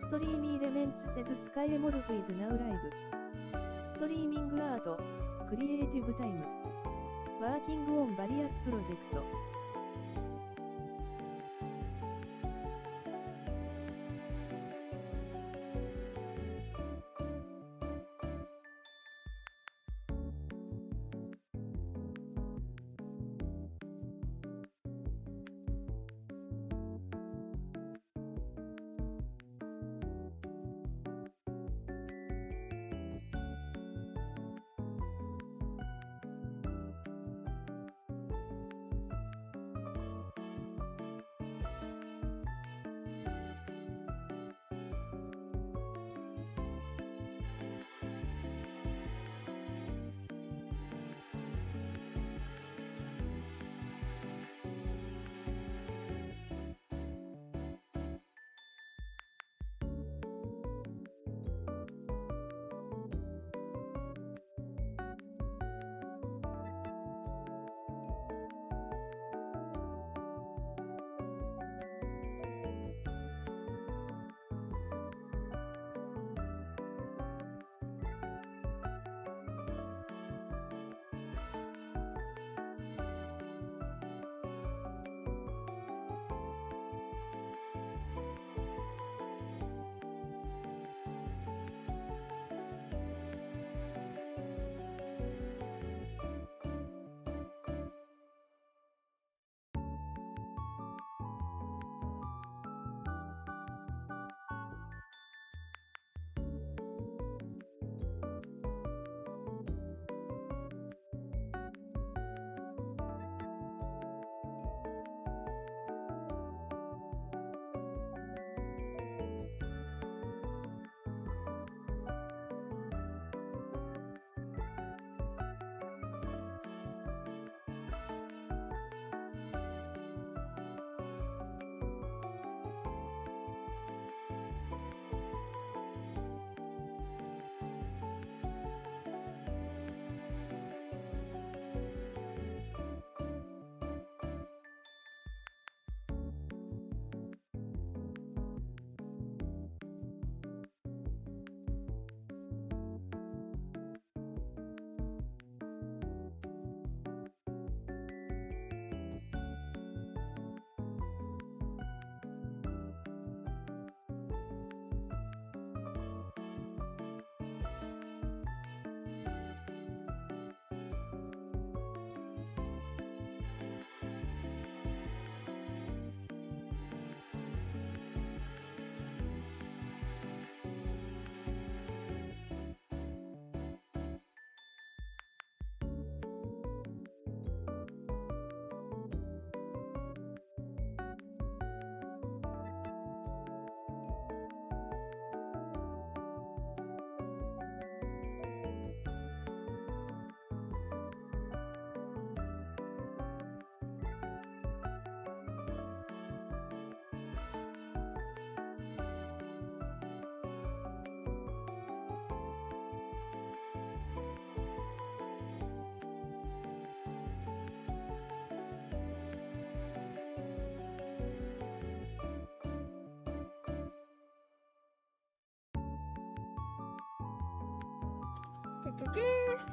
Streamy Elements says SkyeMorph is now live. Streaming art, creative time. Working on various projects.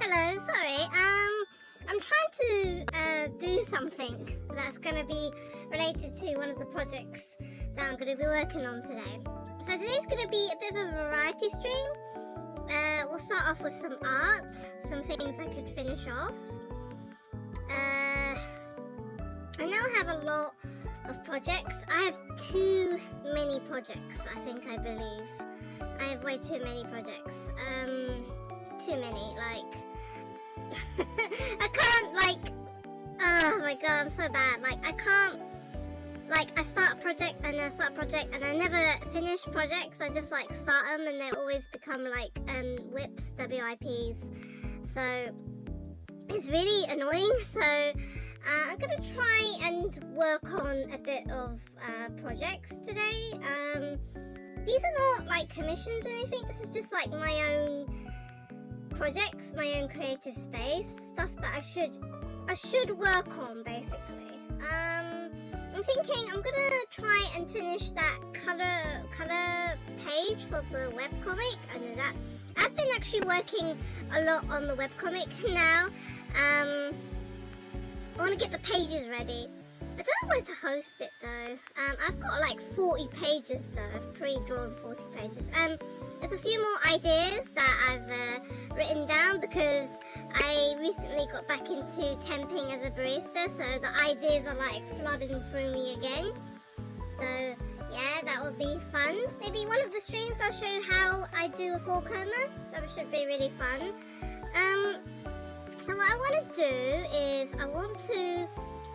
Hello, sorry. I'm trying to do something that's going to be related to one of the projects that I'm going to be working on today. So today's going to be a bit of a variety stream. We'll start off with some art, some things I could finish off. I now have a lot of projects. I have too many projects, I believe. I have way too many projects. Too many, like I can't, like, oh my god, I'm so bad. Like, I can't, like, I start a project and I never finish projects. I just like start them and they always become like WIPs, WIPs. So it's really annoying. So I'm gonna try and work on a bit of projects today. These are not like commissions or anything. This is just like my own projects, my own creative space, stuff that I should work on basically. I'm thinking I'm gonna try and finish that color page for the webcomic. I know that. I've been actually working a lot on the webcomic now. I want to get the pages ready. I don't know where to host it though. I've got like 40 pages though. I've pre-drawn 40 pages. There's a few more ideas that I've written down because I recently got back into temping as a barista, so the ideas are like flooding through me again. So yeah, that would be fun. Maybe one of the streams I'll show you how I do a 4-coma. That should be really fun. So what I want to do is I want to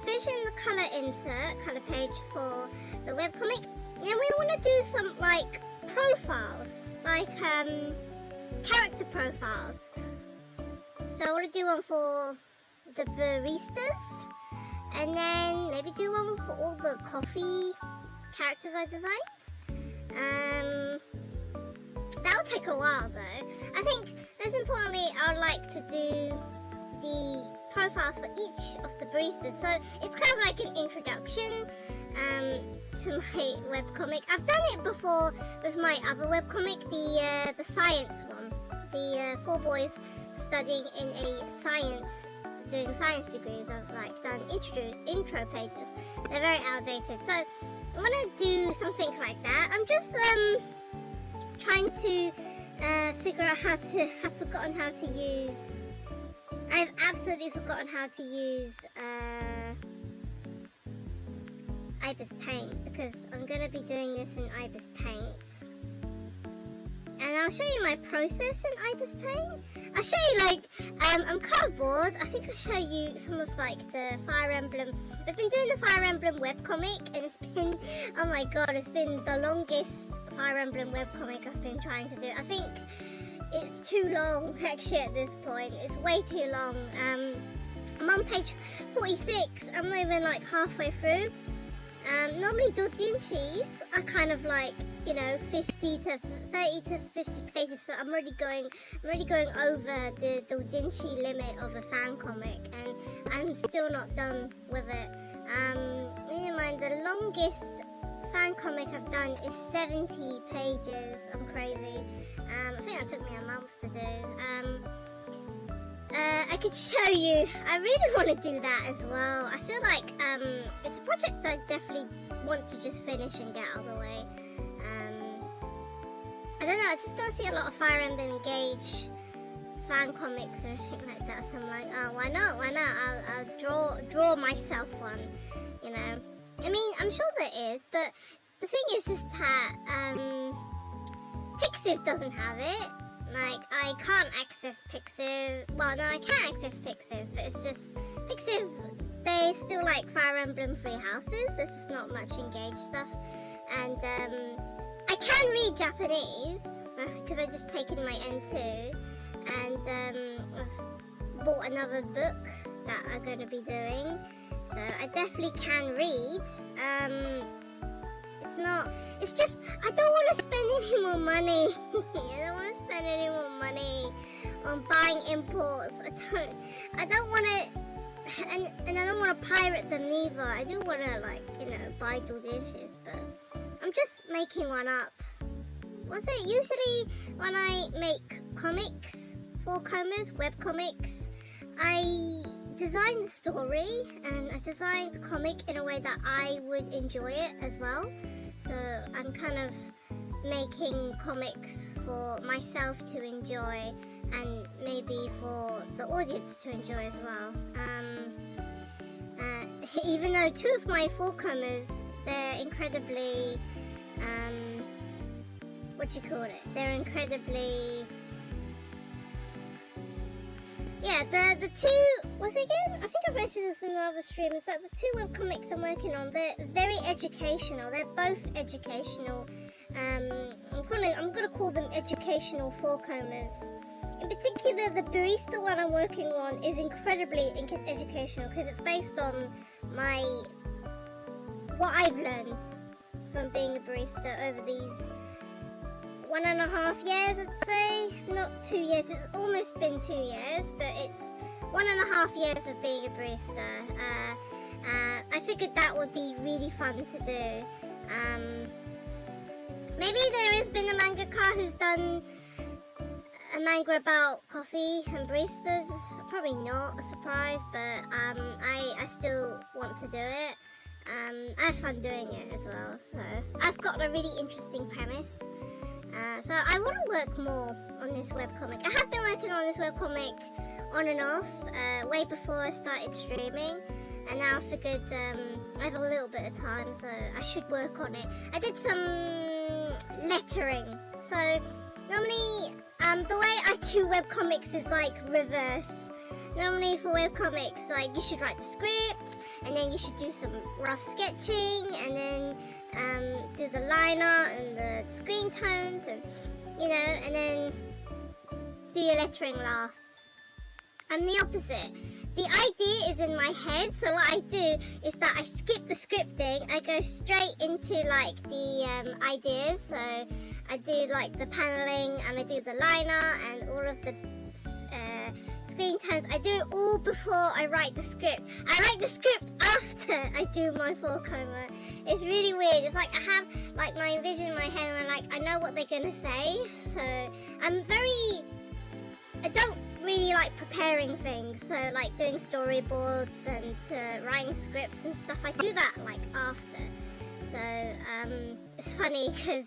finish in the color page for the webcomic. Then we want to do some like profiles, like character profiles. So I want to do one for the baristas, and then maybe do one for all the coffee characters I designed. That'll take a while though. I think most importantly I'd like to do the profiles for each of the baristas, so it's kind of like an introduction to my webcomic. I've done it before with my other webcomic, the science one, the 4 boys studying in a science, doing science degrees. I've like done intro pages. They're very outdated, so I want to do something like that. I'm just trying to figure out how to. I've forgotten how to use. I've absolutely forgotten how to use Ibis Paint, because I'm going to be doing this in Ibis Paint. And I'll show you my process in Ibis Paint. I'll show you like, I'm kind of bored. I think I'll show you some of like the Fire Emblem. I've been doing the Fire Emblem webcomic, and it's been, oh my god, it's been the longest Fire Emblem webcomic I've been trying to do. I think it's too long actually at this point. It's way too long. I'm on page 46. I'm not even like halfway through. Normally doujinshis are kind of like, you know, 30 to 50 pages, so I'm already going over the doujinshi limit of a fan comic, and I'm still not done with it. Bear in mind, the longest fan comic I've done is 70 pages. I'm crazy. I think that took me a month to do. I could show you. I really want to do that as well. I feel like it's a project I definitely want to just finish and get out of the way. I don't know, I just don't see a lot of Fire Emblem Engage fan comics or anything like that, so I'm like, oh, why not? I'll draw myself one, you know. I mean, I'm sure there is, but the thing is that Pixiv doesn't have it. Like, I can't access Pixiv. Well, no, I can access Pixiv, but it's just Pixiv, they still like Fire Emblem Free Houses. There's just not much Engage stuff. And I can read Japanese because I just taken my N2, and I've bought another book that I'm going to be doing. So I definitely can read. It's just, I don't want to spend any more money. I don't want to spend any more money on buying imports. I don't want to, and I don't want to pirate them neither. I do want to, like, you know, buy doujinshis, but I'm just making one up. What's it? Usually when I make comics, 4-comas, webcomics, I design the story and I designed the comic in a way that I would enjoy it as well. So I'm kind of making comics for myself to enjoy and maybe for the audience to enjoy as well. Even though 2 of my 4-comas, they're incredibly, they're incredibly, yeah, the 2, what's it again? I think I've mentioned this in another stream. It's like the 2 webcomics I'm working on, they're very educational. They're both educational. I'm going to call them educational 4-comas. In particular, the barista one I'm working on is incredibly educational because it's based on what I've learned from being a barista over these 1.5 years, I'd say. Not 2 years, it's almost been 2 years, but it's 1.5 years of being a barista. I figured that would be really fun to do. Maybe there has been a mangaka who's done a manga about coffee and baristas. Probably not a surprise, but I still want to do it. I have fun doing it as well. So I've got a really interesting premise. So I want to work more on this webcomic. I have been working on this webcomic on and off way before I started streaming, and now I figured I have a little bit of time, so I should work on it. I did some lettering. So normally the way I do webcomics is like reverse. Normally for webcomics, like you should write the script, and then you should do some rough sketching, and then do the line art and the screen tones, and and then do your lettering last. I'm the opposite. The idea is in my head, so what I do is that I skip the scripting. I go straight into like the ideas. So I do like the paneling, and I do the line art and all of the screen tones. I do it all before I write the script. I write the script after I do my full coma. It's really weird. It's like I have like my vision in my head, and I know what they're gonna say. So I don't really like preparing things. So like doing storyboards and writing scripts and stuff. I do that like after. So it's funny because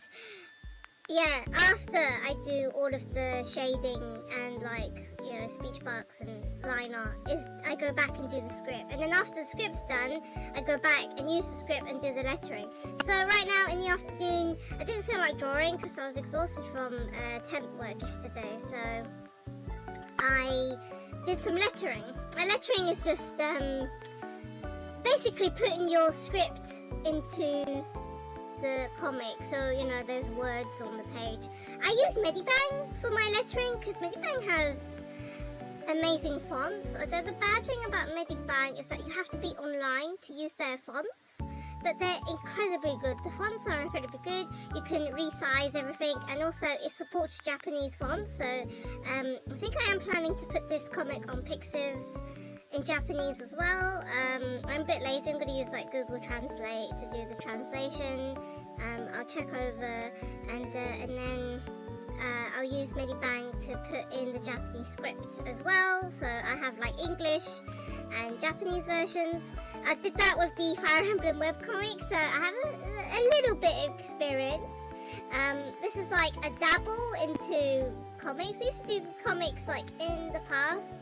after I do all of the shading and like speech box and line art, I go back and do the script, and then after the script's done, I go back and use the script and do the lettering. So right now in the afternoon, I didn't feel like drawing because I was exhausted from temp work yesterday, so I did some lettering. My lettering is just basically putting your script into the comic, so there's words on the page. I use Medibang for my lettering because Medibang has amazing fonts. Although the bad thing about Medibang is that you have to be online to use their fonts, but they're incredibly good. The fonts are incredibly good. You can resize everything, and also it supports Japanese fonts. So I think I am planning to put this comic on Pixiv in Japanese as well. I'm a bit lazy. I'm going to use like Google Translate to do the translation. I'll check over, and then I'll use Medibang to put in the Japanese script as well. So I have like English and Japanese versions. I did that with the Fire Emblem webcomic, so I have a little bit of experience. This is like a dabble into comics. I used to do comics like in the past.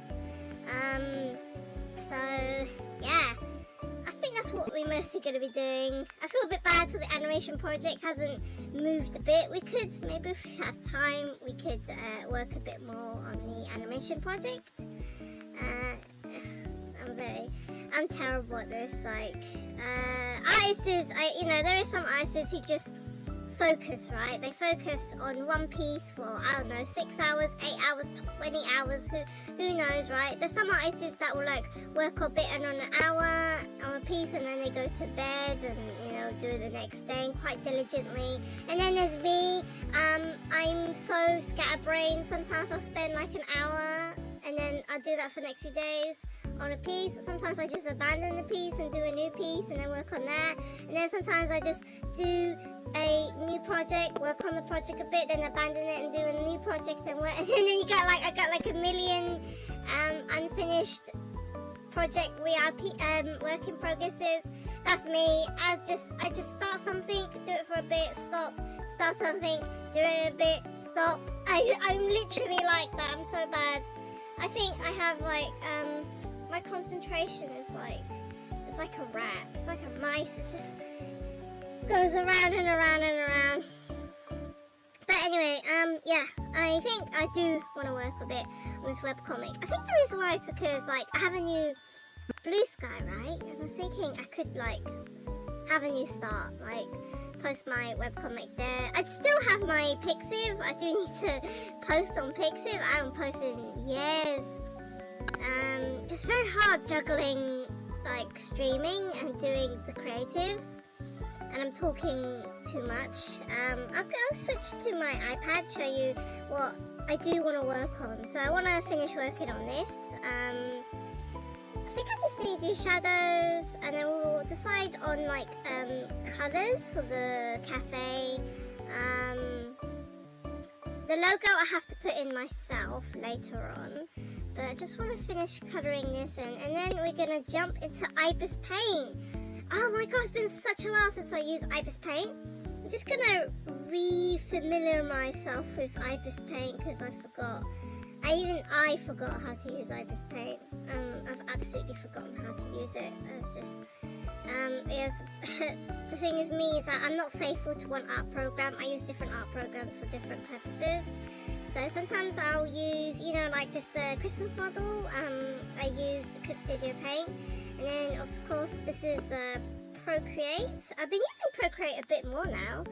So yeah, I think that's what we're mostly going to be doing. I feel a bit bad for the animation project, hasn't moved a bit. We could, maybe if we have time, we could work a bit more on the animation project. I'm terrible at this. Like artists, there are some artists who just focus, right? They focus on one piece for, I don't know, 6 hours, 8 hours, 20 hours, who knows, right? There's some artists that will like work a bit on an hour on a piece, and then they go to bed and do it the next day quite diligently. And then there's me. I'm so scatterbrained. Sometimes I'll spend like an hour, and then I'll do that for the next few days on a piece. Sometimes I just abandon the piece and do a new piece and then work on that. And then sometimes I just do a new project, work on the project a bit, then abandon it and do a new project and work. And then I got like a million unfinished project work in progresses. That's me. I just start something, do it for a bit, stop, start something, do it a bit, stop. I'm literally like that. I'm so bad. I think I have like my concentration is like, it's like a rat, it's like a mice. It just goes around and around and around. But anyway, I think I do want to work a bit on this webcomic. I think the reason why is because like I have a new Blue Sky, right? And I was thinking I could like have a new start, like post my webcomic there. I'd still have my Pixiv. I do need to post on Pixiv. I haven't posted in years. It's very hard juggling like streaming and doing the creatives, and I'm talking too much. I'll switch to my iPad, show you what I do want to work on. So I want to finish working on this. think I just need to do shadows, and then we'll decide on like colours for the cafe. The logo I have to put in myself later on, but I just want to finish colouring this in, and then we're gonna jump into Ibis Paint. Oh my god, it's been such a while since I used Ibis Paint. I'm just gonna re-familiar myself with Ibis Paint because I forgot. I forgot how to use Ibis Paint. I've absolutely forgotten how to use it. It's just, yes. The thing is that I'm not faithful to one art program. I use different art programs for different purposes. So sometimes I'll use, you know, like this Christmas model. I used Clip Studio Paint, and then of course this is Procreate. I've been using Procreate a bit more now.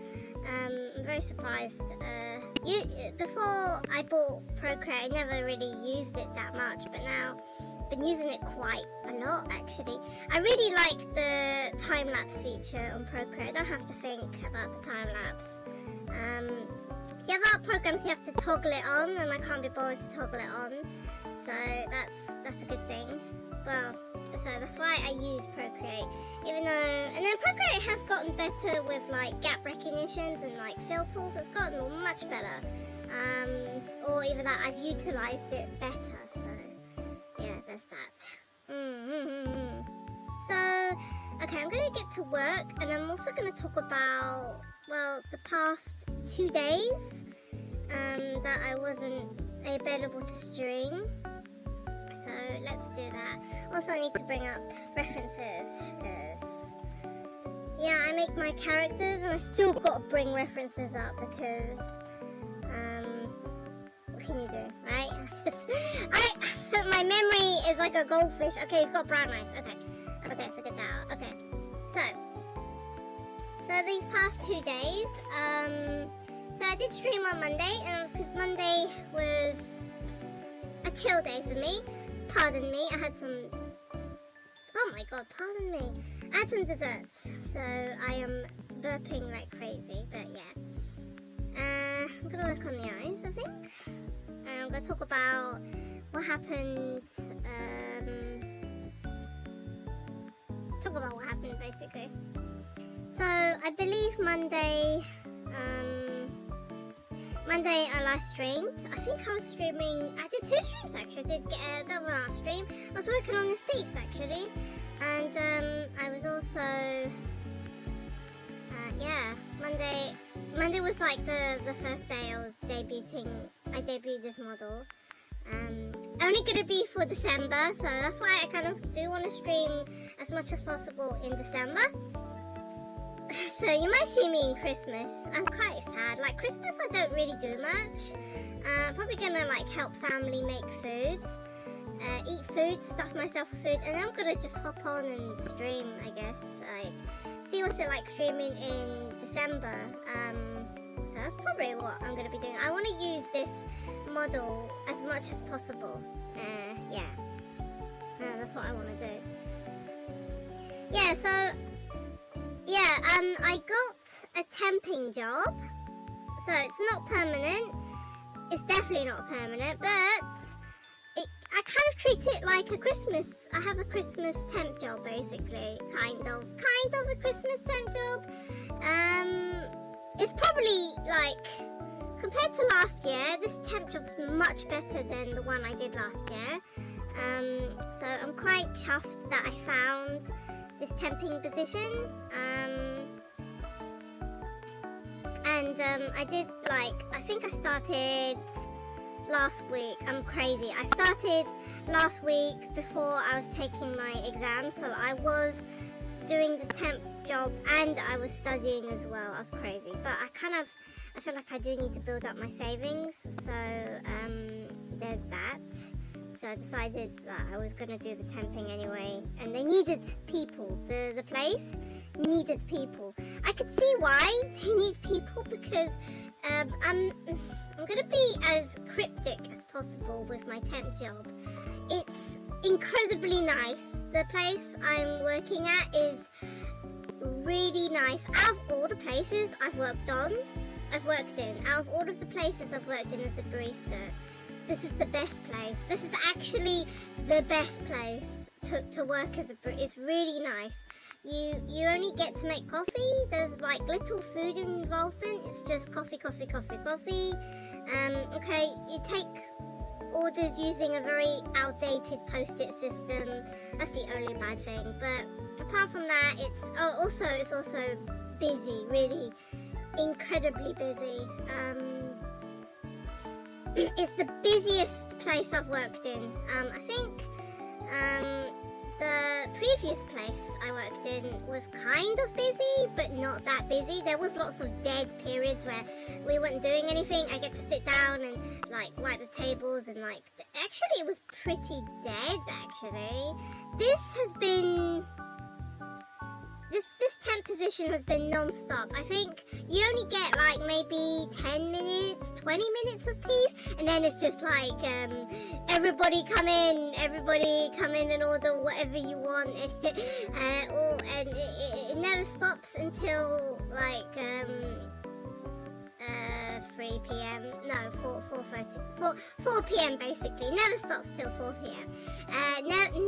I'm very surprised. Before I bought Procreate, I never really used it that much, but now I've been using it quite a lot actually. I really like the time-lapse feature on Procreate. I don't have to think about the time-lapse. The other art programs you have to toggle it on, and I can't be bothered to toggle it on, so that's a good thing. Well, so that's why I use Procreate, even though, and then Procreate has gotten better with like gap recognitions and like fill tools. It's gotten much better, or even that I've utilized it better. So yeah, there's that. So okay, I'm gonna get to work, and I'm also gonna talk about, well, the past 2 days that I wasn't available to stream. So let's do that. Also, I need to bring up references because, yeah, I make my characters and I still got to bring references up because, what can you do, right? My memory is like a goldfish. Okay, he's got brown eyes. Okay, I figured that out. Okay, so these past 2 days, so I did stream on Monday, and it was because Monday was a chill day for me. Pardon me, I had some, oh my god, pardon me. I had some desserts, so I am burping like crazy, but yeah. I'm gonna work on the eyes, I think. And I'm gonna talk about what happened, basically. So, I believe Monday I live streamed. I think I was streaming, I did 2 streams actually. I did get a double art stream. I was working on this piece actually. And I was also, yeah, Monday was like the first day I was I debuted this model. Only gonna be for December, so that's why I kind of do want to stream as much as possible in December. So you might see me in Christmas. I'm quite sad. Like Christmas I don't really do much. Probably gonna like help family make foods, eat food, stuff myself with food, and then I'm gonna just hop on and stream, I guess. Like see what's it like streaming in December. So that's probably what I'm gonna be doing. I want to use this model as much as possible. Yeah. That's what I want to do. Yeah, so yeah, I got a temping job, so it's not permanent. It's definitely not permanent, but I kind of treat it like a Christmas. I have a Christmas temp job, basically, kind of a Christmas temp job. It's probably like, compared to last year, this temp job's much better than the one I did last year. So I'm quite chuffed that I found this temping position, and I did, like, I think I started last week. I'm crazy. I started last week before I was taking my exam, so I was doing the temp job and I was studying as well. I was crazy, but I feel like I do need to build up my savings, so there's that. So I decided that I was going to do the temping anyway, and they needed people. The place needed people. I could see why they need people, because I'm going to be as cryptic as possible with my temp job. It's incredibly nice. The place I'm working at is really nice. Out of all the places I've worked in, out of all of the places I've worked in as a barista, this is the best place. This is actually the best place to work as it's really nice. You only get to make coffee. There's like little food involvement. It's just coffee. Okay, you take orders using a very outdated post-it system. That's the only bad thing. But apart from that, it's also busy, really incredibly busy. It's the busiest place I've worked in. I think the previous place I worked in was kind of busy, but not that busy. There was lots of dead periods where we weren't doing anything. I get to sit down and like wipe the tables and like actually it was pretty dead actually. This temp position has been non-stop. I think you only get like maybe 10 minutes, 20 minutes of peace, and then it's just like everybody come in and order whatever you want, and it never stops until like 3 p.m. No, 4 p.m. basically. Never stops till 4 p.m.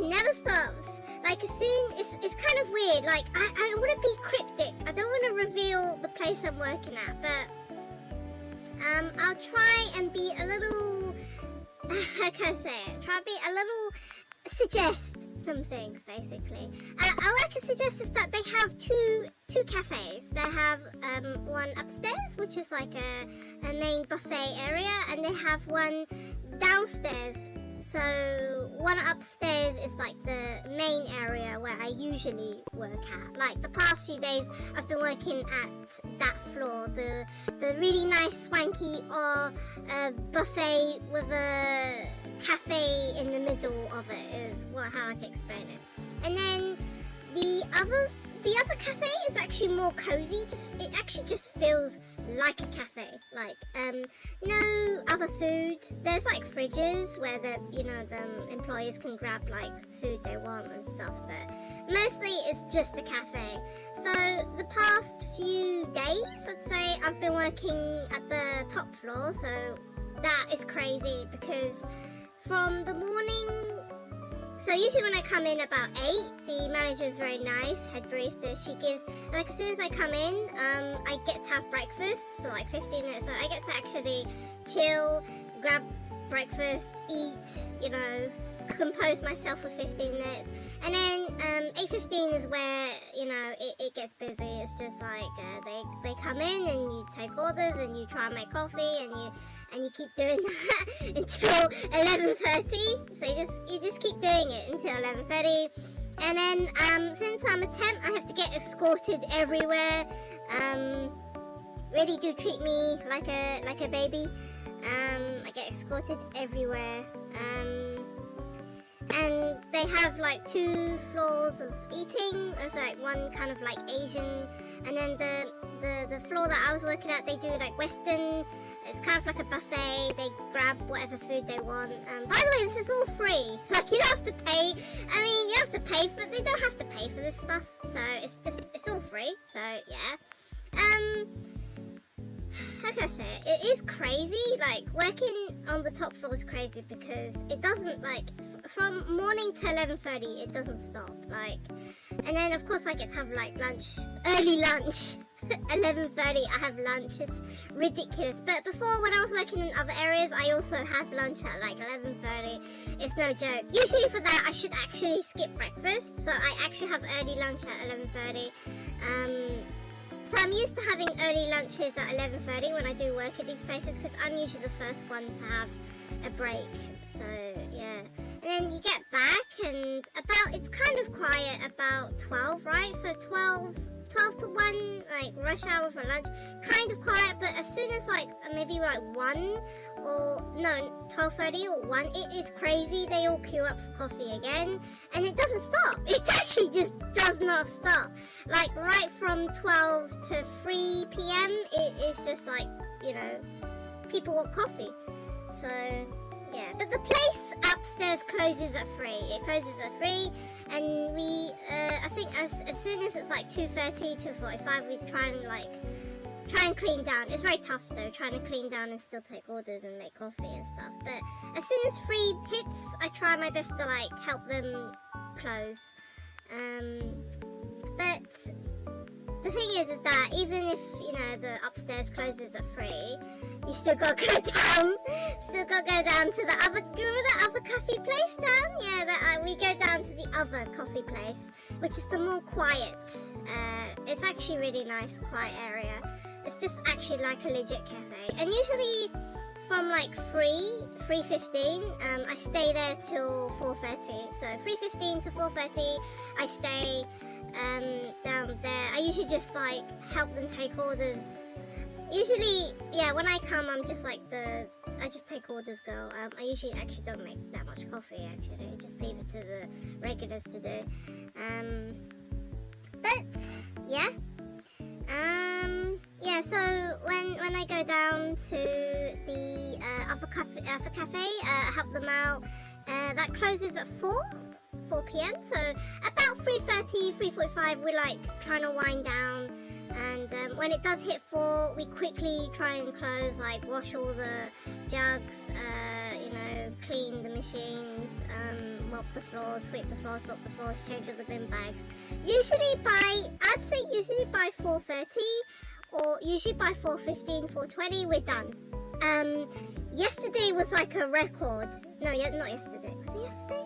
Never stops. Like as soon, it's kind of weird. Like I want to be cryptic. I don't want to reveal the place I'm working at, but I'll try and be a little. How can I say it? Try and be a little. Suggest some things basically. All I can suggest is that they have two cafes. They have one upstairs, which is like a main buffet area, and they have one downstairs. So one upstairs is like the main area where I usually work at. Like the past few days I've been working at that floor, the really nice swanky buffet with a cafe in the middle of it is how I can explain it. And then the other cafe is actually more cozy. It actually just feels like a cafe. Like no other food. There's like fridges where the employees can grab like food they want and stuff, but mostly it's just a cafe. So the past few days, let's say, I've been working at the top floor, so that is crazy because from the morning, so usually when I come in about 8, the manager is very nice, head barista. She gives, like as soon as I come in, I get to have breakfast for like 15 minutes. So I get to actually chill, grab breakfast, eat, compose myself for 15 minutes. And then 8:15 is where, it gets busy. It's just like they come in and you take orders and you try and make coffee and you keep doing that until 11:30. So you just keep doing it until 11:30. And then since I'm a temp, I have to get escorted everywhere. Really do treat me like a baby. I get escorted everywhere. And they have like 2 floors of eating. There's like one kind of like Asian, and then the floor that I was working at, they do like Western. It's kind of like a buffet. They grab whatever food they want. By the way, this is all free. Like you don't have to pay. I mean, you have to pay for. They don't have to pay for this stuff. So it's all free. So yeah. How can I say it? It is crazy. Like working on the top floor is crazy because it doesn't like from morning to 11:30 it doesn't stop. Like, and then of course I get to have like lunch, early lunch. 11:30 I have lunch. It's ridiculous. But before, when I was working in other areas, I also had lunch at like 11:30. It's no joke. Usually for that I should actually skip breakfast, so I actually have early lunch at 11:30. So I'm used to having early lunches at 11:30 when I do work at these places because I'm usually the first one to have a break. So yeah, and then you get back and it's kind of quiet about 12, right? So 12 to 1, like rush hour for lunch, kind of quiet. But as soon as like maybe like 1 or no 12:30 or 1, it is crazy. They all queue up for coffee again, and it doesn't stop. It actually just does not stop. Like right from 12 to 3 p.m. it is just like, people want coffee. So yeah, but the place upstairs closes at 3. It closes at 3, and we, I think as soon as it's like 2:30, 2:45, we try and clean down. It's very tough though, trying to clean down and still take orders and make coffee and stuff. But as soon as 3 hits, I try my best to like help them close. But the thing is that even if, you know, the upstairs closes at 3, you still gotta go down. Still gotta go down to the other. Remember that other coffee place down? Yeah, we go down to the other coffee place, which is the more quiet. It's actually really nice, quiet area. It's just actually like a legit cafe. And usually from like 3:15, I stay there till 4:30. So 3:15 to 4:30, I stay down there. I usually just like help them take orders. Usually, yeah, when I come, I'm just like I just take orders girl. I usually actually don't make that much coffee actually. I just leave it to the regulars to do. But yeah. Yeah, so when I go down to the other cafe, help them out, that closes at 4 p.m. So about 3:30, 3:45, we're like trying to wind down, and when it does hit 4, we quickly try and close, like wash all the jugs, you know, clean the machines, mop the floors, sweep the floors, mop the floors, change all the bin bags. Usually by 4:30, or usually by 4:15, 4:20, we're done. Yesterday was like a record. No, yeah, not yesterday. Was it yesterday?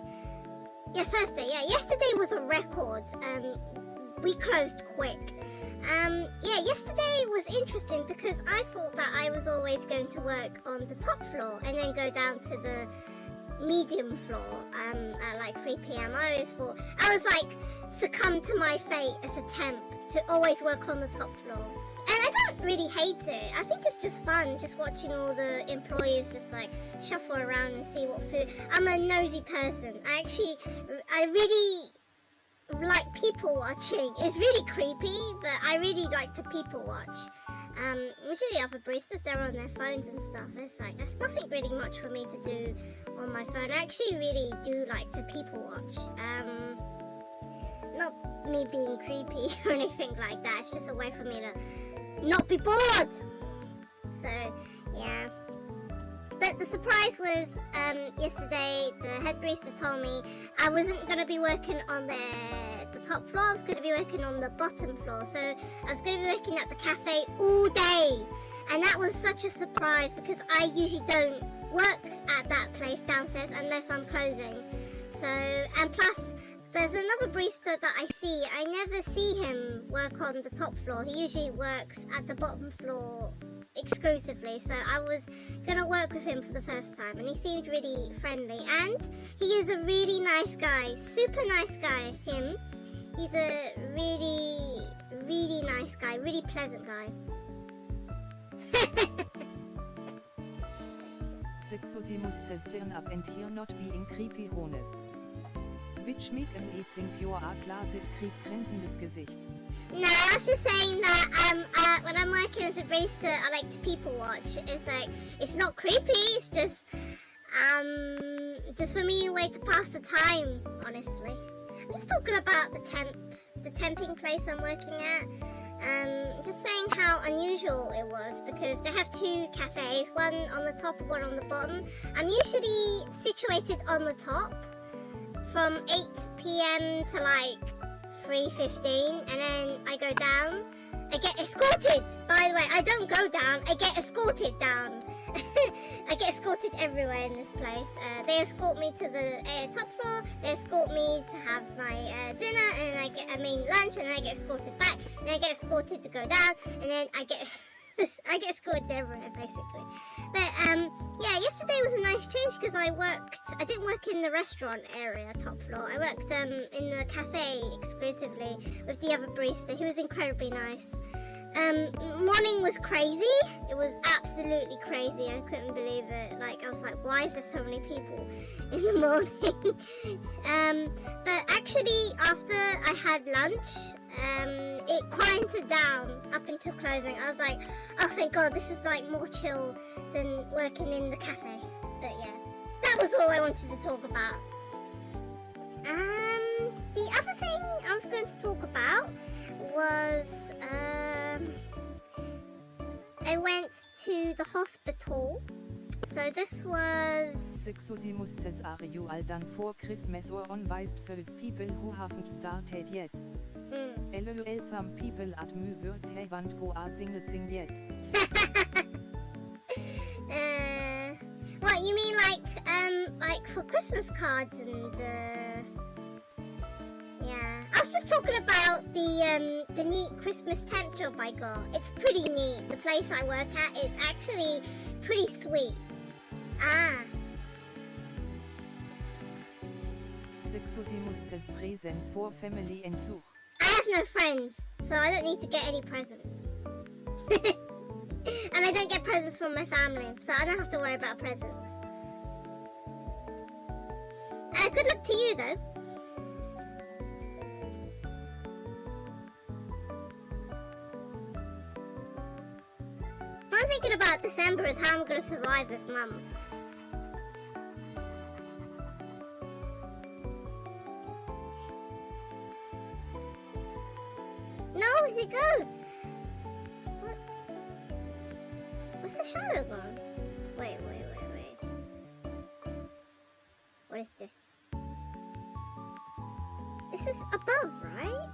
Yeah, Thursday. Yeah, yesterday was a record. We closed quick. Yeah, yesterday was interesting because I thought that I was always going to work on the top floor and then go down to the medium floor at like 3 p.m. I was like succumb to my fate as a temp to always work on the top floor. And I don't really hate it. I think it's just fun, just watching all the employees just like shuffle around and see what food. I'm a nosy person. I really like people watching. It's really creepy, but I really like to people watch. Usually other baristas, they're on their phones and stuff. It's like, there's nothing really much for me to do on my phone. I actually really do like to people watch. Not me being creepy or anything like that. It's just a way for me to not be bored. So yeah. But the surprise was yesterday the head barista told me I wasn't going to be working on the top floor. I was going to be working on the bottom floor. So I was going to be working at the cafe all day. And that was such a surprise because I usually don't work at that place downstairs unless I'm closing. So, and plus there's another barista that I see. I never see him work on the top floor. He usually works at the bottom floor exclusively. So I was gonna work with him for the first time, and he seemed really friendly. And he is a really nice guy, super nice guy. He's a really, really nice guy, really pleasant guy. Sexosimus says turn up and here not being creepy honest. Which make an think you are klar kriegt grinsendes Gesicht. No, I was just saying that when I'm working as a barista, I like to people watch. It's like, it's not creepy, it's just for me a way to pass the time, honestly. I'm just talking about the temping place I'm working at. Just saying how unusual it was because they have 2 cafes, one on the top and one on the bottom. I'm usually situated on the top from 8 p.m. to like 3:15, and then I go down. I get escorted. By the way, I don't go down. I get escorted down. I get escorted everywhere in this place. They escort me to the top floor. They escort me to have my dinner, and lunch, and then I get escorted back. And I get escorted to go down, and then I get escorted everywhere basically. But yeah, yesterday was a nice change because I didn't work in the restaurant area top floor. I worked in the cafe exclusively with the other barista. He was incredibly nice. Morning was crazy. It was absolutely crazy. I couldn't believe it. Like, I was like, why is there so many people in the morning? But actually, after I had lunch, it quieted down up until closing. I was like, oh, thank God, this is like more chill than working in the cafe. But yeah, that was all I wanted to talk about. The other thing I was going to talk about was I went to the hospital So this was... Sexosimus says are you all done for Christmas or unwise those people who haven't started yet? LOL some people at my work haven't go a single thing yet. What you mean like for Christmas cards and yeah. I was just talking about the neat Christmas temp job I got. It's pretty neat. The place I work at is actually pretty sweet. Sexosimus says presents for family and Zug. I have no friends, so I don't need to get any presents. And I don't get presents from my family, so I don't have to worry about presents. Good luck to you, though. What I'm thinking about December is how I'm going to survive this month. No, where'd it go? What? Where's the shadow gone? Wait. What is this? This is above, right?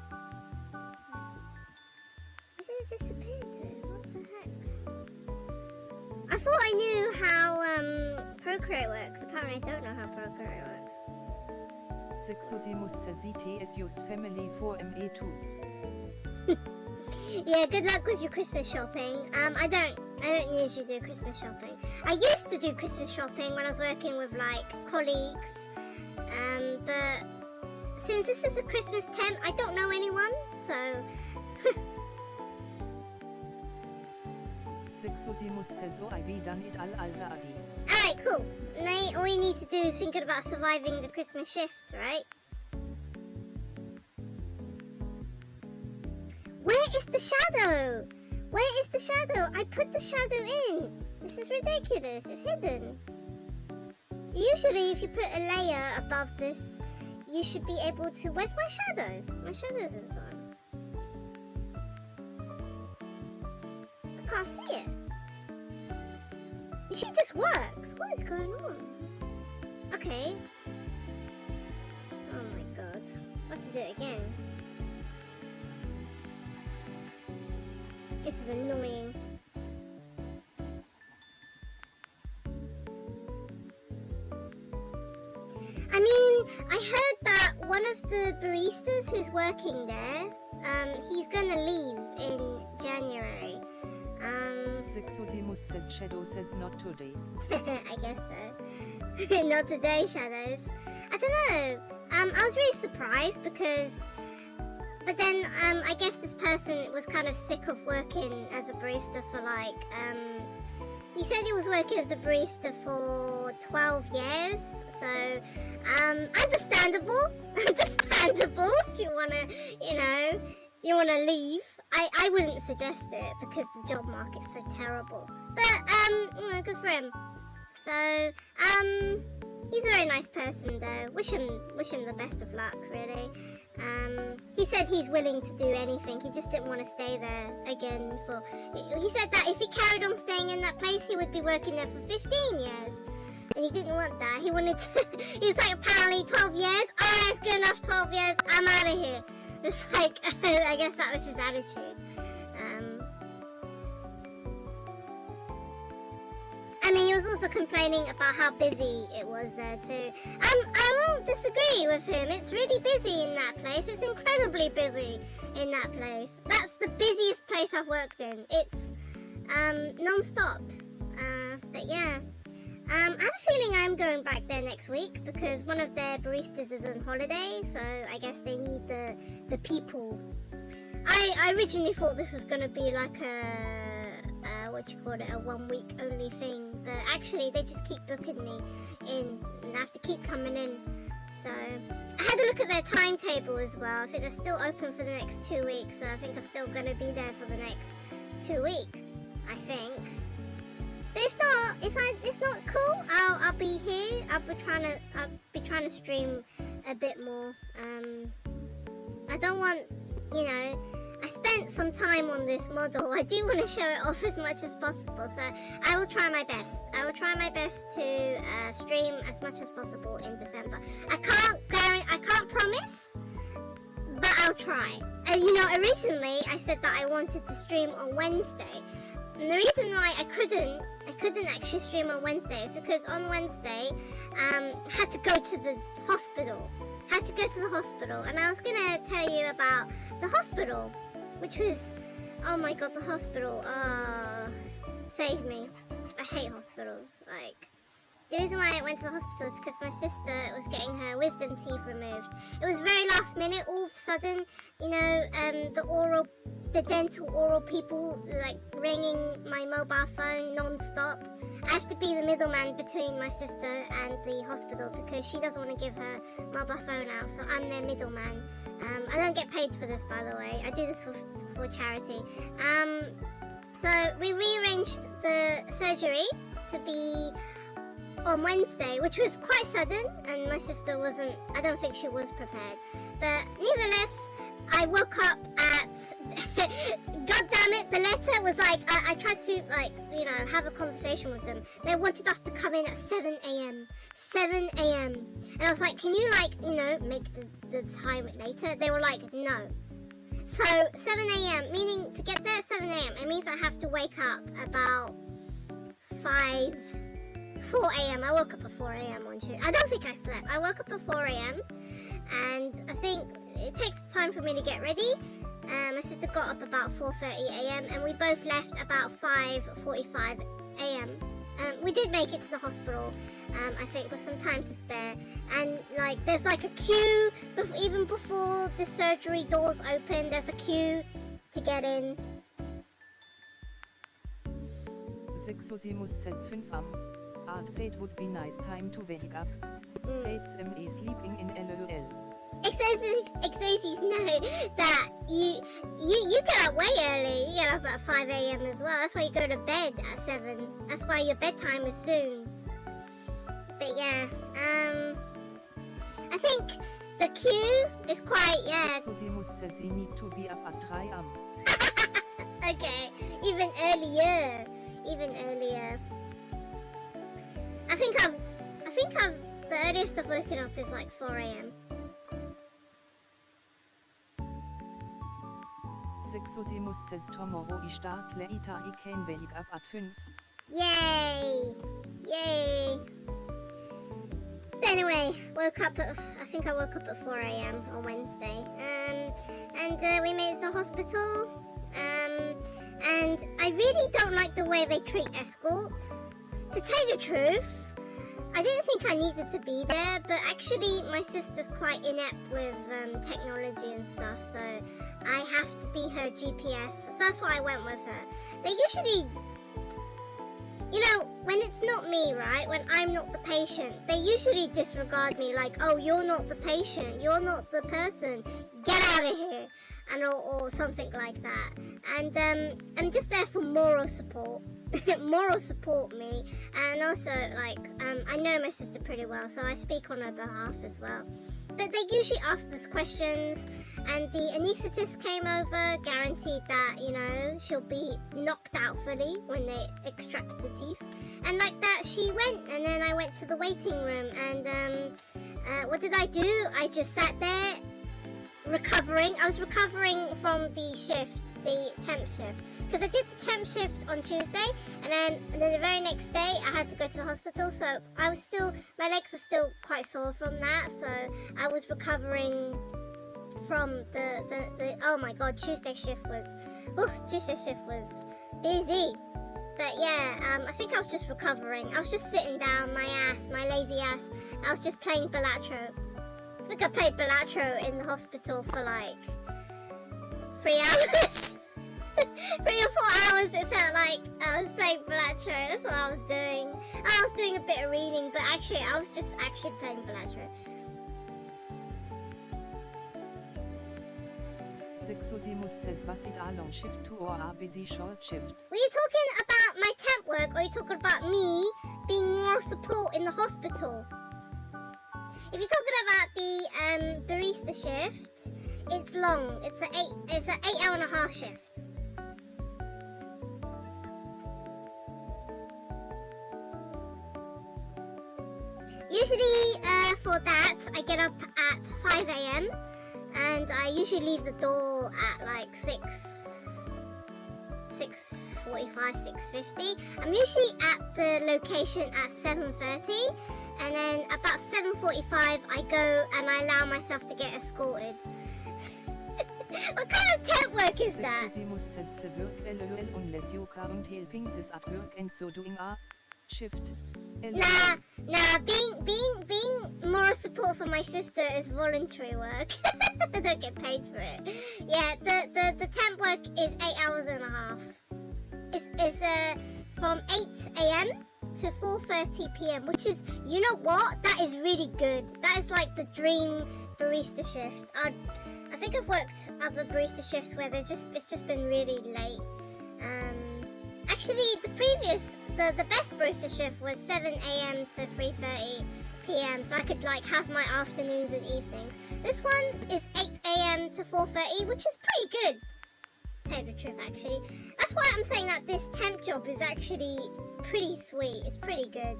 Where did it disappear to? What the heck? I thought I knew how Procreate works. Apparently I don't know how Procreate works. Sexosimus says it is used family for MA2. Yeah, good luck with your Christmas shopping. I don't usually do Christmas shopping. I used to do Christmas shopping when I was working with like colleagues. But since this is a Christmas temp, I don't know anyone, so Sexosimus says oh I've done it all already. Alright, cool. Now all you need to do is thinking about surviving the Christmas shift, right? Where is the shadow? Where is the shadow? I put the shadow in. This is ridiculous. It's hidden. Usually if you put a layer above this, you should be able to... Where's my shadows? My shadows is gone. I can't see it. Usually this works. What is going on? Okay. Oh my god. I have to do it again. This is annoying. I mean, I heard that one of the baristas who's working there, he's gonna leave in January. Sexosimus says Shadow says not today. I guess so. Not today, Shadows. I don't know. I was really surprised because... But then, I guess this person was kind of sick of working as a barista for like, he said he was working as a barista for 12 years, so, understandable if you wanna, you wanna leave. I wouldn't suggest it because the job market's so terrible, but, good for him. So, he's a very nice person though. Wish him the best of luck, really. He said he's willing to do anything. He just didn't want to stay there again for... He said that if he carried on staying in that place, he would be working there for 15 years. And he didn't want that. He wanted to... He was like, apparently 12 years? Oh, it's good enough, 12 years. I'm out of here. It's like, I guess that was his attitude. I mean, he was also complaining about how busy it was there too. I won't disagree with him. It's really busy in that place. It's incredibly busy in that place. That's the busiest place I've worked in. It's non-stop. But yeah. I have a feeling I'm going back there next week because one of their baristas is on holiday, so I guess they need the people. I originally thought this was going to be like a a 1 week only thing, but actually they just keep booking me in and I have to keep coming in. So I had a look at their timetable as well. I think they're still open for the next 2 weeks, so I think I'm still going to be there for the next 2 weeks, I think. But if not, cool. I'll be here. I'll be trying to stream a bit more. I don't want, I spent some time on this model. I do want to show it off as much as possible, so I will try my best. I will try my best to stream as much as possible in December. I can't promise, but I'll try. And you know, originally I said that I wanted to stream on Wednesday, and the reason why I couldn't actually stream on Wednesday is because on Wednesday I had to go to the hospital. And I was gonna tell you about the hospital, which was, oh my god, the hospital, saved me. I hate hospitals. Like, the reason why I went to the hospital is because my sister was getting her wisdom teeth removed. It was very last minute, all of a sudden, you know, the dental oral people, like, ringing my mobile phone non-stop. I have to be the middleman between my sister and the hospital because she doesn't want to give her mobile phone out, so I'm their middleman. I don't get paid for this, by the way. I do this for charity. So we rearranged the surgery to be on Wednesday, which was quite sudden, and my sister I don't think she was prepared. But nevertheless, I woke up at, god damn it, the letter was like, I tried to, like, you know, have a conversation with them. They wanted us to come in at 7 a.m. 7 a.m. And I was like, can you, like, you know, make the time later? They were like, no. So 7 a.m., meaning to get there at 7 a.m., it means I have to wake up about 4 a.m. I woke up at 4 a.m. on Tuesday. I don't think I slept. I woke up at 4 a.m. and I think it takes time for me to get ready. My sister got up about 4:30 a.m. and we both left about 5:45 a.m. We did make it to the hospital, I think, with some time to spare. And like, there's like a queue even before the surgery doors open. There's a queue to get in. 6:05 Art said would be nice time to wake up. Says me sleeping in LOL. Exosies know that you get up way early. You get up at 5 a.m. as well. That's why you go to bed at 7. That's why your bedtime is soon. But yeah, I think the queue is quite, yeah. Exosimus says he need to be up at 3 am. Okay, even earlier. I think the earliest I've woken up is like 4 a.m. 6:06 says tomorrow I start later I can wake up at 5. Yay! But anyway, I think I woke up at 4 a.m. on Wednesday. And we made it to the hospital. And I really don't like the way they treat escorts. To tell you the truth, I didn't think I needed to be there, but actually my sister's quite inept with technology and stuff, so I have to be her GPS. So that's why I went with her. They usually, you know, when it's not me, right, when I'm not the patient, they usually disregard me, like, oh, you're not the patient, you're not the person, get out of here, and or something like that. And I'm just there for moral support. Moral support me, and also, like, I know my sister pretty well, so I speak on her behalf as well. But they usually ask us questions, and the anaesthetist came over, guaranteed that, you know, she'll be knocked out fully when they extract the teeth. And like that, she went, and then I went to the waiting room, and what did I do? I just sat there, recovering. I was recovering from the shift, the temp shift, because I did the temp shift on Tuesday, and then the very next day I had to go to the hospital, so I was still, my legs are still quite sore from that, so I was recovering from the oh my god, Tuesday shift was busy. But yeah, I think I was just recovering. I was just sitting down, my lazy ass. I was just playing Balatro. I think I played Balatro in the hospital for like 3 hours. 3 or 4 hours it felt like I was playing Balatro. That's what I was doing. I was doing a bit of reading, but actually I was just actually playing Balatro. 6:07 says was it a long shift to or a busy short shift? Were you talking about my temp work, or are you talking about me being moral support in the hospital? If you're talking about the barista shift, it's long. It's an 8-hour-and-a-half shift. Usually for that I get up at 5 a.m. and I usually leave the door at like 6:45, 6:50. I'm usually at the location at 7:30, and then about 7:45 I go and I allow myself to get escorted. What kind of temp work is that? Shift. Nah, being moral support for my sister is voluntary work. I don't get paid for it. Yeah, the temp work is 8 hours and a half. It's from 8 a.m. to 4:30 p.m., which is, you know what? That is really good. That is like the dream barista shift. I think I've worked other barista shifts where it's just been really late. Actually, the best barista shift was 7 a.m. to 3:30 p.m. so I could like have my afternoons and evenings. This one is 8 a.m. to 4:30, which is pretty good. Tell you the truth, actually. That's why I'm saying that this temp job is actually pretty sweet. It's pretty good.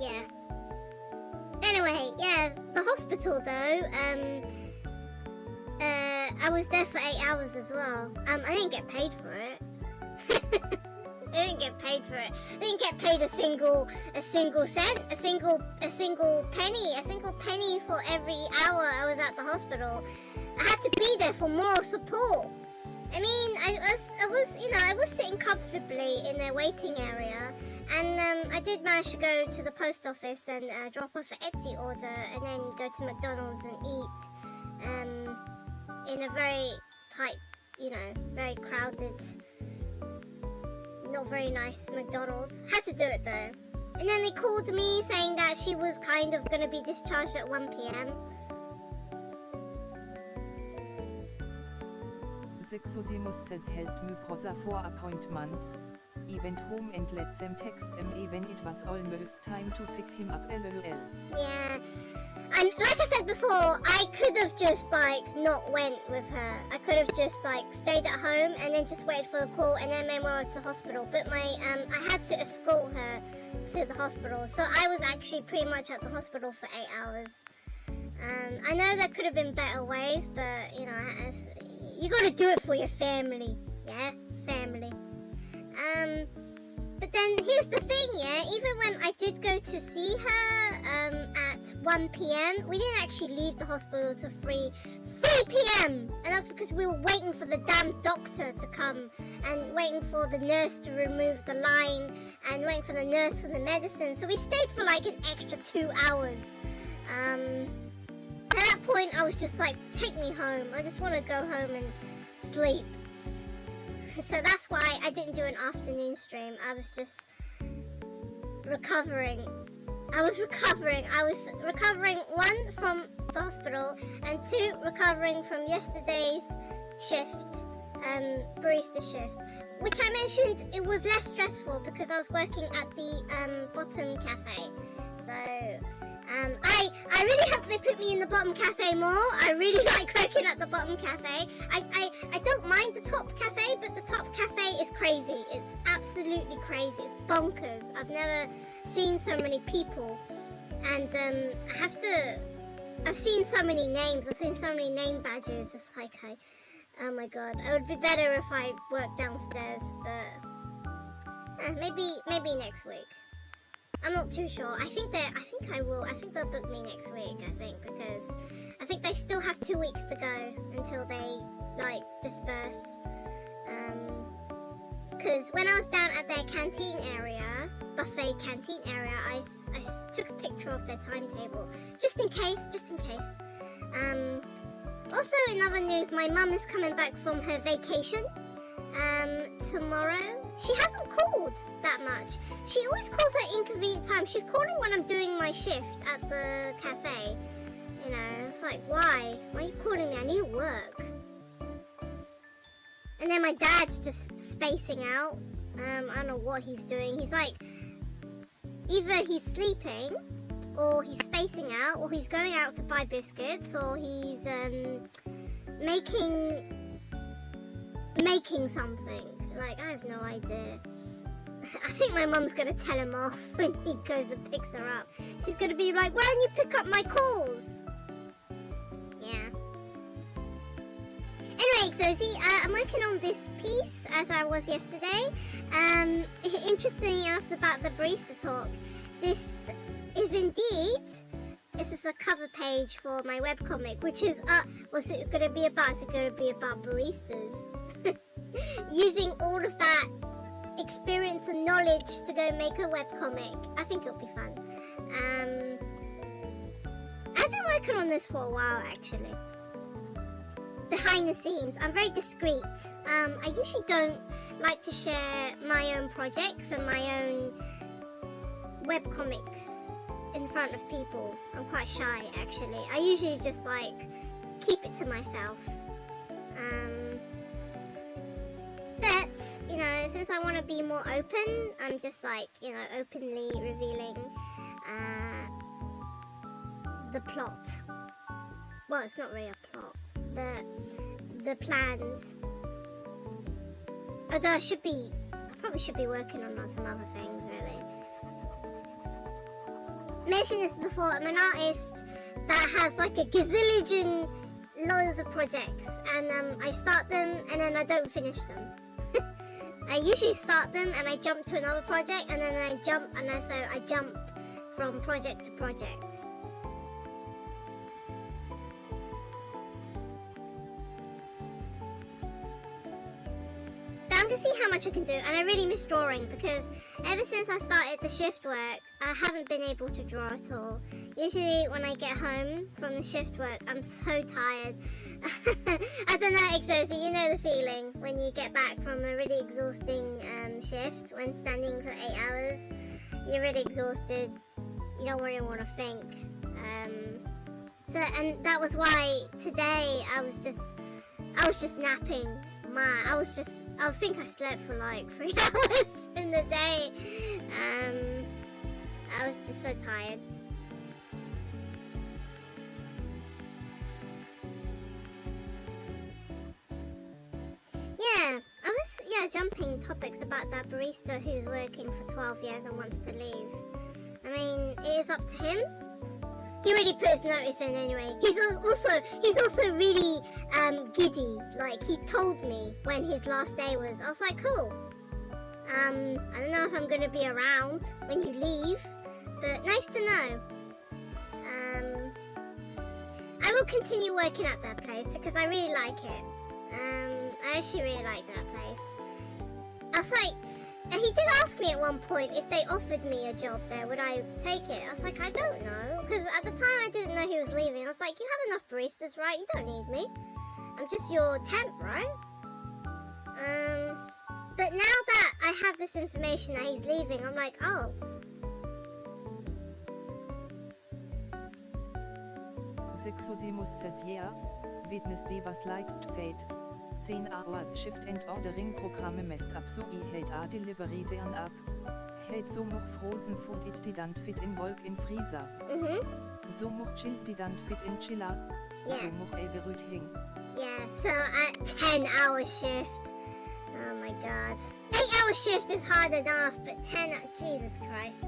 Yeah. Anyway, yeah, the hospital though, I was there for 8 hours as well. I didn't get paid for it. I didn't get paid for it. I didn't get paid a single cent, a single penny for every hour I was at the hospital. I had to be there for moral support. I mean, I was sitting comfortably in a waiting area, and I did manage to go to the post office and drop off an Etsy order, and then go to McDonald's and eat. In a very tight, very crowded, not very nice McDonald's. Had to do it though. And then they called me saying that she was kind of going to be discharged at 1 p.m. Sexosimus hält Myprosa for appointments. Event home and let them text when it was almost time to pick him up. LOL. Yeah. And like I said before, I could have just not went with her. I could have just stayed at home and then just waited for the call and then made her to hospital. But I had to escort her to the hospital, so I was actually pretty much at the hospital for 8 hours. I know there could have been better ways, but you got to do it for your family. Yeah, family. But then here's the thing, yeah, even when I did go to see her at 1 p.m, we didn't actually leave the hospital till 3 p.m, and that's because we were waiting for the damn doctor to come, and waiting for the nurse to remove the line, and waiting for the nurse for the medicine, so we stayed for an extra 2 hours. At that point I was just take me home, I just want to go home and sleep. So that's why I didn't do an afternoon stream. I was just recovering. I was recovering, one, from the hospital, and 2, recovering from yesterday's shift, barista shift, which I mentioned it was less stressful because I was working at the bottom cafe. So I really hope they put me in the bottom cafe more. I really like working at the bottom cafe. I don't mind the top cafe, but the top cafe is crazy. It's absolutely crazy. It's bonkers. I've never seen so many people, and I've seen so many names. I've seen so many name badges. It's oh my god. It would be better if I worked downstairs, but maybe next week. I'm not too sure. I think I will. I think they'll book me next week, because I think they still have 2 weeks to go until they disperse. Because when I was down at their canteen area, buffet canteen area, I took a picture of their timetable just in case. Also, in other news, my mum is coming back from her vacation tomorrow. She hasn't called that much. She always calls at inconvenient time. She's calling when I'm doing my shift at the cafe. It's why? Why are you calling me? I need work. And then my dad's just spacing out. I don't know what he's doing. He's either he's sleeping or he's spacing out, or he's going out to buy biscuits, or he's making something. Like, I have no idea. I think my mum's gonna tell him off when he goes and picks her up. She's gonna be like, why don't you pick up my calls? Yeah. Anyway, Exozy, I'm working on this piece as I was yesterday. Interestingly enough about the barista talk, this is indeed, this is a cover page for my webcomic, which is, what's it going to be about? It's going to be about baristas. Using all of that experience and knowledge to go make a webcomic. I think it'll be fun. I've been working on this for a while, actually. Behind the scenes, I'm very discreet. I usually don't like to share my own projects and my own webcomics in front of people. I'm quite shy, actually. I usually just like keep it to myself. But, you know, since I want to be more open, I'm just like, you know, openly revealing the plot. Well, it's not really a plot, but the plans. Although I probably should be working on some other things, really. Mentioned this before, I'm an artist that has like a gazillion loads of projects, and I start them and then I don't finish them. I usually start them and I jump to another project, and then I jump from project to project. But I'm gonna see how much I can do, and I really miss drawing because ever since I started the shift work, I haven't been able to draw at all. Usually when I get home from the shift work, I'm so tired. I don't know, Exozy, you know the feeling when you get back from a really exhausting shift, when standing for 8 hours, you're really exhausted, you don't really want to think. And that was why today I was just napping. I think I slept for like 3 hours in the day. I was just so tired. Yeah, I was jumping topics about that barista who's working for 12 years and wants to leave. I mean, it is up to him. He already put his notice in anyway. He's also really giddy. Like, he told me when his last day was. I was like, cool. I don't know if I'm gonna be around when you leave, but nice to know. I will continue working at that place because I really like it. I actually really like that place. I was like, and he did ask me at one point if they offered me a job there, would I take it? I was like, I don't know, because at the time I didn't know he was leaving. I was like, you have enough baristas, right? You don't need me. I'm just your temp, right? But now that I have this information that he's leaving, I'm like, oh. Sexosimus says yeah, witness die was like said. 10 hours shift and ordering Programme messed up so I hält a delivery an ab. Hält so noch frozen food it didn't fit in Wolk in Freezer. So noch chilled didn't fit in chiller. Yeah. So noch everything. Yeah, so at 10-hour shift. Oh my god. 8-hour shift is hard enough, but 10, Jesus Christ.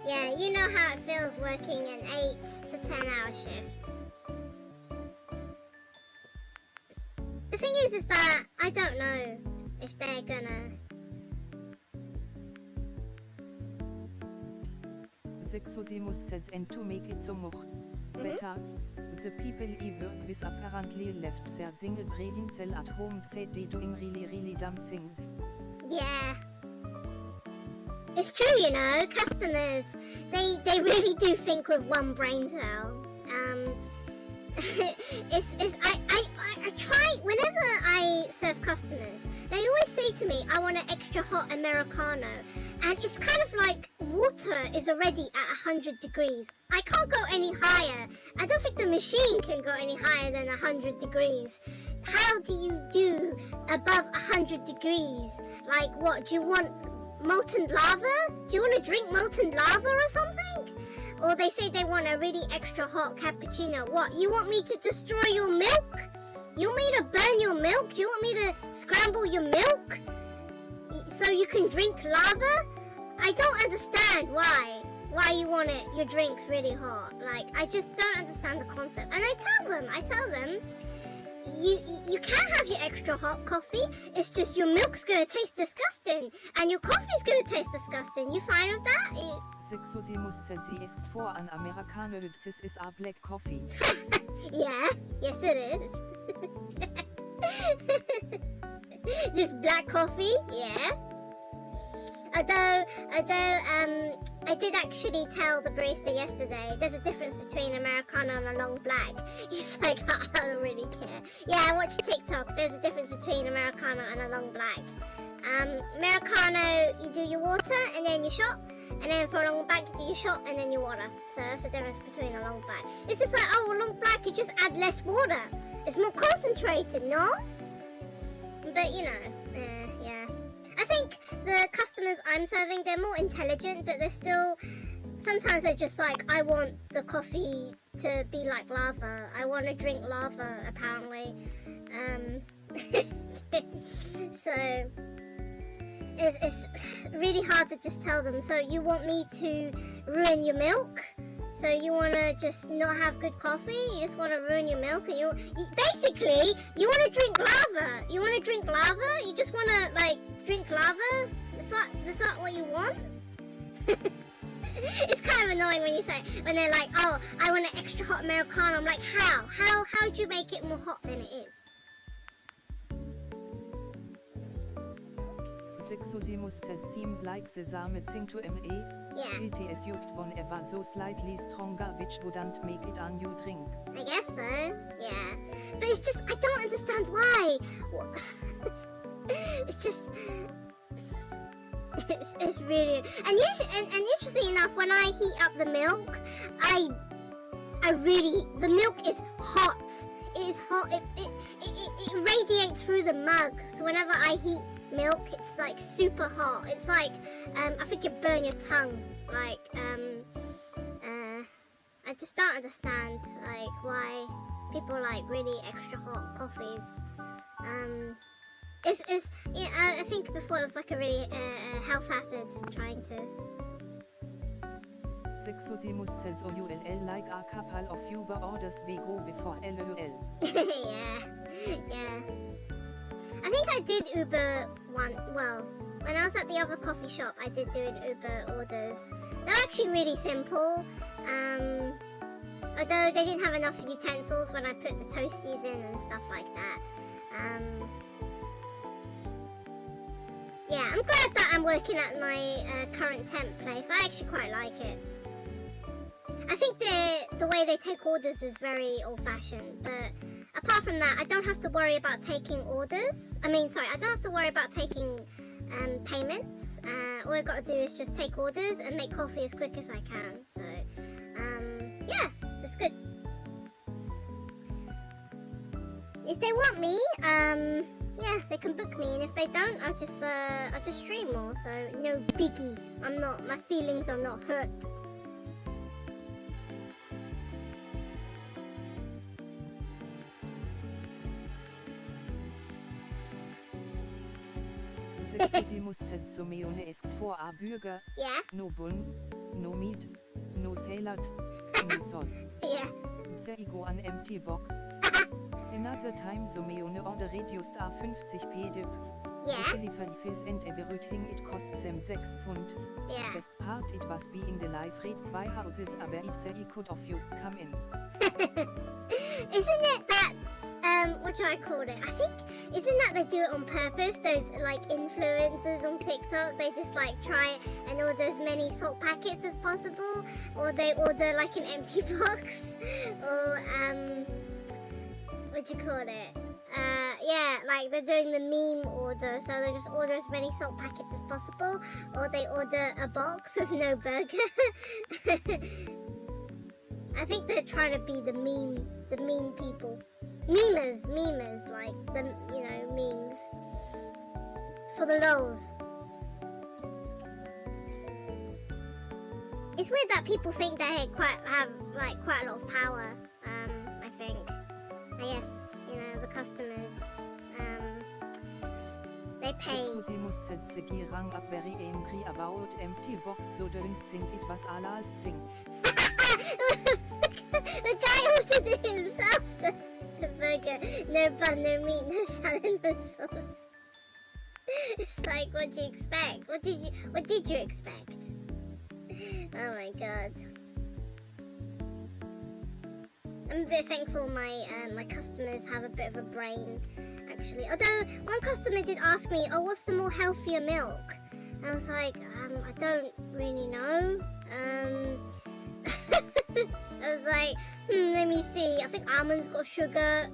Yeah, you know how it feels working an 8 to 10-hour shift. The thing is that I don't know if they're gonna. Sexosimus says and to make it so much better, the people I work with apparently left their single brain cell at home said they doing really dumb things. Yeah. It's true, you know, customers, they really do think with one brain cell. I try, whenever I serve customers, they always say to me, I want an extra hot Americano. And it's kind of like water is already at 100 degrees. I can't go any higher. I don't think the machine can go any higher than 100 degrees. How do you do above 100 degrees? Like what, do you want molten lava? Do you want to drink molten lava or something? Or they say they want a really extra hot cappuccino. What, you want me to destroy your milk? You want me to burn your milk? Do you want me to scramble your milk so you can drink lava? I don't understand why you want your drinks really hot. Like, I just don't understand the concept. And I tell them, you can have your extra hot coffee. It's just your milk's gonna taste disgusting, and your coffee's gonna taste disgusting. You fine with that? Sexosimus sie ist vor an Amerikaner. This is a black coffee. Yeah, yes it is. This black coffee, yeah. Although I did actually tell the barista yesterday there's a difference between Americano and a long black. He's like, I don't really care. Yeah, I watched TikTok. There's a difference between Americano and a long black. Americano, you do your water and then you shot, and then for a long black you do your shot and then your water. So that's the difference between a long black. It's just like, oh, a long black, you just add less water. It's more concentrated, no? But you know, yeah. I think the customers I'm serving, they're more intelligent, but they're still, sometimes they're just like, I want the coffee to be like lava. I want to drink lava, apparently. So it's really hard to just tell them, so you want me to ruin your milk? So you want to just not have good coffee? You just want to ruin your milk? And you basically, you want to drink lava. You want to drink lava? You just want to, like, drink lava? That's not what you want? It's kind of annoying when they're like, oh, I want an extra hot Americano. I'm like, how'd you make it more hot than it is? Sexosimus seems like sesame to me. Yeah. It is just whenever so slightly stronger, which wouldn't make it a new drink. I guess so, yeah. But it's just, I don't understand why. It's just, it's really, and interesting enough, when I heat up the milk, I really, the milk is hot. It is hot. It radiates through the mug. So whenever I heat milk, it's like super hot. It's like, I think you burn your tongue. Like, I just don't understand, like, why people like really extra hot coffees. I think before it was like a really health hazard trying to. Sexosimus says OULL like a couple of Uber orders we go before LOL. yeah. I think I did Uber one. Well, when I was at the other coffee shop, I did do an Uber orders. They're actually really simple. Although they didn't have enough utensils when I put the toasties in and stuff like that. Yeah, I'm glad that I'm working at my current temp place. I actually quite like it. I think the way they take orders is very old-fashioned, but apart from that, I don't have to worry about taking orders. I don't have to worry about taking payments. All I got to do is just take orders and make coffee as quick as I can. So, yeah, it's good. If they want me, yeah, they can book me, and if they don't, I'll just stream more. So no biggie. My feelings are not hurt. Sexosimus says Someone ist for a burger. Yeah. No bun, no meat, no salad, no sauce. Yeah. There go an empty box. Another time Someone order reduced a 50p dip. Yeah. Delivery fees and everything it costs them 6 £6. Yeah. Best part it was being the live read 2 houses, aber it could have just come in. Isn't it that, what do I call it? I think, isn't that they do it on purpose? Those, like, influencers on TikTok, they just, like, try and order as many salt packets as possible, or they order, like, an empty box, or, what do you call it? Yeah, like, they're doing the meme order, so they just order as many salt packets as possible, or they order a box with no burger. I think they're trying to be the meme people. Memers, like the, memes. For the lols. Is it's weird that people think they have like quite a lot of power. I think. I guess, you know, the customers. They pay. Susimus says Segirang up very angry about empty box so don't think it was ala als thing. The guy ordered it himself, the burger. No bun, no meat, no salad, no sauce. It's like, what do you expect? What did you expect? Oh my god. I'm a bit thankful my customers have a bit of a brain, actually. Although, one customer did ask me, oh, what's the more healthier milk? And I was like, I don't really know. I was like, let me see. I think almond milk's got sugar.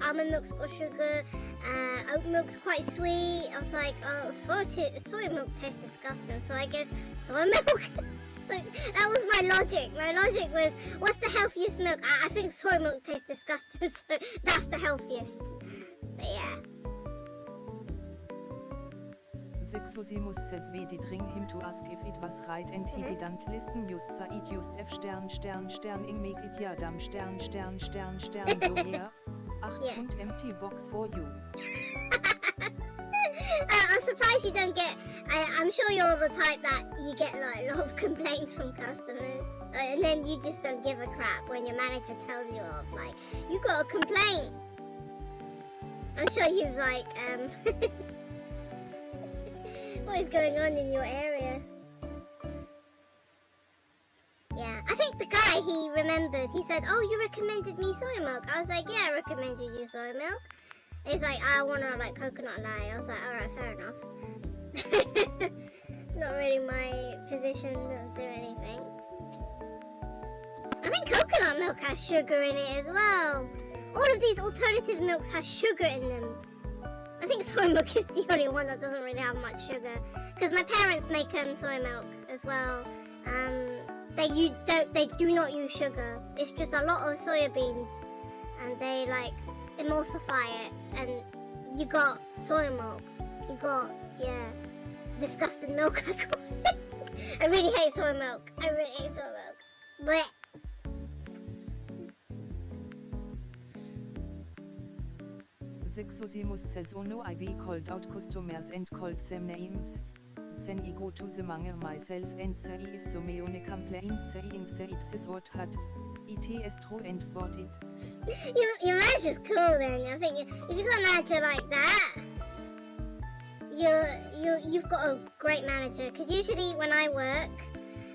Oat milk's quite sweet. I was like, oh, soy milk tastes disgusting, so I guess soy milk. Like, that was my logic. My logic was, what's the healthiest milk? I think soy milk tastes disgusting, so that's the healthiest. But yeah. Zexosimus says we did ring him to ask if it was right and he didn't listen just sa it just f in make it ja dam so here. 8 und empty box for you. I'm surprised you don't get. I'm sure you're the type that you get like a lot of complaints from customers, and then you just don't give a crap when your manager tells you off. Like, you got a complaint. I'm sure you've like what is going on in your area? Yeah, I think the guy, he remembered. He said, "Oh, you recommended me soy milk." I was like, "Yeah, I recommended you soy milk." He's like, I want to like coconut lye. I was like, alright, fair enough. Not really my position to do anything. I think coconut milk has sugar in it as well. All of these alternative milks have sugar in them. I think soy milk is the only one that doesn't really have much sugar. Because my parents make soy milk as well. They do not use sugar. It's just a lot of soya beans, and they like emulsify it, and you got soy milk. You got, yeah, disgusting milk. I call it. I really hate soy milk. Blech. Zexosimus says oh no I be called out customers and called them names. Then I go to the manger myself and say if so meone complaints say in say it's what had. It is true and bought it. Your manager's cool then. I think if you got a manager like that, you've got a great manager. Because usually when I work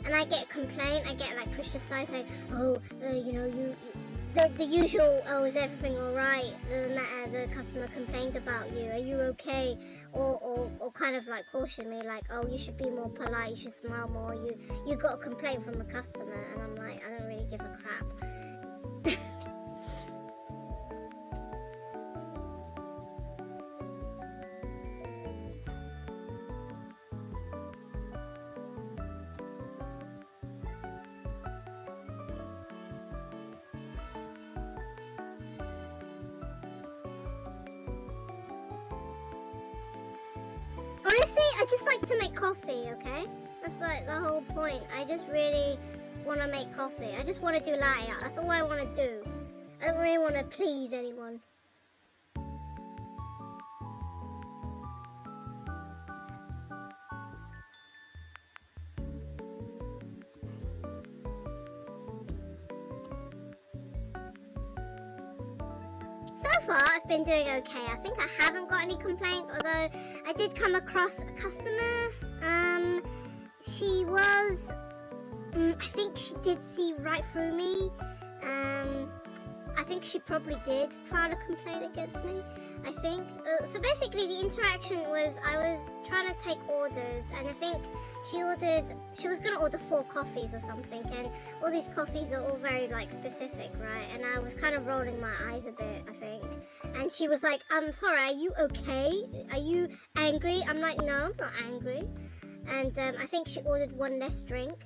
and I get a complaint, I get like pushed aside saying, oh, you know, the usual, oh, is everything all right? The customer complained about you. Are you okay? Or kind of like caution me, like, oh, you should be more polite. You should smile more. You got a complaint from a customer, and I'm like, I don't really give a crap. Honestly, I just like to make coffee, okay? That's like the whole point. I just really want to make coffee. I just want to do latte art. That's all I want to do. I don't really want to please anyone. So far, I've been doing okay. I think I haven't got any complaints, although I did come across a customer. She was, I think she did see right through me. I think she probably did file a complaint against me, I think. So basically the interaction was, I was trying to take orders, and I think she was going to order 4 coffees or something, and all these coffees are all very like specific, right? And I was kind of rolling my eyes a bit, I think. And she was like, I'm sorry, are you okay? Are you angry? I'm like, no, I'm not angry. And I think she ordered 1 less drink.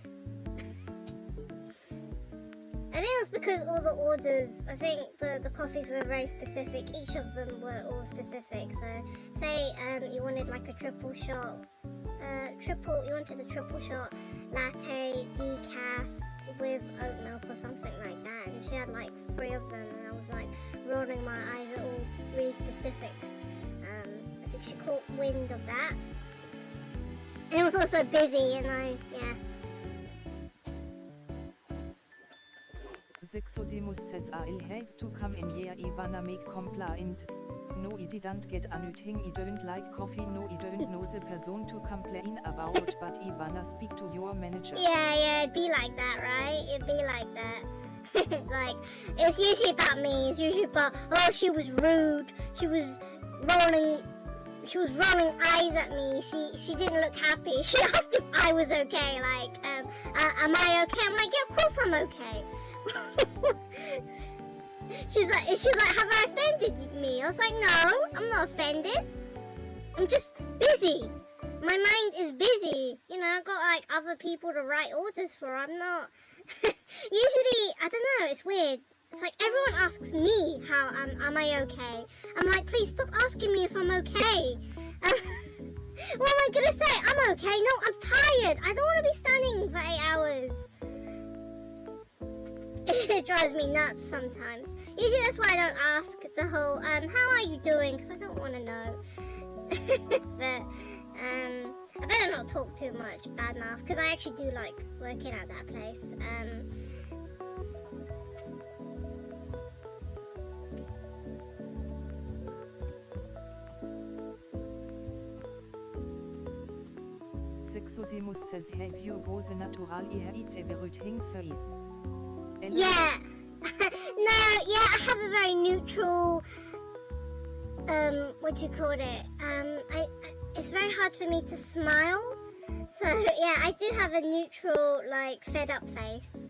I think it was because all the orders, I think the coffees were very specific. Each of them were all specific. So, say you wanted like a triple shot, you wanted a triple shot latte, decaf, with oat milk or something like that, and she had like 3 of them, and I was like rolling my eyes at all really specific. I think she caught wind of that, and it was also busy, and Sexosimus says I'll help to come in here Ivana make complaint. No I didn't get anything I don't like coffee no I don't know the person to complain about but Ivana speak to your manager. Yeah, it'd be like that, right? It'd be like that. Like, it's usually about me, it's usually about, oh, she was rude, she was rolling eyes at me, she didn't look happy, she asked if I was okay, like, am I okay? I'm like, yeah, of course I'm okay. She's like, have I offended me? I was like, no, I'm not offended. I'm just busy. My mind is busy. You know, I've got like other people to write orders for. I'm not. Usually, I don't know. It's weird. It's like everyone asks me how am I okay? I'm like, please stop asking me if I'm okay. What am I gonna say? I'm okay. No, I'm tired. I don't want to be standing for 8 hours. It drives me nuts sometimes. Usually that's why I don't ask the whole, how are you doing? Because I don't want to know. But, I better not talk too much bad mouth, because I actually do like working at that place. Sexosimus says have you was a natural I eat everything face. Yeah. No, yeah, I have a very neutral, what do you call it? It's very hard for me to smile. So, yeah, I do have a neutral, like, fed up face.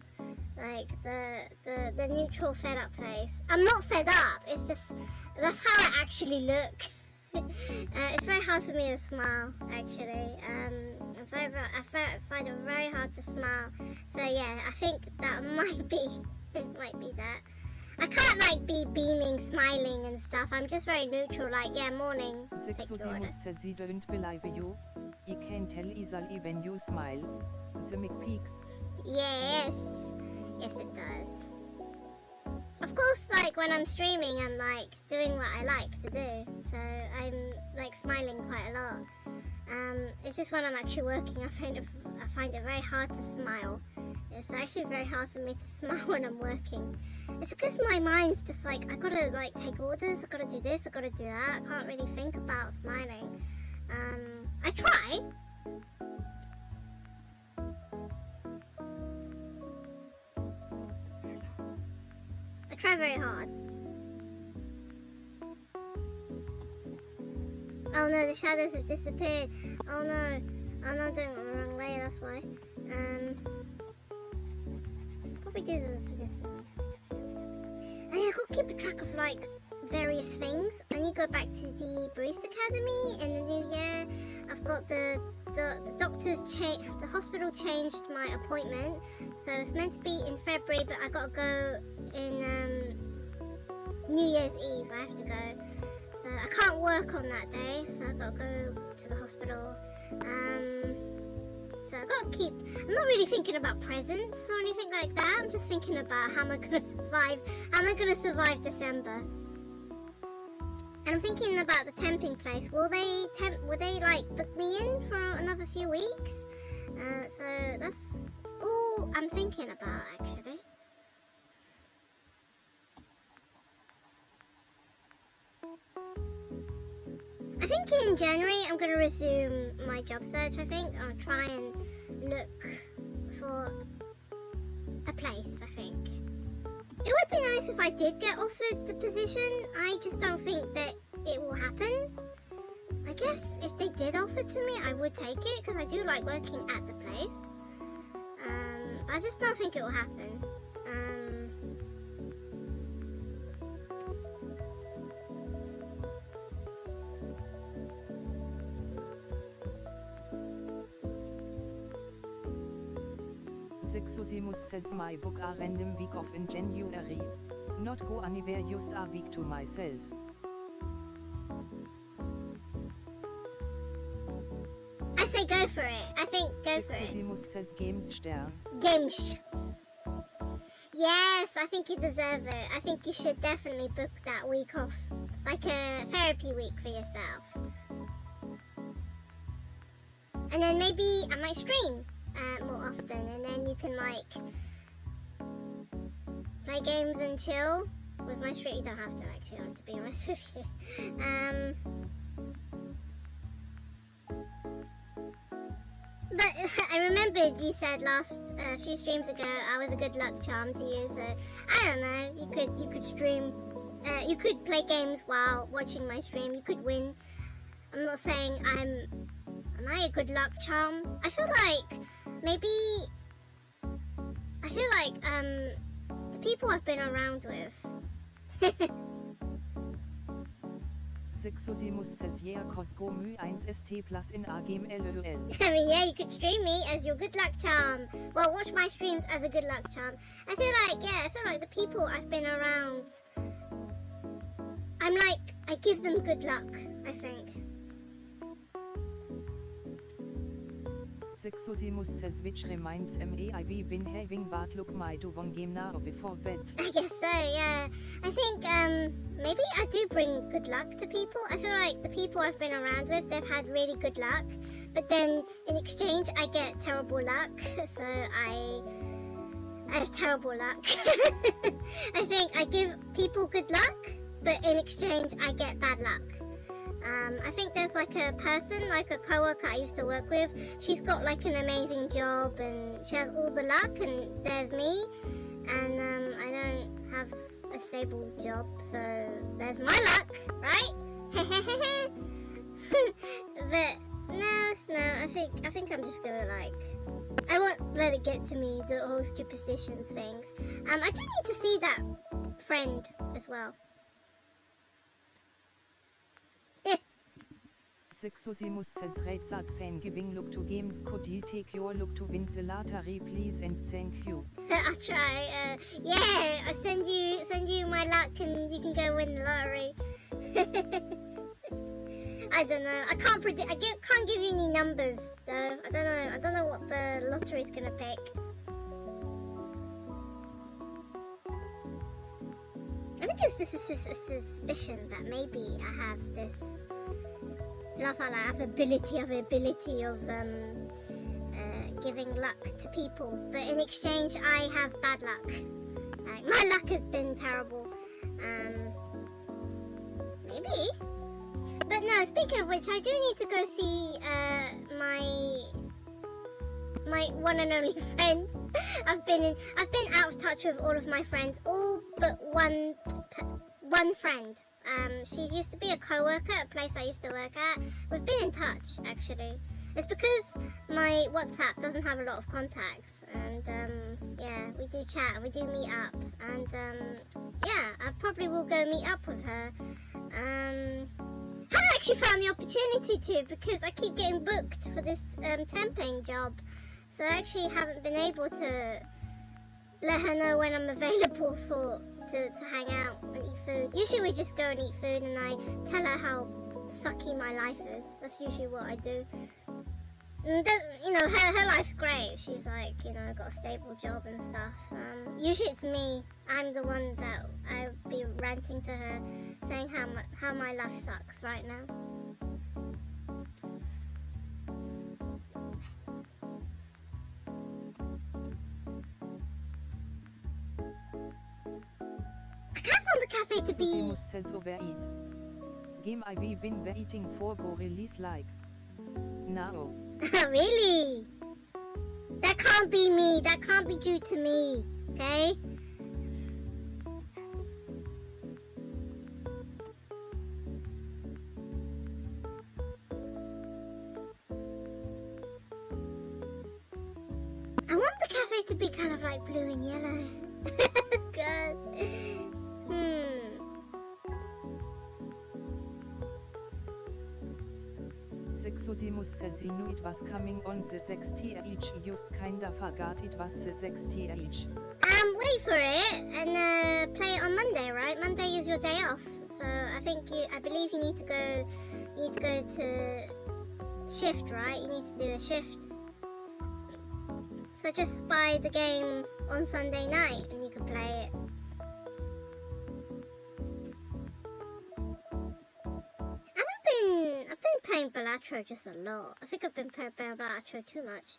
Like, the neutral fed up face. I'm not fed up, it's just, that's how I actually look. It's very hard for me to smile, actually. I find it very hard to smile. So yeah, I think that might be that. I can't like be beaming, smiling and stuff. I'm just very neutral, like, yeah, morning. Sexosimus said they don't believe you. I can tell easily when you smile. The McPeaks. Yes, it does. Of course, like when I'm streaming, I'm like doing what I like to do. So I'm like smiling quite a lot. It's just when I'm actually working, I find it very hard to smile. It's actually very hard for me to smile when I'm working. It's because my mind's just like, I gotta like take orders, I gotta do this, I gotta do that. I can't really think about smiling. I try. I try very hard. Oh no, the shadows have disappeared. Oh no, I'm doing it the wrong way, that's why. Probably do this for this. Oh yeah, I've got to keep a track of like various things. I need to go back to the Barista Academy in the new year. I've got the hospital changed my appointment. So it's meant to be in February, but I got to go in New Year's Eve. I have to go. So I can't work on that day, so I've got to go to the hospital. So I've got to keep, I'm not really thinking about presents or anything like that. I'm just thinking about how am I going to survive December. And I'm thinking about the temping place. Will they like book me in for another few weeks? So that's all I'm thinking about actually. I think in January I'm going to resume my job search, I think. I'll try and look for a place, I think. It would be nice if I did get offered the position. I just don't think that it will happen. I guess if they did offer to me, I would take it because I do like working at the place. I just don't think it will happen. Sexosimus says my book a random week off in January. Not go anywhere, just a week to myself. I say go for it. I think go for it. Sexosimus says Games Stern. Games. Yes, I think you deserve it. I think you should definitely book that week off, like a therapy week for yourself. And then maybe I might stream more often, and then you can like play games and chill with my stream. You don't have to actually, to be honest with you. But I remembered you said last few streams ago I was a good luck charm to you, so I don't know. You could stream, you could play games while watching my stream. You could win. I'm not saying am I a good luck charm? I feel like the people I've been around with. Sexosimus says yeah cos go mu 1 st plus in agem lol. I mean, yeah, you could stream me as your good luck charm. Well, watch my streams as a good luck charm. I feel like the people I've been around, I give them good luck, I think. Sexosimus says which reminds me I've been having bad luck my to one game now before bed. I guess so, yeah. I think maybe I do bring good luck to people. I feel like the people I've been around with, they've had really good luck, but then in exchange I get terrible luck, so I have terrible luck. I think I give people good luck, but in exchange I get bad luck. I think there's like a person, like a coworker I used to work with. She's got like an amazing job and she has all the luck, and there's me, and I don't have a stable job, so there's my luck, right? But no, I think I'm just gonna I won't let it get to me, the whole superstitions things. I do need to see that friend as well. Sexosimus says rates at saying giving look to games could you take your look to win the lottery please and thank you. I'll try. Yeah, I'll send you my luck and you can go win the lottery. I don't know. I can't predict. I can't give you any numbers though. I don't know what the lottery's gonna pick. I think it's just a suspicion that maybe I have this. I have ability of giving luck to people, but in exchange I have bad luck. My luck has been terrible. Maybe. But no, speaking of which, I do need to go see my one and only friend. I've been out of touch with all of my friends, all but one friend. She used to be a co-worker at a place I used to work at. We've been in touch, actually. It's because my WhatsApp doesn't have a lot of contacts, and yeah, we do chat and we do meet up, and yeah, I probably will go meet up with her. Haven't actually found the opportunity to, because I keep getting booked for this temping job, so I actually haven't been able to let her know when I'm available to hang out and eat food. Usually we just go and eat food and I tell her how sucky my life is. That's usually what I do. And you know, her life's great. She's like, you know, got a stable job and stuff. Usually it's me. I'm the one that I'll be ranting to her, saying how my life sucks right now. The cafe to be. Sexosimus says overeat. Game I've been eating for go release like. Now. Really? That can't be me. That can't be due to me. Okay? I want the cafe to be kind of like blue and yellow. God. Sexosimus says he knew it was coming on the 6th, just kinda forgot it was the 6th. Wait for it and play it on Monday, right? Monday is your day off, so I believe you need to go to shift, right? You need to do a shift. So just buy the game on Sunday night and you can play play it. I've been playing Balatro just a lot. I think I've been playing Balatro too much.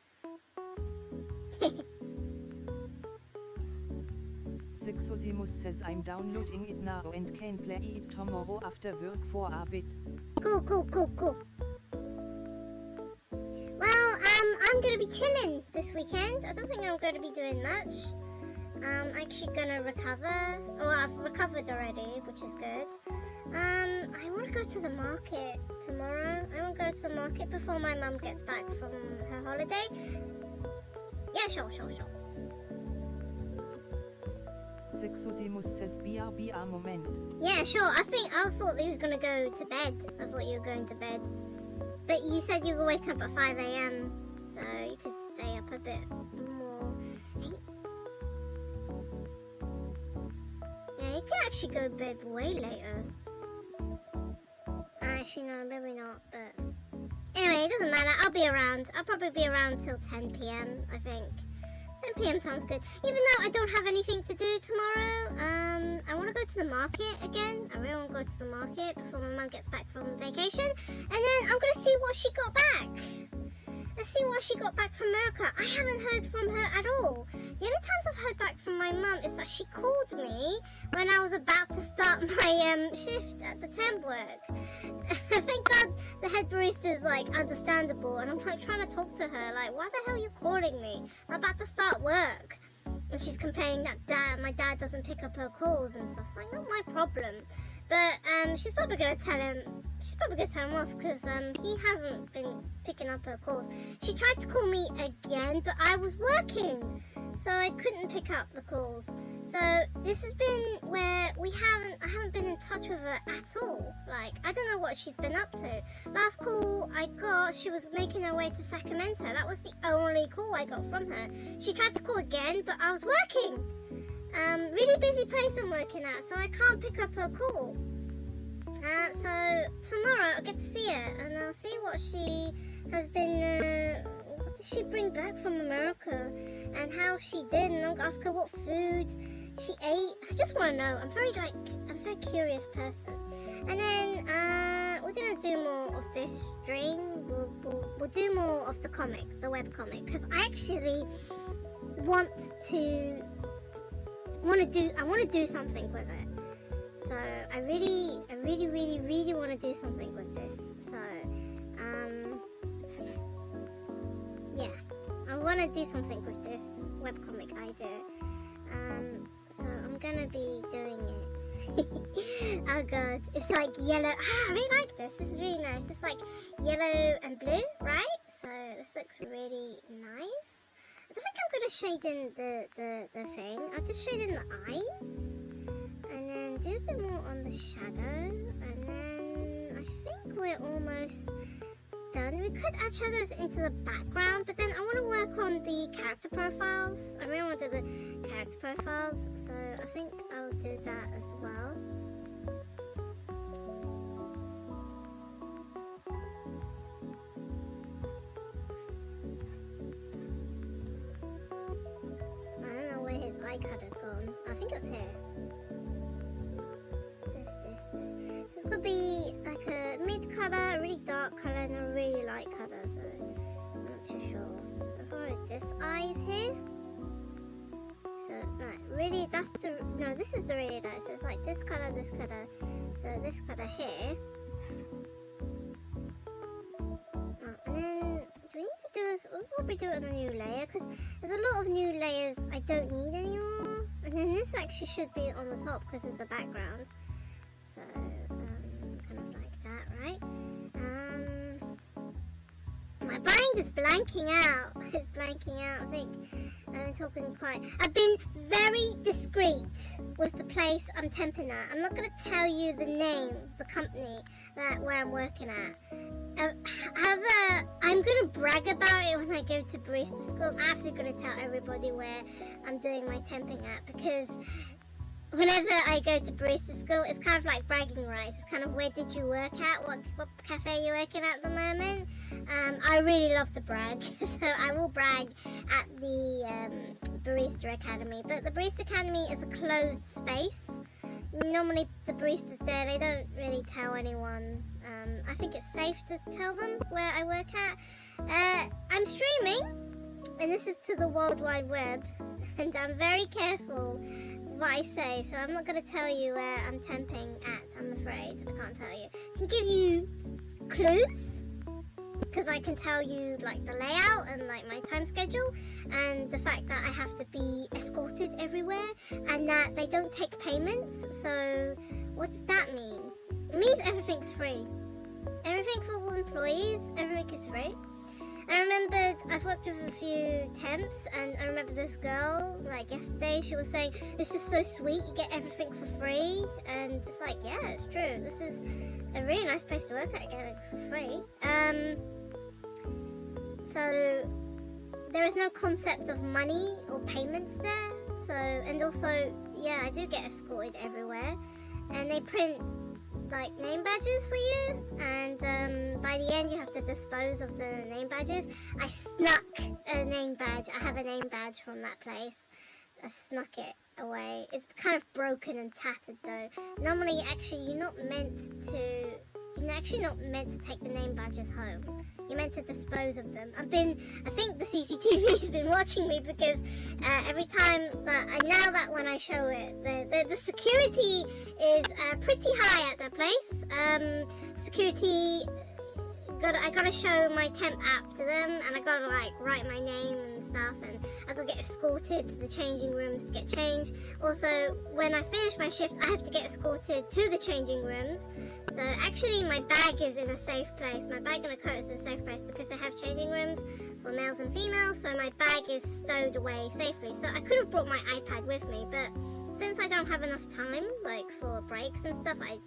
Sexosimus says I'm downloading it now and can play it tomorrow after work for a bit. Cool. Well, I'm gonna be chilling this weekend. I don't think I'm gonna be doing much. I'm actually gonna recover. Well, I've recovered already, which is good. I want to go to the market tomorrow. I want to go to the market before my mum gets back from her holiday. Yeah, sure. Sexosimus says BRB moment. Yeah, sure. I thought he was gonna go to bed. I thought you were going to bed. But you said you would wake up at 5 a.m. So you could stay up a bit more. Yeah, you could actually go to bed way later. Actually, no, maybe not. But anyway, it doesn't matter. I'll be around. I'll probably be around till 10 p.m. I think. 10 p.m. sounds good. Even though I don't have anything to do tomorrow, I want to go to the market again. I really want to go to the market before my mum gets back from vacation. And then I'm going to see what she got back. Let's see what she got back from America. I haven't heard from her at all. The only times I've heard back from my mum is that she called me when I was about to start my shift at the temp work. Thank God the head barista is like understandable, and I'm like trying to talk to her like, why the hell are you calling me? I'm about to start work. And she's complaining that my dad doesn't pick up her calls and stuff. It's like, not my problem. But she's probably gonna tell him off because he hasn't been picking up her calls. She tried to call me again, but I was working, so I couldn't pick up the calls. So this has been where I haven't been in touch with her at all. Like, I don't know what she's been up to. Last call I got, she was making her way to Sacramento. That was the only call I got from her. She tried to call again, but I was working. Really busy place I'm working at, so I can't pick up her call. So tomorrow I'll get to see her, and I'll see what she has been, what did she bring back from America, and how she did, and I'll ask her what food she ate. I just want to know. I'm a very curious person. And then we're gonna do more of this stream. We'll do more of the comic, the web comic, because I actually want to do something with it. So I really want to do something with this. So yeah, I want to do something with this webcomic idea. So I'm gonna be doing it. Oh god, it's like yellow. I really like this. This is really nice. It's like yellow and blue, right? So this looks really nice. I don't think I'm gonna shade in the thing. I'll just shade in the eyes, and then do a bit more on the shadow, and then I think we're almost done. We could add shadows into the background, but then I want to work on the character profiles. I really want to do the character profiles, so I think I'll do that as well. His eye color gone. I think it's here. This. So it's gonna be like a mid color, a really dark color, and a really light color. So I'm not too sure. I've got this eye is here. So no, really, this is the really light. So it's like this color. So this color here. And then. We need to do this. We'll probably do it on a new layer because there's a lot of new layers I don't need anymore. And then this actually should be on the top because it's a background. So kind of like that, right? My mind is blanking out. It's blanking out. I think I'm talking quite. I've been very discreet with the place I'm temping at. I'm not going to tell you the name, the company where I'm working at. However, I'm going to brag about it when I go to barista school. I'm absolutely going to tell everybody where I'm doing my temping at because whenever I go to barista school, it's kind of like bragging rights. It's kind of, where did you work at? What cafe are you working at the moment? I really love to brag, so I will brag at the Barista Academy. But the Barista Academy is a closed space. Normally the baristas there, they don't really tell anyone. I think it's safe to tell them where I work at. I'm streaming, and this is to the World Wide Web, and I'm very careful what I say, so I'm not going to tell you where I'm temping at, I'm afraid. I can't tell you. I can give you clues, because I can tell you like the layout and like my time schedule, and the fact that I have to be escorted everywhere, and that they don't take payments. So what does that mean? It means everything's free. Everything for all employees, everything is free. I remembered, I've worked with a few temps, and I remember this girl, like yesterday, she was saying, this is so sweet, you get everything for free. And it's like, yeah, it's true. This is a really nice place to work at, getting it for free. So there is no concept of money or payments there. So, and also, yeah, I do get escorted everywhere, and they print like name badges for you, and by the end you have to dispose of the name badges. I snuck a name badge. I have a name badge from that place. I snuck it away. It's kind of broken and tattered though. Normally, actually, you're actually not meant to take the name badges home. You're meant to dispose of them. I think the CCTV's been watching me, because every time that now that when I show it, the security is pretty high at that place. Security, I gotta show my temp app to them, and I gotta like write my name and stuff, and I gotta get escorted to the changing rooms to get changed. Also, when I finish my shift, I have to get escorted to the changing rooms. So actually my bag is in a safe place. My bag and a coat is in a safe place, because they have changing rooms for males and females, so my bag is stowed away safely. So I could have brought my iPad with me, but since I don't have enough time, like for breaks and stuff, I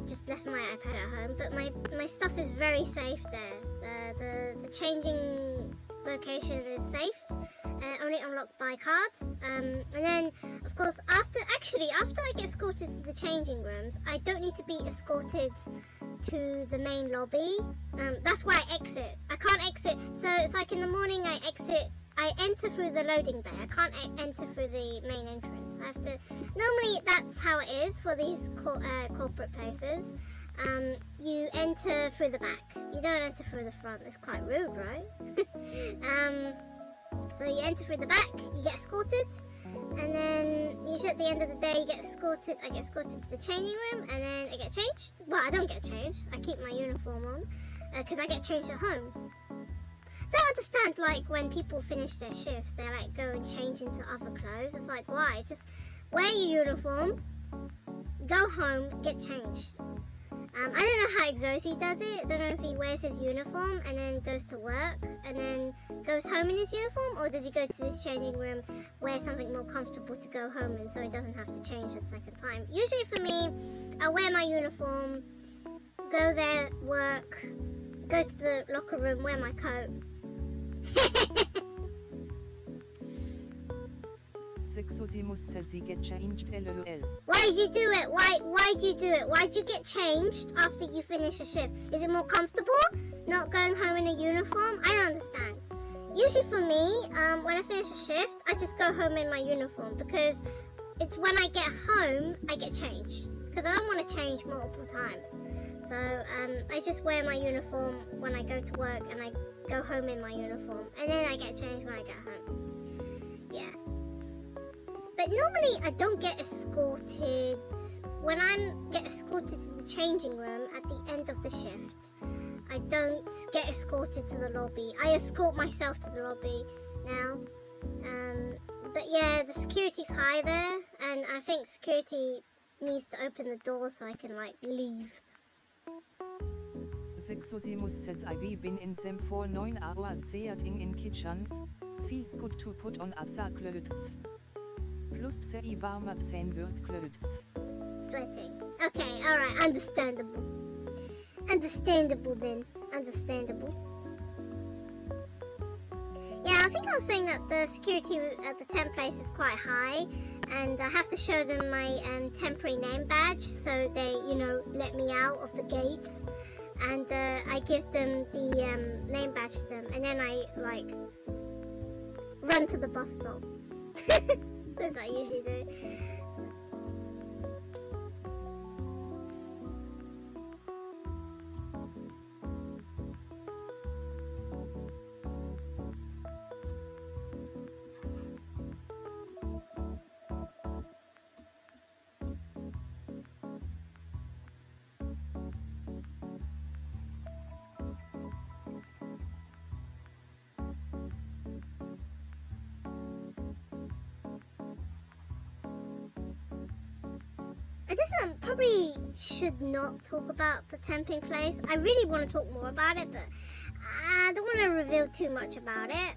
just left my iPad at home. But my stuff is very safe there. The changing location is safe, only unlocked by card. And then, of course, after I get escorted to the changing rooms, I don't need to be escorted to the main lobby. That's why I exit. I can't exit. So it's like in the morning I enter through the loading bay. I can't enter through the main entrance. I have to. Normally, that's how it is for these corporate places. You enter through the back. You don't enter through the front. It's quite rude, right? So you enter through the back. You get escorted, and then usually at the end of the day, you get escorted. I get escorted to the changing room, and then I get changed. Well, I don't get changed. I keep my uniform on because I get changed at home. Don't understand, like, when people finish their shifts, they like go and change into other clothes. It's like, why? Just wear your uniform, go home, get changed. I don't know how Exosi does it. I don't know if he wears his uniform and then goes to work and then goes home in his uniform, or does he go to this changing room, wear something more comfortable to go home in, so he doesn't have to change the second time. Usually for me, I wear my uniform, go there, work, go to the locker room, wear my coat. Sexosimus said she get changed LOL. Why did you do it? Why did you do it? Why did you get changed after you finish a shift? Is it more comfortable not going home in a uniform? I don't understand. Usually for me, when I finish a shift, I just go home in my uniform, because it's when I get home I get changed, because I don't want to change multiple times. So I just wear my uniform when I go to work, and I go home in my uniform, and then I get changed when I get home. Yeah. But normally I don't get escorted. When I get escorted to the changing room at the end of the shift, I don't get escorted to the lobby. I escort myself to the lobby now. But yeah, the security's high there, and I think security needs to open the door so I can like leave. Sexosimus says I've been in them for 9 hours sitting in kitchen. Feels good to put on other clothes. Plus the warm at 10 work clothes. Sweating. Okay, alright, understandable. Understandable then. Understandable. Yeah, I think I was saying that the security at the temp place is quite high. and I have to show them my temporary name badge so they, you know, let me out of the gates, and I give them the name badge to them, and then I like run to the bus stop. That's what I usually do. Probably should not talk about the temping place. I really want to talk more about it, but I don't want to reveal too much about it.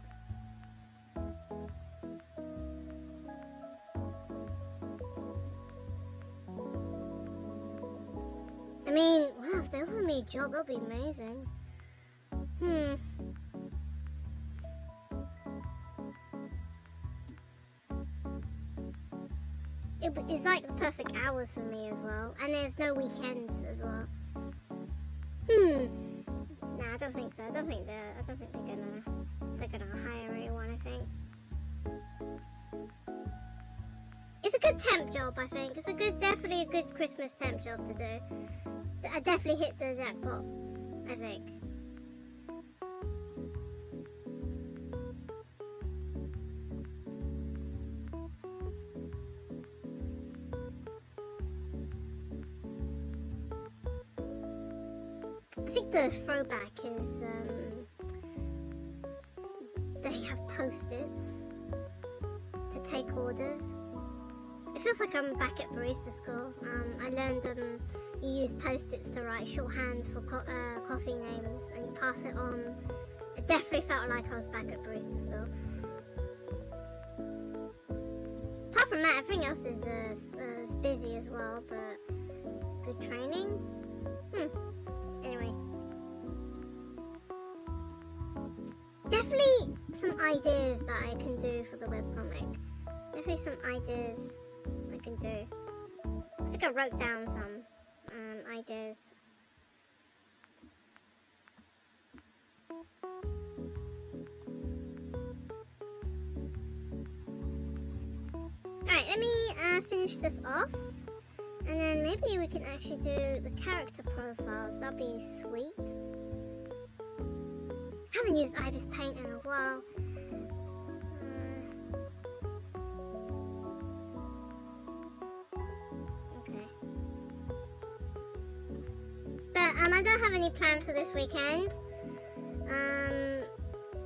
I mean, wow, if they offer me a job, that'll be amazing. It's like the perfect hours for me as well, and there's no weekends as well. Nah, I don't think so. I don't think they're gonna hire anyone. I think it's a good temp job. I think it's definitely a good Christmas temp job to do. I definitely hit the jackpot, I think. I think the throwback is they have post-its to take orders. It feels like I'm back at barista school. I learned you use post-its to write shorthands for coffee names and you pass it on. It definitely felt like I was back at barista school. Apart from that, everything else is busy as well, but good training. Anyway. Definitely some ideas that I can do for the webcomic. Definitely some ideas I can do. I think I wrote down some ideas. Alright, let me finish this off. And then maybe we can actually do the character profiles. That'd be sweet. Haven't used Ibis Paint in a while. Okay. But I don't have any plans for this weekend.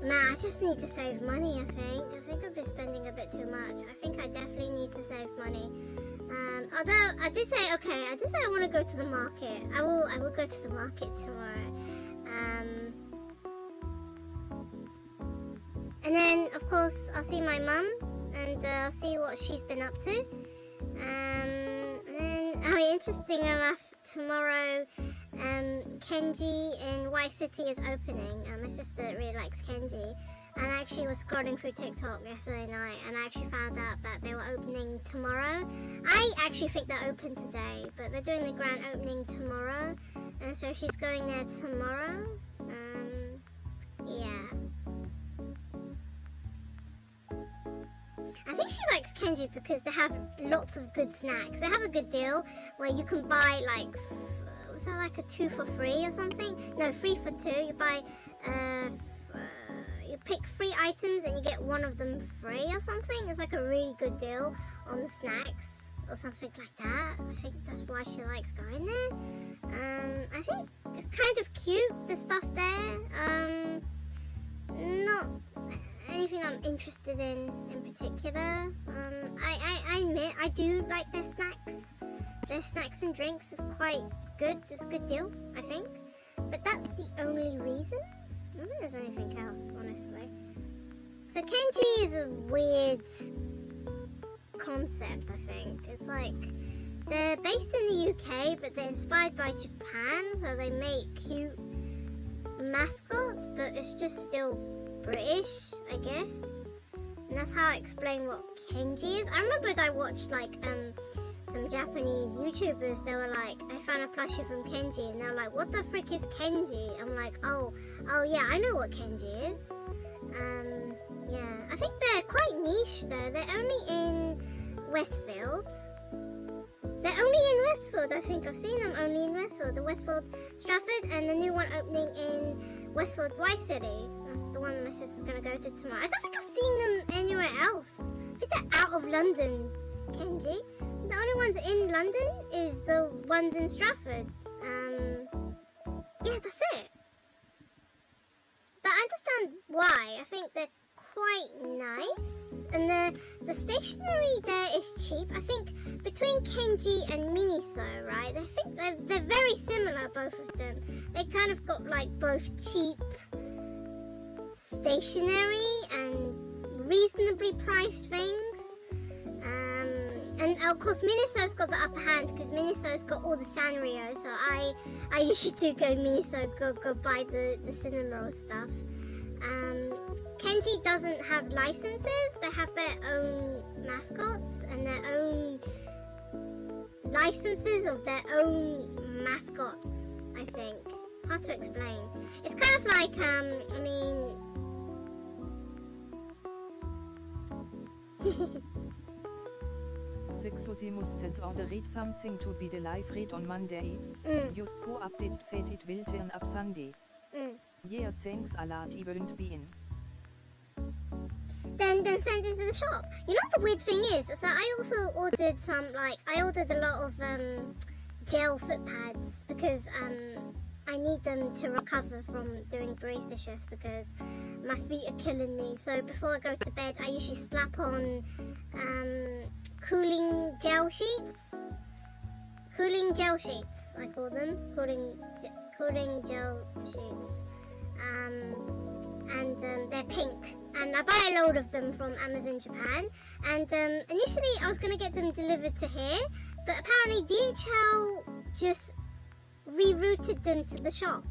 Nah, I just need to save money. I think I've been spending a bit too much. I think I definitely need to save money. Although I did say I want to go to the market. I will go to the market tomorrow. And then of course I'll see my mum and I'll see what she's been up to. And then interesting enough, tomorrow Kenji in Y City is opening. My sister really likes Kenji. And I actually was scrolling through TikTok yesterday night and I actually found out that they were opening tomorrow. I actually think they're open today, but they're doing the grand opening tomorrow. And so she's going there tomorrow. Yeah. I think she likes Kenji because they have lots of good snacks. They have a good deal where you can buy like, was that like a 2 for 3 or something? No, 3 for 2. You buy, you pick 3 items and you get one of them free or something. It's like a really good deal on the snacks or something like that. I think that's why she likes going there. I think it's kind of cute, the stuff there. Not anything I'm interested in particular. I admit I do like their snacks. Their snacks and drinks is quite good. It's a good deal, I think. But that's the only reason. I don't think there's anything else, honestly. So Kenji is a weird concept, I think. It's like they're based in the UK, but they're inspired by Japan, so they make cute mascots, but it's just still British, I guess. And that's how I explain what Kenji is. I remembered I watched like some Japanese YouTubers. They were like, I found a plushie from Kenji, and they're like, what the frick is Kenji? I'm like, oh yeah, I know what Kenji is. Yeah, I think they're quite niche though. They're only in Westfield. They're only in Westfield. I think I've seen them only in Westfield. The Westfield Stratford, and the new one opening in Westfield Rice City. That's the one my sister's gonna go to tomorrow. I don't think I've seen them anywhere else. I think they're out of London, Kenji. The only ones in London is the ones in Stratford. Yeah, that's it. But I understand why. I think they're quite nice, and the stationery there is cheap. I think between Kenji and Miniso, right? I think they're very similar, both of them. They kind of got like both cheap stationery and reasonably priced things. And of course Miniso's got the upper hand because Miniso's got all the Sanrio, so I usually do go Miniso, go buy the cinema stuff. Kenji doesn't have licenses. They have their own mascots and their own licenses of their own mascots, I think. Hard to explain. It's kind of like, I mean... Sexosimus says order read something to be the live read on Monday. Just go update set it will turn up Sunday. Yeah, thanks a lot, I won't be in. Then send it to the shop. You know the weird thing is that I also ordered some, like, I ordered a lot of gel foot pads because I need them to recover from doing barista shifts because my feet are killing me. So before I go to bed, I usually slap on cooling gel sheets. Cooling gel sheets, I call them. Cooling gel sheets. And they're pink. And I buy a load of them from Amazon Japan. And initially I was going to get them delivered to here, but apparently DHL just rerouted them to the shop.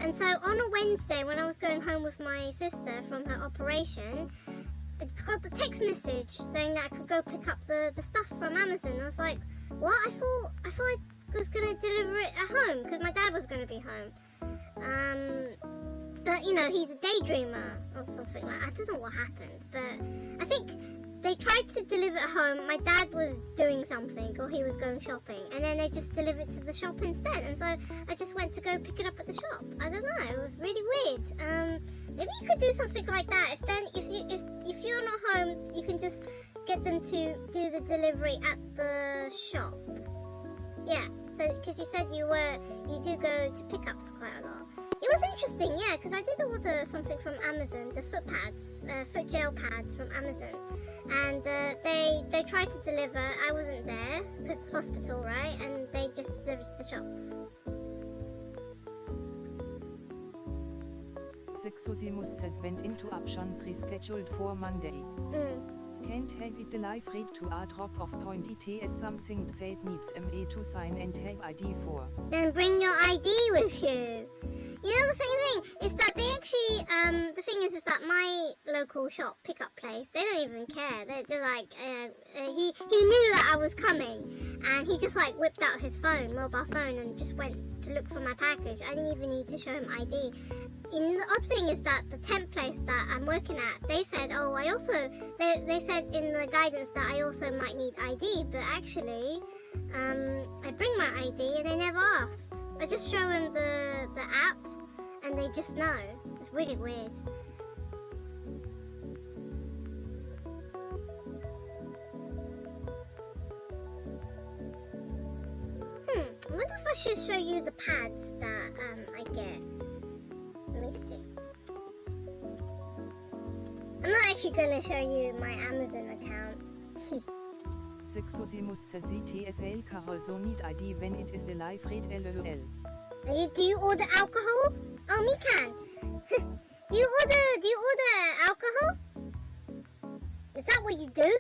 And so on a Wednesday, when I was going home with my sister from her operation, I got the text message saying that I could go pick up the stuff from Amazon. I was like, what? I thought I was going to deliver it at home because my dad was going to be home. But you know, he's a daydreamer or something like that. I don't know what happened, but I think they tried to deliver at home. My dad was doing something or he was going shopping, and then they just delivered it to the shop instead. And so I just went to go pick it up at the shop. I don't know, it was really weird. Maybe you could do something like that. If you're not home, you can just get them to do the delivery at the shop. Yeah, so because you said you do go to pickups quite a lot. It was interesting, yeah, because I did order something from Amazon, the foot pads, foot gel pads from Amazon, and they tried to deliver. I wasn't there because hospital, right? And they just delivered to the shop. Sexosimus says went into options rescheduled for Monday. Can't have it the live read to a drop off point. It is something that needs ME to sign and have ID for. Then bring your ID with you. You know, the same thing is that they actually, the thing is that my local shop pickup place, they don't even care. They're like, he knew that I was coming, and he just like whipped out his mobile phone, and just went to look for my package. I didn't even need to show him ID. And the odd thing is that the temp place that I'm working at, they said, oh, they said in the guidance that I also might need ID, but actually, I bring my ID and they never asked. I just show them the app and they just know. It's really weird. I wonder if I should show you the pads that I get. Let me see. I'm not actually going to show you my Amazon account. Sexosimus says ZTSL Carol so need ID when it is the live read LOL. Do you order alcohol? Oh, me can. Do you order alcohol? Is that what you do?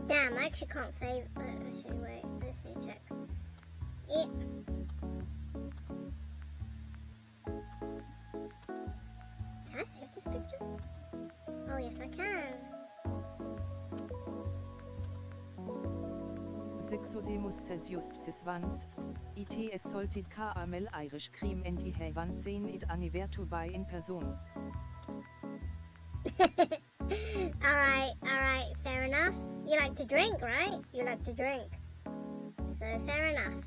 Damn, I actually can't save. Actually, wait. Let's see. Yeah. Can I save this picture? Oh yes, I can. Sexosimus Celsius Sisvans, ITS soltit caramel Irish cream and I hevan 10 it annivertu by in person. Alright, fair enough. You like to drink, right? You like to drink. So fair enough.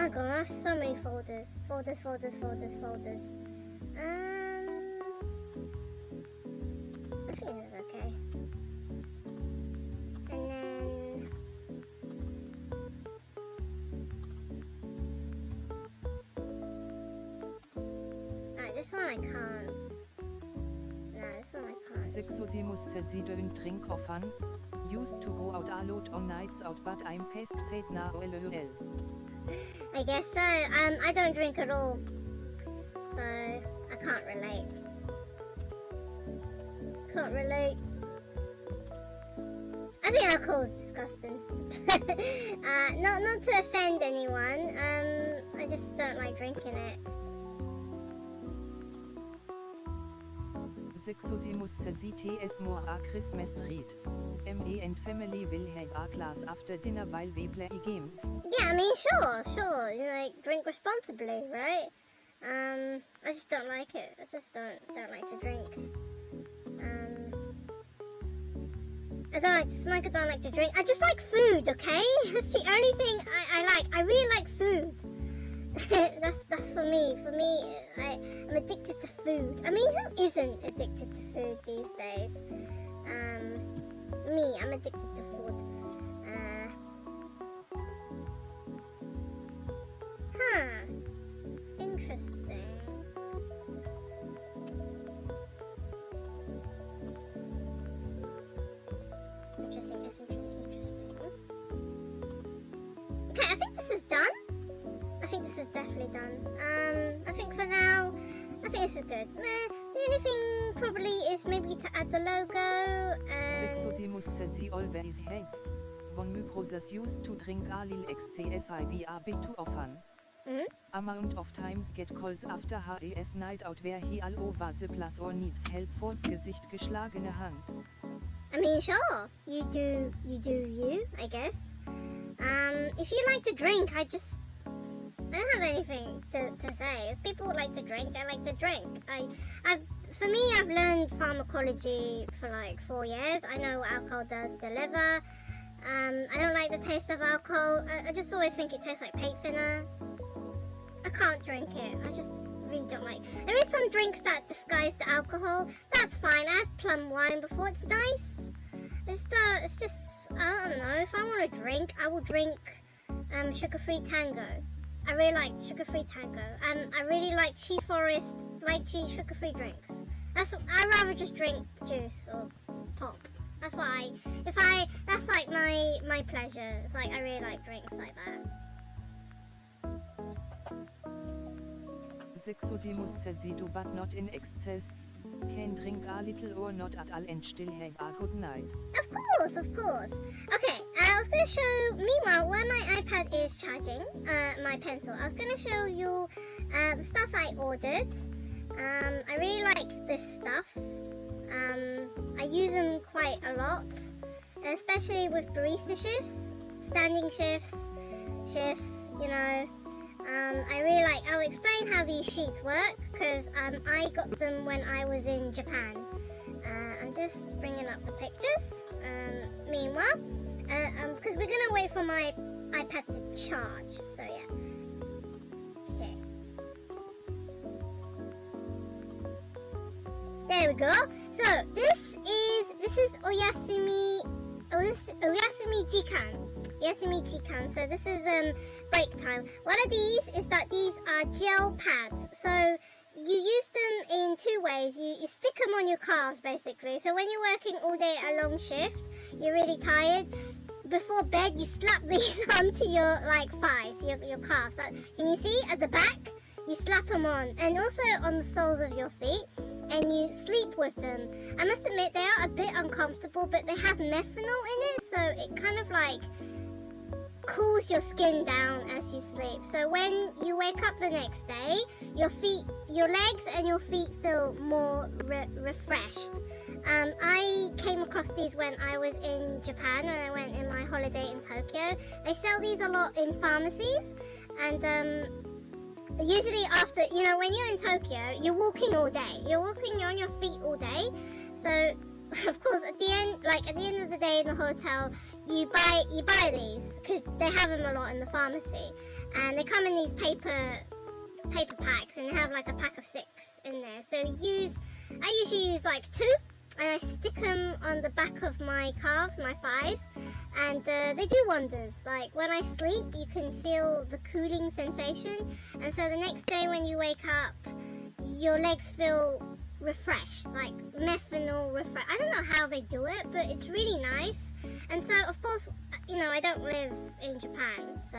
Oh god, I have so many folders. Folders. I think this is okay. And then alright, this one I can't. No, this one I can't. Sexosimus Celsidøen drink often, used to go out a lot on nights out but I'm pest said na lol. I guess so. I don't drink at all, so I can't relate. I think alcohol is disgusting. Not to offend anyone. I just don't like drinking it. Sexosimus Celsites more a Christmas treat. Me and family will have a glass after dinner while we play games. Yeah, I mean, sure. You like drink responsibly, right? I just don't like it. I just don't like to drink. I don't like to smoke. I don't like to drink. I just like food. Okay, that's the only thing I like. I really like food. that's for me. For me, I'm addicted to food. I mean, who isn't addicted to food these days? Me, I'm addicted to food. Interesting. Interesting. Okay, I think this is done. I think this is definitely done. I think for now, I think this is good. The only thing probably is maybe to add the logo. Sexosimus Celsi always have. One my brothers used to drink a lil XCSIV a bit too often. Amount of times get calls after HES night out where he all over the place or needs help for's Gesicht geschlagene Hand. I mean, sure, you do you, I guess. If you like to drink, I don't have anything to say. If people like to drink, they like to drink. For me, I've learned pharmacology for like 4 years. I know what alcohol does to liver. I don't like the taste of alcohol. I just always think it tastes like paint thinner. I can't drink it. I just really don't like. There is some drinks that disguise the alcohol. That's fine. I have plum wine before. It's nice. It's just I don't know. If I want to drink, I will drink sugar-free tango. I really like sugar-free tango, and I really like Chi Forest lychee sugar-free drinks. I'd rather just drink juice or pop. That's why that's like my pleasure. It's like I really like drinks like that. Sexosimus Celsidu but not in excess. Can drink a little or not at all and still have a good night. Of course. Okay, I was going to show, meanwhile, while my iPad is charging, my pencil, I was going to show you the stuff I ordered. I really like this stuff. I use them quite a lot, especially with barista shifts, standing shifts, you know. I really like, I'll explain how these sheets work, because I got them when I was in Japan. I'm just bringing up the pictures, meanwhile, because we're going to wait for my iPad to charge, so yeah. Okay. There we go. So, this is Oyasumi Jikan. So this is break time. One of these is that these are gel pads. So you use them in two ways. You stick them on your calves basically. So when you're working all day a long shift, you're really tired. Before bed, you slap these onto your thighs, your calves. Can you see at the back? you slap them on, and also on the soles of your feet, and you sleep with them. I must admit they are a bit uncomfortable, but they have methanol in it, so it kind of like cools your skin down as you sleep. So when you wake up the next day, your legs and your feet feel more refreshed. I came across these when I was in Japan, when I went in my holiday in Tokyo. They sell these a lot in pharmacies, and usually after, when you're in Tokyo, you're walking all day. You're on your feet all day. So of course, at the end of the day in the hotel, you buy these because they have them a lot in the pharmacy, and they come in these paper packs, and they have like a pack of 6 in there. So I usually use like 2, and I stick them on the back of my calves, my thighs, and they do wonders. Like when I sleep, you can feel the cooling sensation, and so the next day when you wake up, your legs feel refreshed, like methanol refresh. I don't know how they do it, but it's really nice. And so of course, I don't live in Japan, so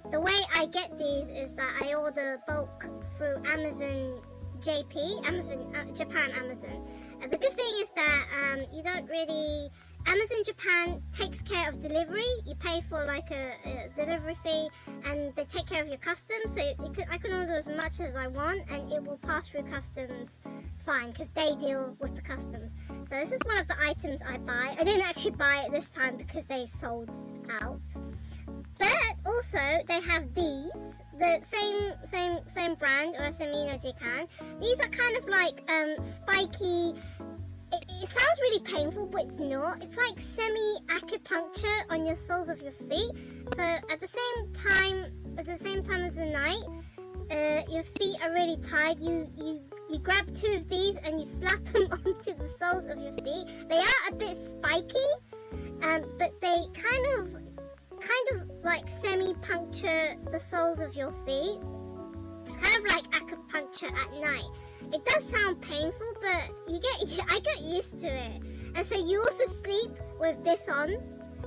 the way I get these is that I order bulk through Amazon Japan Amazon. And the good thing is that you don't really, Amazon Japan takes care of delivery. You pay for like a delivery fee, and they take care of your customs. So I can order as much as I want, and it will pass through customs fine, because they deal with the customs. So this is one of the items I buy. I didn't actually buy it this time because they sold out. But also they have these, the same brand, or Semino Jikan. These are kind of like spiky. It sounds really painful, but it's not. It's like semi-acupuncture on your soles of your feet. So at the same time as the night, your feet are really tired. You grab 2 of these and you slap them onto the soles of your feet. They are a bit spiky, but they kind of like semi-puncture the soles of your feet. It's kind of like acupuncture at night. It does sound painful, but I get used to it. And so you also sleep with this on,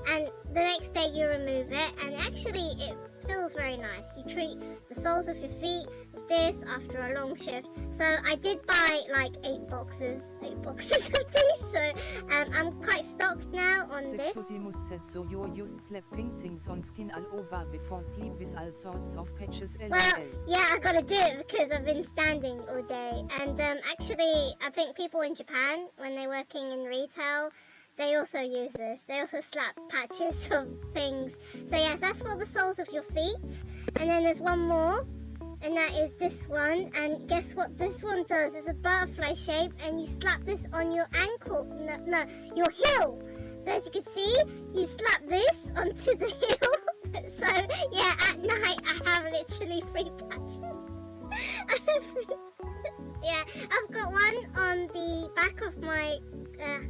and the next day you remove it, and actually it feels very nice. You treat the soles of your feet with this after a long shift. So I did buy like 8 boxes of these, so I'm quite stocked now on this. Well, yeah, I gotta do it because I've been standing all day, and actually I think people in Japan, when they're working in retail, they also use this. They also slap patches of things. So yes, that's for the soles of your feet. And then there's one more, and that is this one. And guess what this one does? It's a butterfly shape, and you slap this on your ankle. No, your heel. So as you can see, you slap this onto the heel. So yeah, at night I have literally 3 patches. Yeah, I've got one on the back of my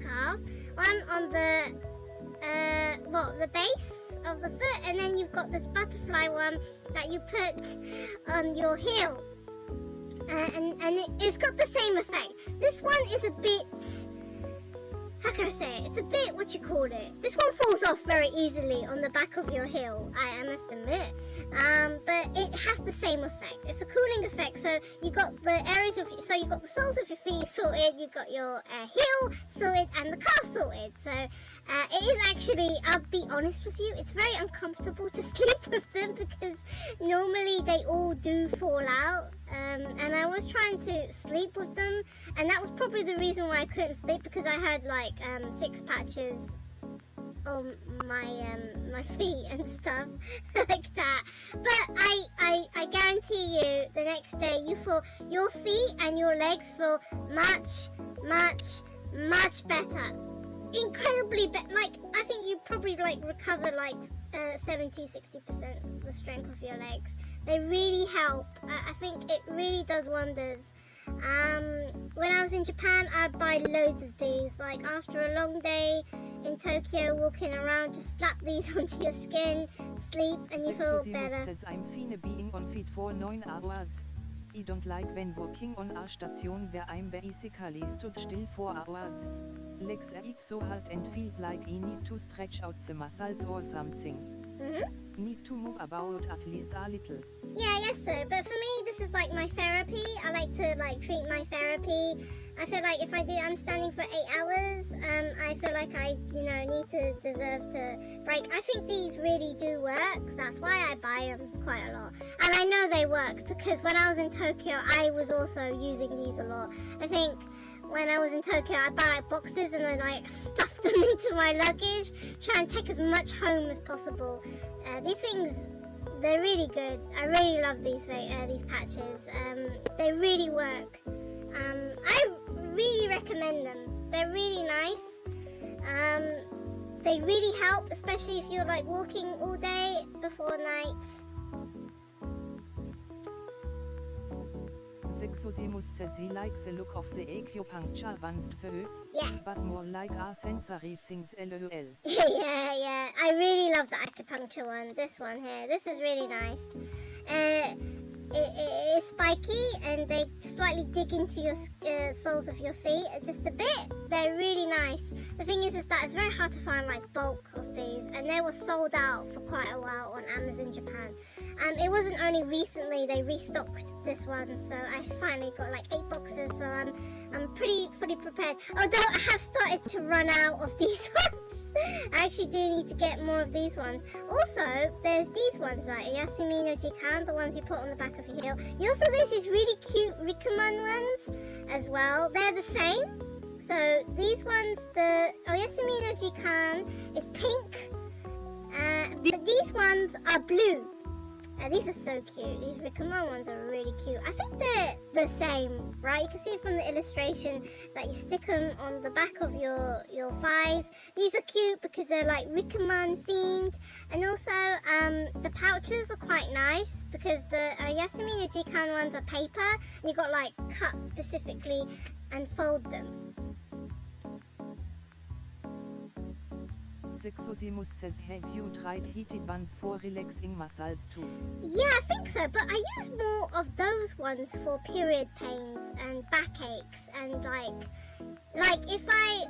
calf, one on the base of the foot, and then you've got this butterfly one that you put on your heel, and it's got the same effect. This one is a bit, how can I say it? It's a bit, what you call it? This one falls off very easily on the back of your heel, I must admit. But it has the same effect. It's a cooling effect. So you got the you got the soles of your feet sorted, you got your heel sorted, and the calf sorted. So it is actually, I'll be honest with you, it's very uncomfortable to sleep with them because normally they all do fall out. And I was trying to sleep with them, and that was probably the reason why I couldn't sleep, because I had like 6 patches on my feet and stuff like that. But I guarantee you, the next day you feel your feet and your legs feel much better, incredibly better. Like I think you probably like recover like 70-60% the strength of your legs. They really help. I think it really does wonders. When I was in Japan, I'd buy loads of these. Like after a long day in Tokyo, walking around, just slap these onto your skin, sleep, and you feel better. I'm fine being on feet for 9 hours. I don't like when walking on a station where I'm basically stood still for hours. Legs ache so hard and feels like I need to stretch out the muscles or something. Need to move about at least a little. Yeah, I guess so. But for me, this is like my therapy. I like to treat my therapy. I feel like if I'm standing for 8 hours, I feel like I, deserve to break. I think these really do work. That's why I buy them quite a lot. And I know they work because when I was in Tokyo, I was also using these a lot. I think when I was in Tokyo, I buy like boxes and I stuff them into my luggage, try and take as much home as possible. These things, they're really good. I really love these patches. They really work. I really recommend them. They're really nice. They really help, especially if you're like walking all day before night. Sexosimus said she likes the look of the acupuncture ones too, Yeah. but more like a sensory things lol. yeah. I really love the acupuncture one. This one here. This is really nice. It is spiky and they slightly dig into your soles of your feet just a bit. They're really nice. The thing is that it's very hard to find like bulk of these, and they were sold out for quite a while on Amazon Japan. It wasn't only recently they restocked this one, so I finally got like 8 boxes, so I'm pretty fully prepared. Although I have started to run out of these ones. I actually do need to get more of these ones. Also, there's these ones, right? Yasumi no Jikan, the ones you put on the back of your heel. There's these really cute Rikuman ones as well. They're the same. So these ones, the Oyasumi no Jikan is pink, but these ones are blue. These are so cute. These Rikuman ones are really cute. I think they're the same, right? You can see from the illustration that you stick them on the back of your thighs. These are cute because they're like Rikuman themed. And also, the pouches are quite nice because the Yasumi no Jikan ones are paper. And you got like cut specifically and fold them. Sexosimus says, have you tried heated ones for relaxing muscles too? Yeah, I think so, but I use more of those ones for period pains and backaches and if I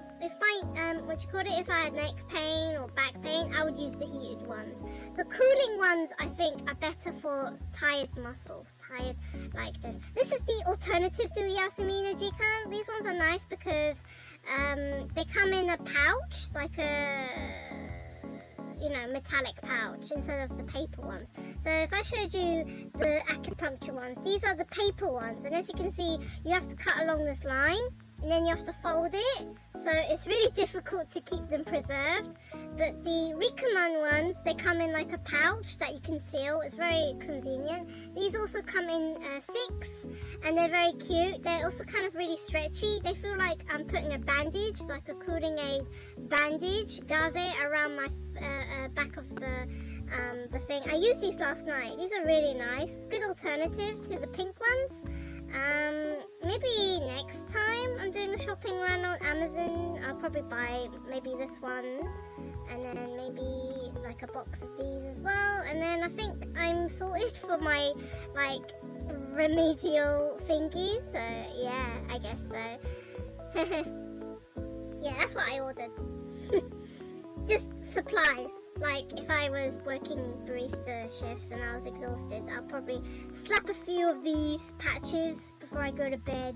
if I had neck pain or back pain, I would use the heated ones. The cooling ones I think are better for tired muscles, tired like this. This is the alternative to Yasumi no Jikan. These ones are nice because they come in a pouch, like a metallic pouch instead of the paper ones. So if I showed you the acupuncture ones, these are the paper ones, and as you can see, you have to cut along this line and then you have to fold it, so it's really difficult to keep them preserved. But the Rikuman ones, they come in like a pouch that you can seal. It's very convenient. These also come in 6, and they're very cute. They're also kind of really stretchy. They feel like I'm putting a bandage, like a cooling aid bandage, gaze, around my back of the thing. I used these last night. These are really nice. Good alternative to the pink ones. Maybe next time I'm doing a shopping run on Amazon, I'll probably buy maybe this one, and then maybe like a box of these as well, and then I think I'm sorted for my remedial thingies. So yeah, I guess so. Yeah, that's what I ordered. Just supplies. Like if I was working barista shifts and I was exhausted, I'll probably slap a few of these patches before I go to bed.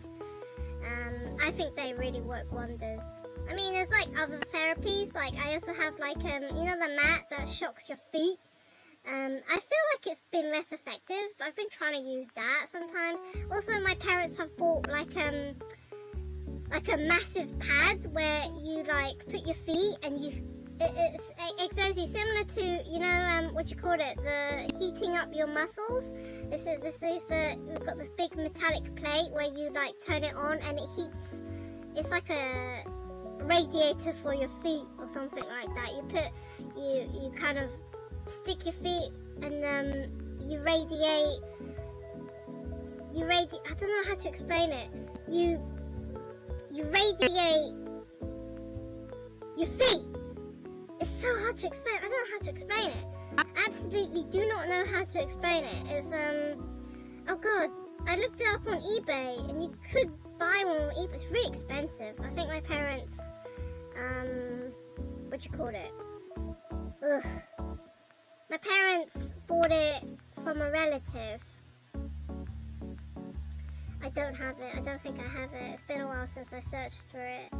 I think they really work wonders. I mean, there's like other therapies. Like I also have like the mat that shocks your feet. I feel like it's been less effective, but I've been trying to use that sometimes. Also, my parents have bought like a massive pad where you like put your feet and it's exactly similar to the heating up your muscles. This is we've got this big metallic plate where you like turn it on and it heats. It's like a radiator for your feet or something like that. You kind of stick your feet and you radiate. I don't know how to explain it. You radiate your feet. It's so hard to explain. I don't know how to explain it. I absolutely do not know how to explain it. It's oh god, I looked it up on eBay, and you could buy one on eBay. It's really expensive. I think my parents, My parents bought it from a relative. I don't have it. I don't think I have it. It's been a while since I searched for it.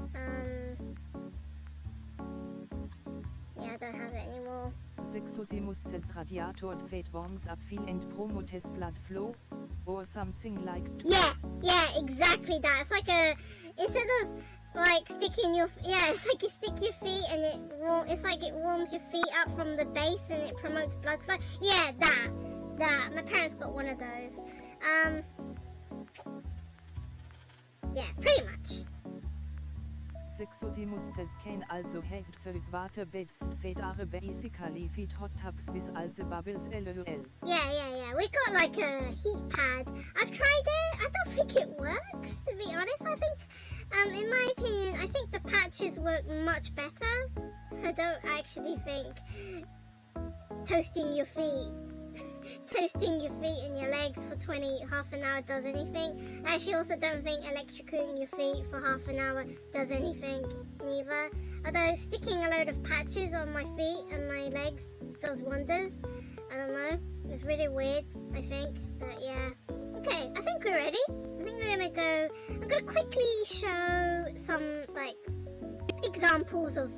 Yeah, I don't have it anymore. Sexosimus says radiator set warms up feel and promotes blood flow, or something like that. Yeah, exactly that. It's like instead of like sticking your, it's like you stick your feet and it's like it warms your feet up from the base and it promotes blood flow. Yeah, that. My parents got one of those. Yeah, pretty much. Sexosimus says can also help those water beds set are basically fit hot tubs with all the bubbles lol. Yeah. We got like a heat pad. I've tried it. I don't think it works, to be honest. I think, in my opinion, I think the patches work much better. I don't actually think toasting your feet and your legs for half an hour does anything. I actually also don't think electrocuting your feet for half an hour does anything neither. Although sticking a load of patches on my feet and my legs does wonders. I don't know. It's really weird, I think. But yeah. Okay, I think we're ready. I think we're gonna go. I'm gonna quickly show some like examples of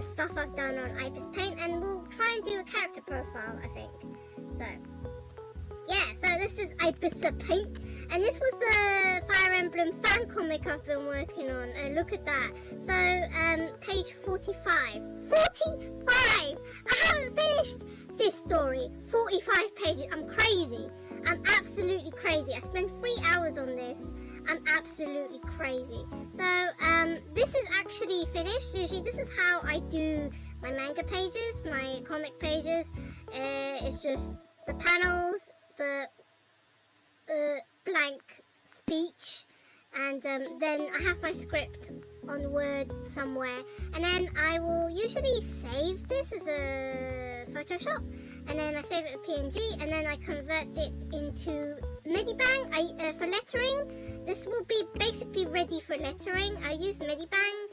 stuff I've done on IPIS Paint, and we'll try and do a character profile, I think. So, yeah, so this is IPIS Paint, and this was the Fire Emblem fan comic I've been working on, and look at that. So, page 45. 45! I haven't finished this story. 45 pages. I'm crazy. I'm absolutely crazy. I spent 3 hours on this. I'm absolutely crazy. So, this is actually finished. Usually, this is how I do my manga pages, my comic pages. It's just the panels, the blank speech, and then I have my script on Word somewhere, and then I will usually save this as a Photoshop, and then I save it as PNG, and then I convert it into Medibang for lettering. This will be basically ready for lettering. I use Medibang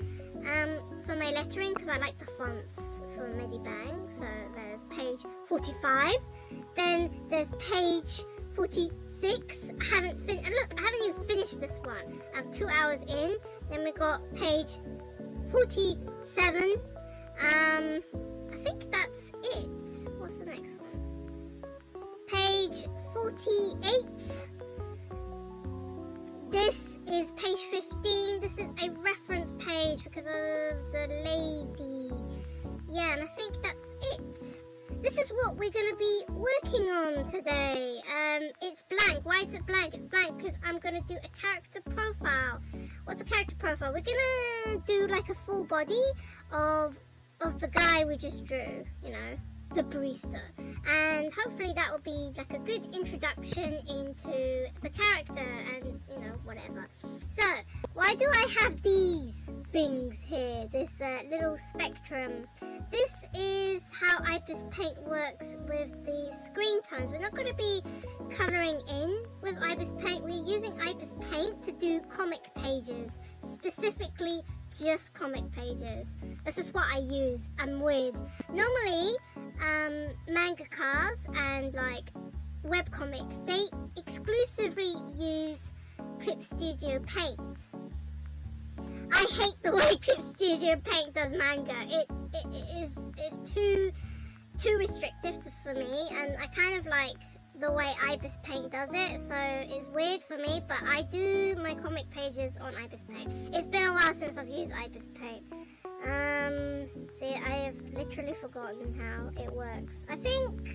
for my lettering because I like the fonts for Medibang. So there's page 45, then there's page 46. I haven't even finished this one. I'm 2 hours in. Then we got page 47. I think that's it. What's the next one? Page 48. This is page 15. This is a reference page because of the lady. Yeah, and I think that's it. This is what we're going to be working on today. It's blank. Why is it blank? It's blank because I'm going to do a character profile. What's a character profile? We're going to do like a full body of the guy we just drew, you know, the barista. And hopefully that will be like a good introduction into the character and, you know, whatever. So, why do I have these things here? This little spectrum. This is how IPIS Paint works with the screen tones. We're not going to be colouring in with IPIS Paint. We're using IPIS Paint to do comic pages. Specifically, just comic pages. This is what I use. I'm weird. Normally, mangakas and like webcomics, they exclusively use Clip Studio Paint. I hate the way Clip Studio Paint does manga. It's too restrictive for me, and I kind of like the way IPIS Paint does it, so it's weird for me, but I do my comic pages on IPIS Paint. It's been a while since I've used IPIS Paint. See, I have literally forgotten how it works. I think,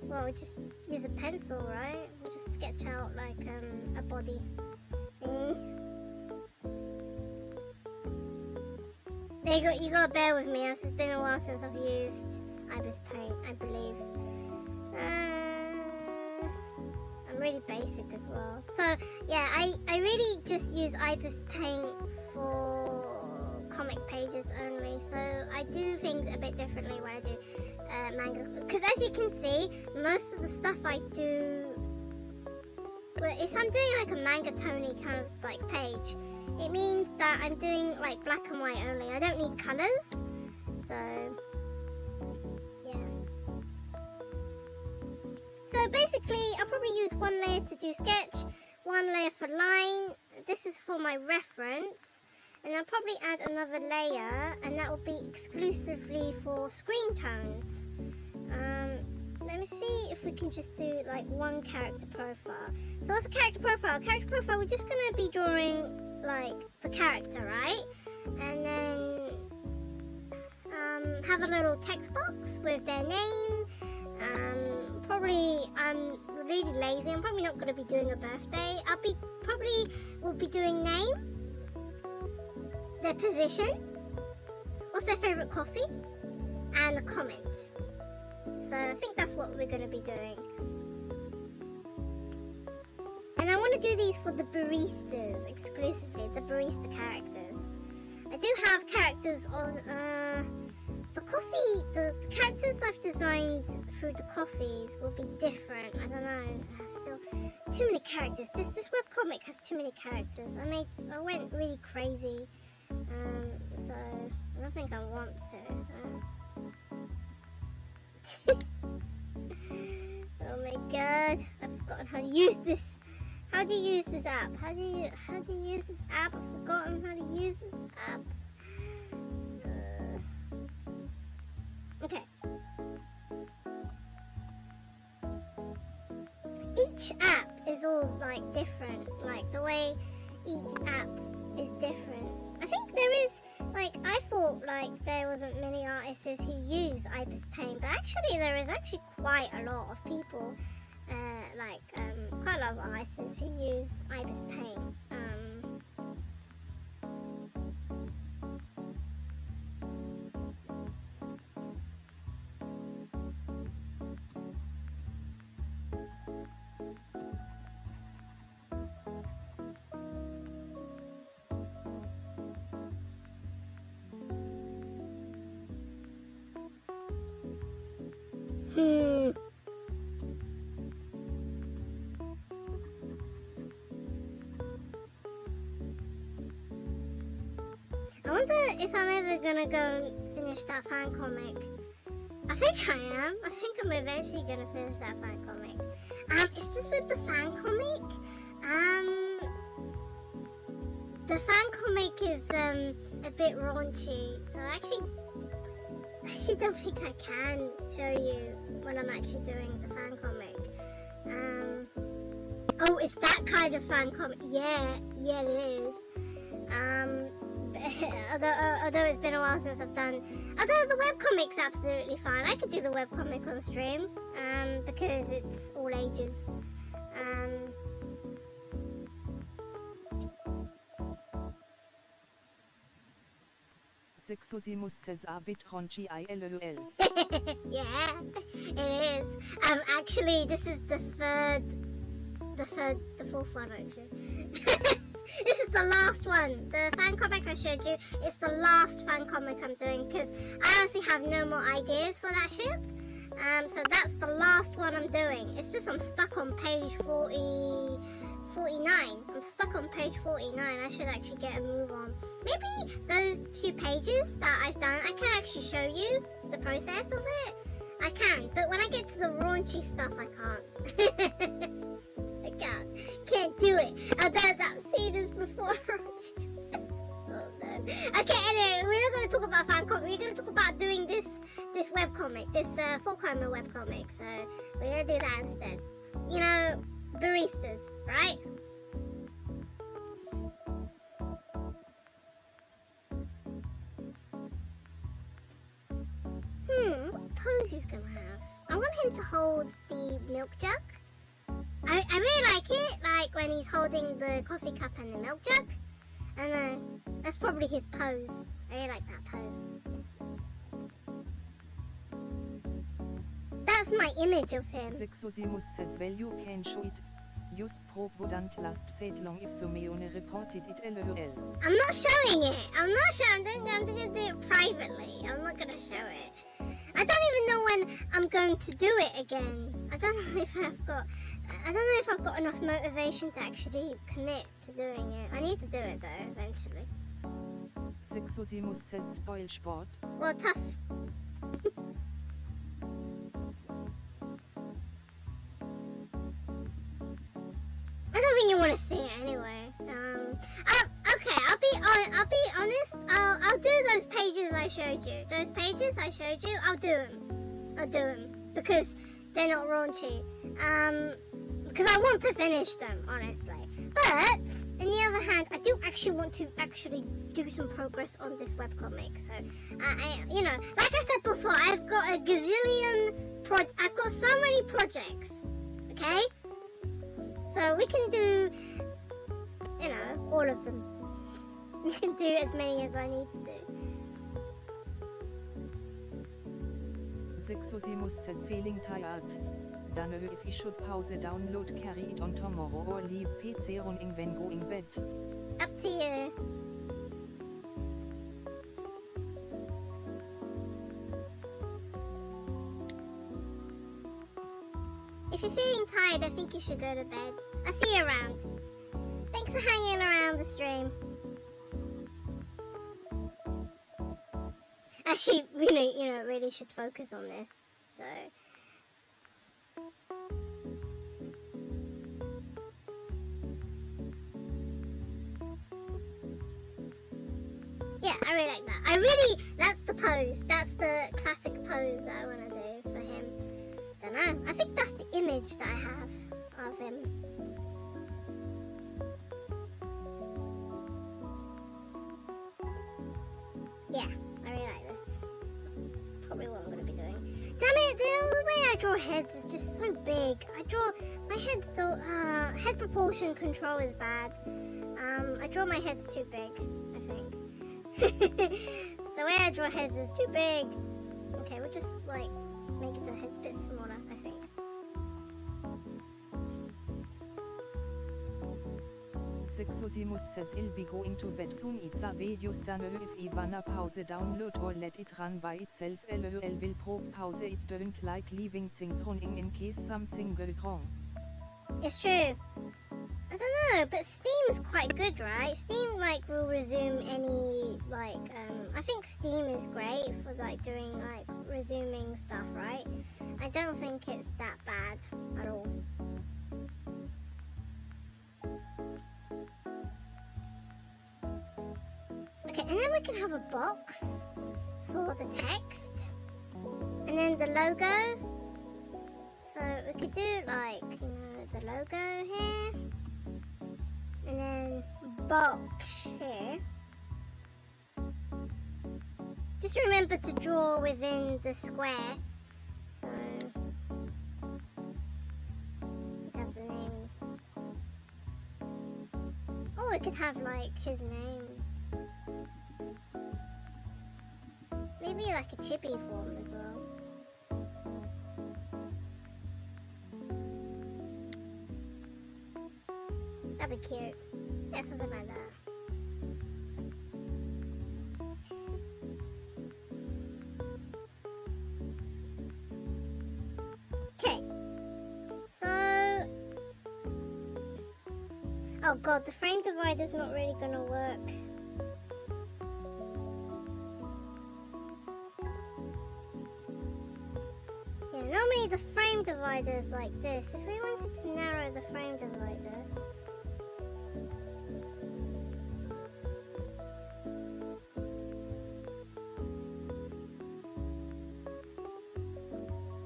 well, we just use a pencil, right? We'll just sketch out like a body. You gotta bear with me. It's been a while since I've used IPIS Paint, I believe. I'm really basic as well. So yeah, I really just use IPIS Paint for comic pages only. So I do things a bit differently when I do manga. Because as you can see, most of the stuff I do, well, if I'm doing like a manga Tony kind of like page, it means that I'm doing like black and white only. I don't need colors. So yeah. So basically, I'll probably use one layer to do sketch, one layer for line. This is for my reference. And I'll probably add another layer, and that will be exclusively for screen tones. Let me see if we can just do like one character profile. So what's a character profile? Character profile, we're just going to be drawing like the character, right? And then have a little text box with their name. Probably, I'm really lazy. I'm probably not going to be doing a birthday. Will be doing name, their position, what's their favorite coffee, and a comment. So I think that's what we're going to be doing. And I want to do these for the baristas exclusively, the barista characters. I do have characters on the coffee. The characters I've designed through the coffees will be different. I don't know. Still too many characters. This webcomic has too many characters. I went really crazy. So I don't think I want to. Oh my god, I've forgotten how to use this. How do you use this app? How do you use this app? I've forgotten how to use this app. Okay. Each app is all like different. Like the way each app is different. I think there is, like, I thought like there wasn't many artists who use Ibis Paint, but actually there is actually quite a lot of people, quite a lot of artists who use Ibis Paint. I wonder if I'm ever gonna go and finish that fan comic. I think I am. I think I'm eventually gonna finish that fan comic. It's just with the fan comic. The fan comic is a bit raunchy, so I actually don't think I can show you when I'm actually doing the fan comic. Oh, it's that kind of fan comic. Yeah, it is. Although it's been a while since I've done. Although the webcomic's absolutely fine. I could do the webcomic on stream, because it's all ages. Sexosimus says a bit raunchy ILLL. Yeah, it is. Actually, this is the fourth one actually. This is the last one. The fan comic I showed you is the last fan comic I'm doing because I honestly have no more ideas for that ship. So that's the last one I'm doing. It's just I'm stuck on page 49. I'm stuck on page 49. I should actually get a move on. Maybe those few pages that I've done, I can actually show you the process of it. I can, but when I get to the raunchy stuff, I can't. I can't do it. Although that scene is before raunchy. Oh no. Okay, anyway, we're not going to talk about fan comic. We're going to talk about doing this webcomic, this 4-coma webcomic. So we're going to do that instead. You know, Baristas, right? What pose he's gonna have? I want him to hold the milk jug. I really like it, like when he's holding the coffee cup and the milk jug. I know, that's probably his pose. I really like that pose. That's my image of him. Sexosimus says well you can show it. Just provodant last said long if Someone reported it LOL. I'm not showing it. I'm not showing it. I'm going to do it privately. I'm not going to show it. I don't even know when I'm going to do it again. I don't know if I've got enough motivation to actually commit to doing it. I need to do it though, eventually. Sexosimus says spoil sport. Well, tough. don't think you want to see it anyway. Okay, I'll be honest. I'll do those pages I showed you. Those pages I showed you, I'll do them because they're not raunchy. Because I want to finish them, honestly. But on the other hand, I do actually want to do some progress on this webcomic. So, you know, like I said before, I've got a gazillion I've got so many projects. Okay, so we can do, you know, all of them. We can do as many as I need to do. Sexosimus says feeling tired. Dann if you should pause download carry it on tomorrow or leave PC running when going bed. Up to you. If you're feeling tired, I think you should go to bed. I'll see you around. Thanks for hanging around the stream. Actually, really should focus on this. So. Yeah, I really like that. That's the pose. That's the classic pose that I want to do for him. Don't know. I think that's the image that I have of him. Yeah, I really like this. That's probably what I'm going to be doing. Damn it, the way I draw heads is just so big. My head's still, head proportion control is bad. I draw my heads too big, I think. The way I draw heads is too big. Okay, we'll just, like, make the head a bit smaller, I think. Sexosimus says he'll be going to bed soon. It's a video stand if you wanna pause download or let it run by itself. LOL will probe pause it. Don't like leaving things running in case something goes wrong. It's true. I don't know, but Steam is quite good, right? Steam, like, will resume any, like, I think Steam is great for, like, doing, like, resuming stuff, right? I don't think it's that bad at all. Okay, and then we can have a box for the text. And then the logo. So we could do, like, you know, the logo here. And then box here. Just remember to draw within the square. So have the name. Oh, it could have like his name. Maybe like a chibi form as well. That'd be cute. Yeah, something like that. Okay. So... oh god, the frame divider's not really gonna work. Yeah, normally the frame divider's like this. If we wanted to narrow the frame divider...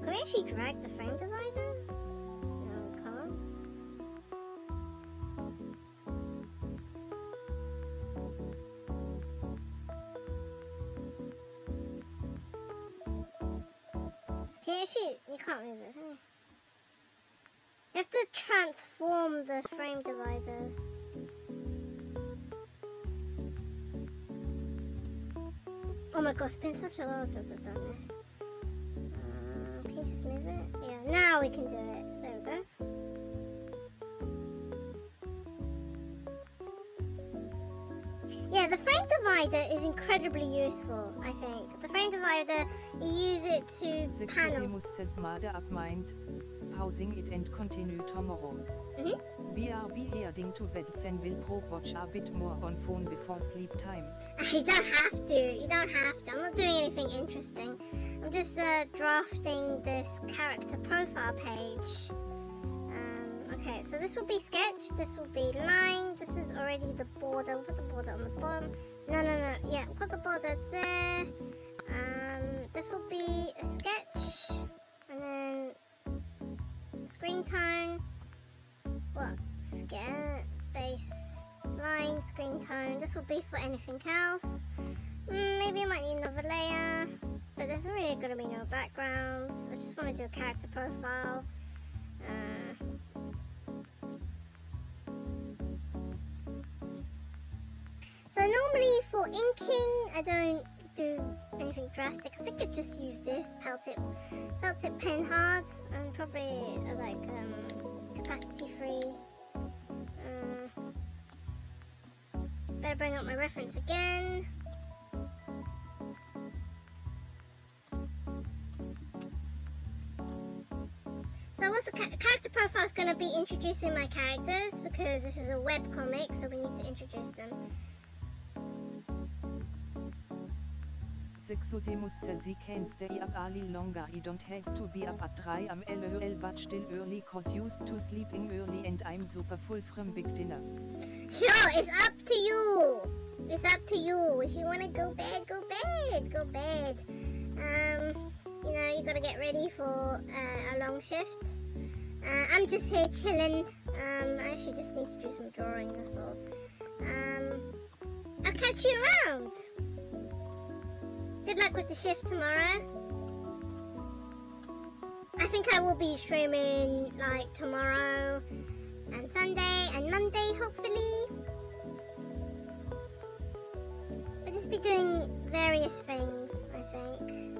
can we actually drag the frame divider? No, we can't. Actually, you can't move it, huh? You have to transform the frame divider. Oh my god, it's been such a while since I've done this. Can you just move it? Yeah, now we can do it. There we go. Yeah, the frame divider is incredibly useful, I think. The frame divider, you use it to panel. Sexosimus says mother up mind. Pausing it and continue tomorrow. We are heading to bed, then we'll probe watch a bit more on phone before sleep time. You don't have to. You don't have to. I'm not doing anything interesting. I'm just drafting this character profile page. Okay, so this will be sketch, this will be line, this is already the border. We'll put the border on the bottom. No, yeah, we'll put the border there. This will be a sketch, and then screen tone. What? Scale, base, line, screen tone. This will be for anything else. Maybe I might need another layer, but there's really going to be no backgrounds. I just want to do a character profile. So normally for inking, I don't do anything drastic. I think I just use this felt tip pen hard, and probably like capacity free. Better bring up my reference again. So what's the character profile is going to be introducing my characters, because this is a web comic, so we need to introduce them. Sexosimus sie kennst I up ali longer I don't have to be up at 3 am lol but still early cause used to sleeping early and I'm super full from big dinner. Sure, it's up to you. It's up to you. If you want to go bed, go bed. Go bed. You know, you gotta get ready for a long shift. I'm just here chilling. I actually just need to do some drawing, that's all. I'll catch you around. Good luck with the shift tomorrow. I think I will be streaming like tomorrow and Sunday and Monday, hopefully. I'll just be doing various things, I think.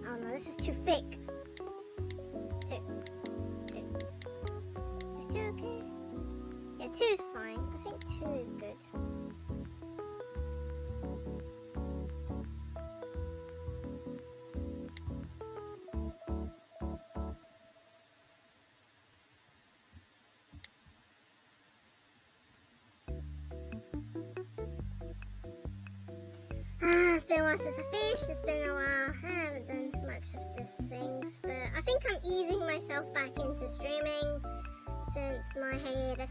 Oh no, this is too thick. Two. Is 2 okay? Yeah, 2 is fine. I think 2 is good. It's been a while since I fished, it's been a while, I haven't done much of these things, but I think I'm easing myself back into streaming since my hiatus.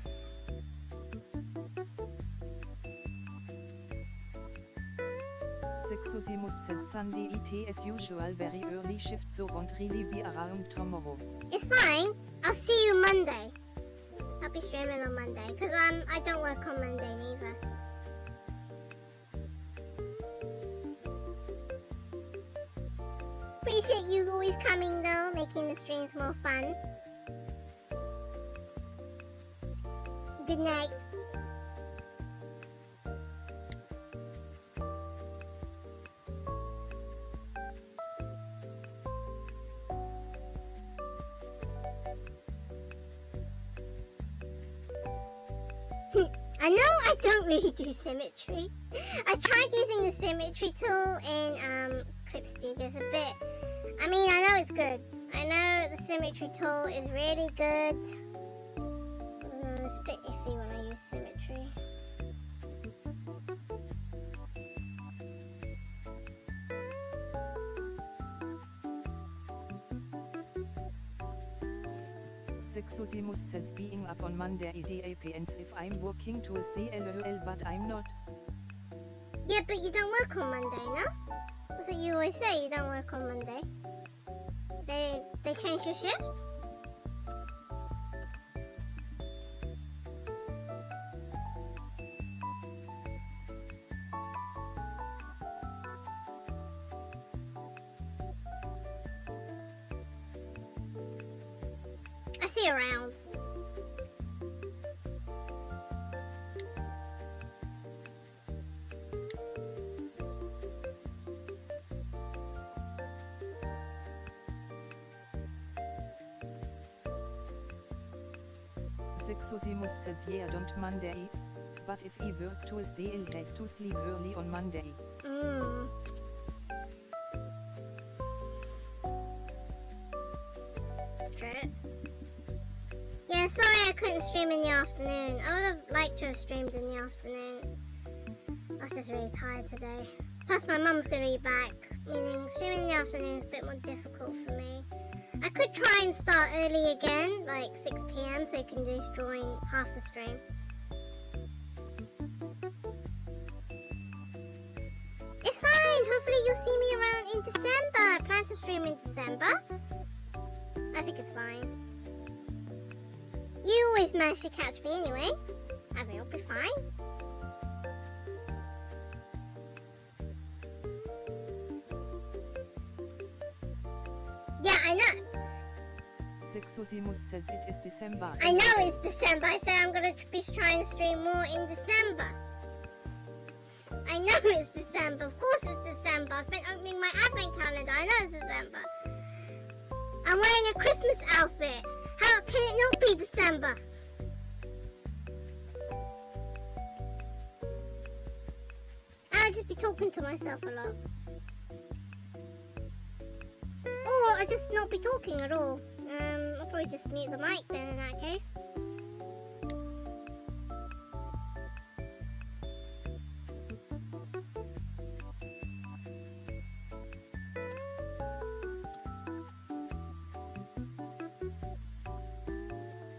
Sexosimus says Sunday it as usual very early shift so won't really be around tomorrow. It's fine, I'll see you Monday. I'll be streaming on Monday, because I don't work on Monday neither. Appreciate you always coming though, making the streams more fun. Good night. I know I don't really do symmetry. I tried using the symmetry tool in Clip Studios a bit. I mean, I know it's good. I know the symmetry tool is really good. I don't know, it's a bit iffy when I use symmetry. Sexosimus says being up on Monday depends if I'm working Tuesday lol but I'm not. Yeah, but you don't work on Monday, no? That's what you always say, you don't work on Monday. They changed your shift? I see you around. Sexosimus says yeah don't Monday, but if I work Tuesday I'll have to sleep early on Monday. Straight. Yeah, sorry I couldn't stream in the afternoon. I would have liked to have streamed in the afternoon. I was just really tired today. Plus my mum's gonna be back. meaning streaming in the afternoon is a bit more difficult for me. I could try and start early again, like 6 p.m, so you can just join half the stream. It's fine, hopefully you'll see me around in December. I plan to stream in December. I think it's fine. You always manage to catch me anyway. I think it'll be fine. Yeah, I know. Sexosimus says it is December. I know it's December. I said I'm going to be trying to stream more in December. I know it's December. Of course it's December. I've been opening my advent calendar. I know it's December. I'm wearing a Christmas outfit. How can it not be December? I'll just be talking to myself a lot. Or I'll just not be talking at all. I'll probably just mute the mic then in that case.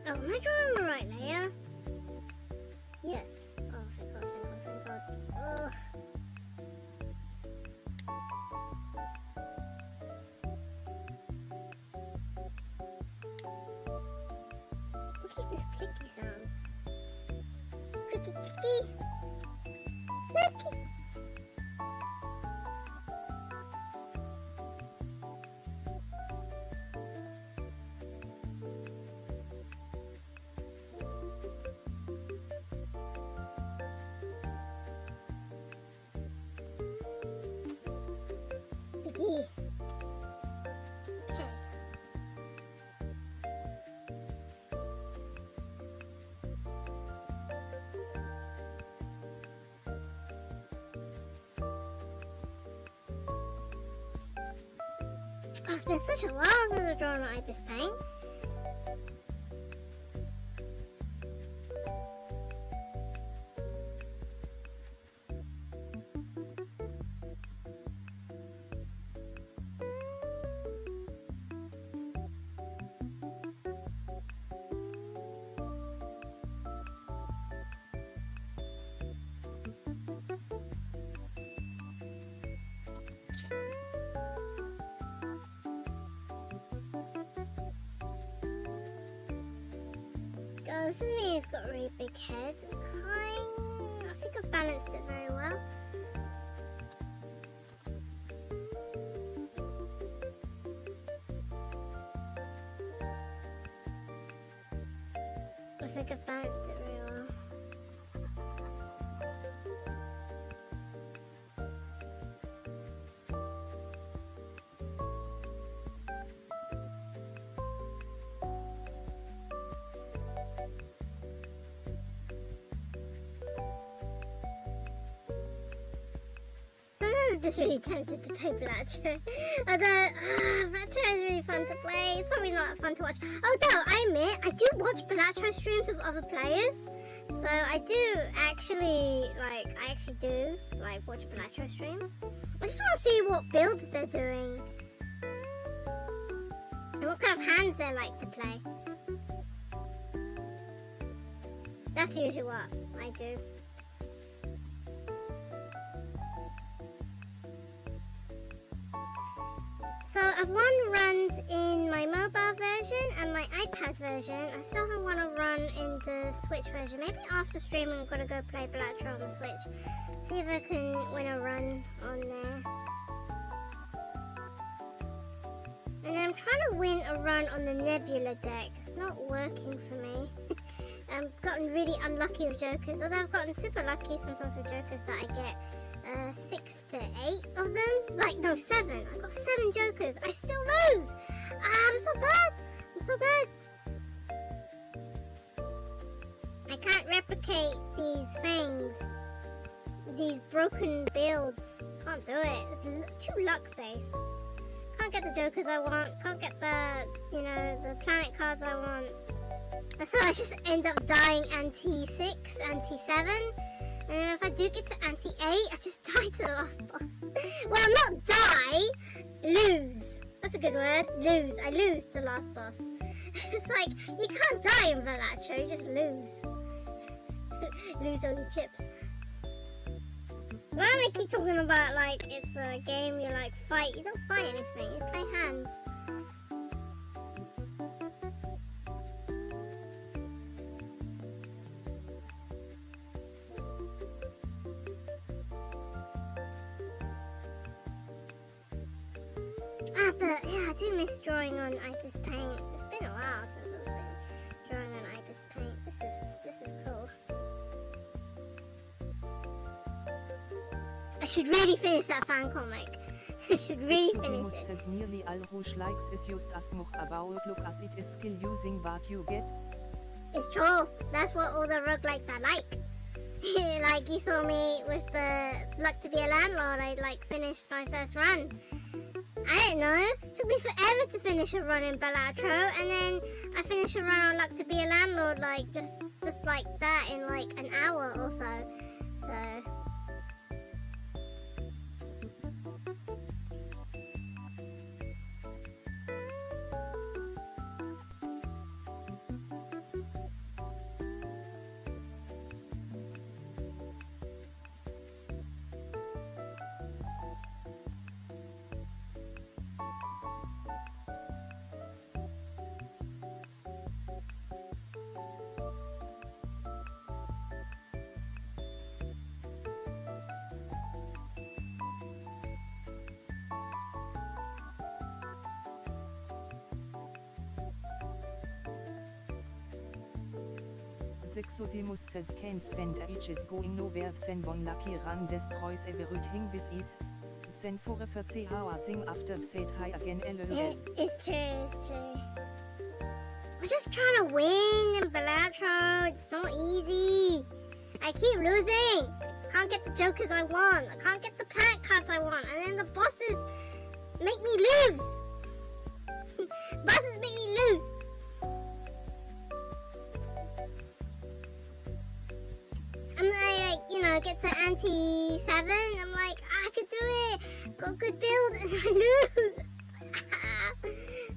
Oh, am I drawing the right layer? Yes. Oh, thank God, thank God, thank God. Ugh. Look at this clicky sounds. Clicky, clicky. Clicky. Clicky. Okay. Oh, it's been such a while since I've drawn an Ibis paint. Oh, this is me who's got a really big head. I think I've balanced it very well. I think I've balanced it very well. Sometimes I'm just really tempted to play Blatcher. Although, Blatcher is really fun to play. It's probably not fun to watch. Although, I admit, I do watch Blatcher streams of other players. So, I actually do watch Blatcher streams. I just want to see what builds they're doing. And what kind of hands they like to play. That's usually what I do. So I've won runs in my mobile version and my iPad version. I still haven't won a run in the Switch version. Maybe after streaming I'm gonna go play Blatcher on the Switch. See if I can win a run on there. And then I'm trying to win a run on the Nebula deck. It's not working for me. I've gotten really unlucky with Jokers. Although I've gotten super lucky sometimes with Jokers that I get 6 to 8 of them. Like, no, 7. I got 7 Jokers. I still lose. I'm so bad. I'm so bad. I can't replicate these things. These broken builds. Can't do it. It's too luck based. Can't get the Jokers I want. Can't get the, the planet cards I want. So I just end up dying ante 6, ante 7. And then if I do get to Ante 8, I just die to the last boss. Well, not die, lose. That's a good word, lose. I lose the last boss. It's like, you can't die in Balatro, you just lose. Lose all your chips. Why do I keep talking about, like, it's a game you, like, fight? You don't fight anything, you play hands. But yeah, I do miss drawing on Ipis Paint. It's been a while since I've been drawing on Ipis Paint. This is cool. I should really finish that fan comic. I should really finish it. Says nearly all Rouge likes is just as much about look as it is skill using what you get. It's true. That's what all the roguelikes are like. Like you saw me with the Luck to Be a Landlord. I like finished my first run. I don't know. It took me forever to finish a run in Balatro, and then I finished a run on Luck to Be a Landlord, like just like that in like an hour or so. So. Sexosimus says can't spend each is going nowhere then one lucky run destroys everything this is. Then for a 40 hours thing after said hi again lol. It's true. I'm just trying to win in Balatro. It's not easy. I keep losing. Can't get the jokers I want. I can't get the panic cards I want. And then the bosses make me lose. Bosses make me lose. I'm like, you know, get to Ante 7. I'm like, I could do it. Got a good build, and I lose.